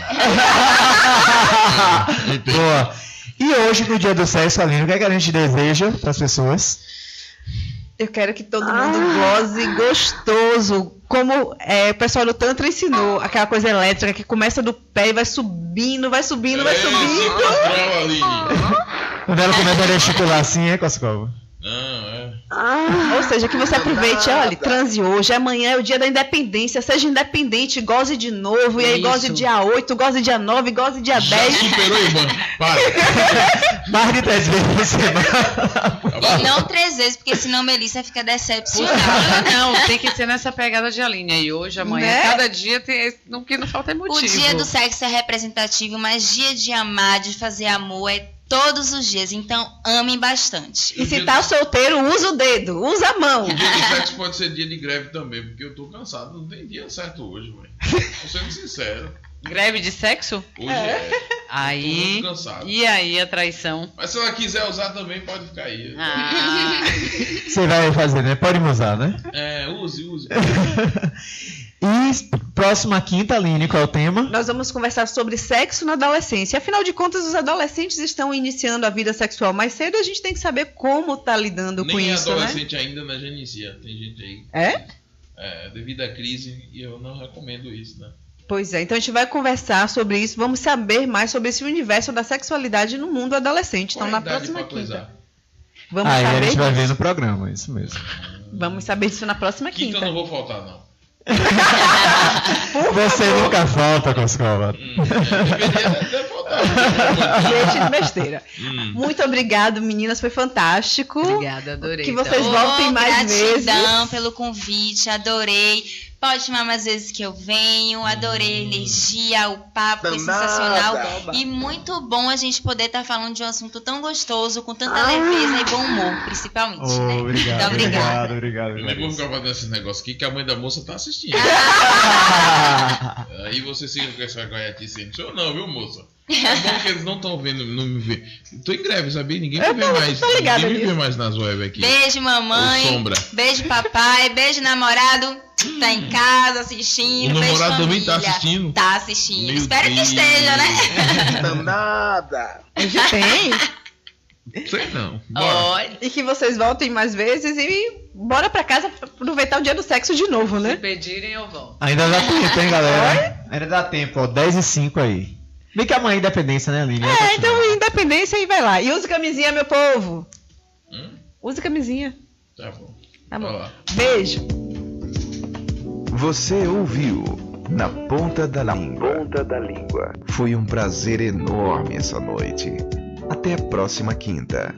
Boa. E hoje, no dia do sexo, Aline, o que é que a gente deseja para as pessoas? Eu quero que todo mundo goze gostoso, como o pessoal do Tantra ensinou, aquela coisa elétrica que começa do pé e vai subindo. Quando ela começa a gesticular assim, é, Coscova? Ou seja, que você aproveite, olha, transe hoje, amanhã é o dia da independência, seja independente, goze de novo, e aí goze dia 8, goze dia 9, goze dia 10. Já superou, irmã, para. Mais de 3 vezes por semana. E não 3 vezes, porque senão Melissa fica decepcionada. Não, tem que ser nessa pegada de Aline aí, hoje, amanhã, cada dia tem, o que não falta é motivo. O dia do sexo é representativo, mas dia de amar, de fazer amor é todos os dias, então amem bastante. E se tá solteiro, usa o dedo, usa a mão. O dia do sexo pode ser dia de greve também, porque eu tô cansado, não tem dia certo hoje, velho. Tô sendo sincero. Greve de sexo? Hoje é. Aí, tô muito cansado. E aí a traição? Mas se ela quiser usar também, pode ficar aí. Você vai fazer, né? Pode usar, né? Use. E próxima quinta, Aline, qual é o tema? Nós vamos conversar sobre sexo na adolescência. Afinal de contas, os adolescentes estão iniciando a vida sexual mais cedo, a gente tem que saber como tá lidando com isso, né? Nem adolescente ainda, né, já inicia. Tem gente aí. Devido à crise, e eu não recomendo isso, né? Pois é, então a gente vai conversar sobre isso, vamos saber mais sobre esse universo da sexualidade no mundo adolescente. Então, na próxima quinta. Vamos saber. A gente vai ver no programa, isso mesmo. Vamos saber disso na próxima quinta. Eu não vou faltar, não. Você nunca falta, Coscova. Deveria faltar. Deixa de besteira. Muito obrigado, meninas, foi fantástico. Obrigada, adorei. Que vocês voltem mais vezes. Gratidão pelo convite, adorei. Pode chamar mais vezes que eu venho. Adorei a energia, o papo foi sensacional. E muito bom a gente poder estar falando de um assunto tão gostoso, com tanta leveza e bom humor, principalmente, né? Obrigado, muito obrigado. Eu nem vou ficar fazendo esse negócio aqui que a mãe da moça tá assistindo. Aí você fica com essa gaiatice aí. Não sou não, viu, moça? É bom que eles não estão vendo, não me vê. Tô em greve, sabia? Ninguém me vê mais. Ninguém me vê mais nas web aqui. Beijo, mamãe. Sombra. Beijo, papai. Beijo, namorado. Tá em casa assistindo. O beijo, namorado também família. tá assistindo? Tá assistindo. Meu Espero Deus. que esteja, né? Danada. A gente tem. Sei não. Bora. Olha. E que vocês voltem mais vezes e bora pra casa pra aproveitar o dia do sexo de novo, Se né? pedirem, eu volto. Ainda dá tempo, hein, galera? Ainda dá tempo, ó. 10h05 aí. Bem que amanhã é independência, né, Aline? É, então independência e vai lá. E use camisinha, meu povo. Use camisinha. Tá bom. Tá Vai bom. lá. Beijo. Você ouviu Na Ponta da Língua. Foi um prazer enorme essa noite. Até a próxima quinta.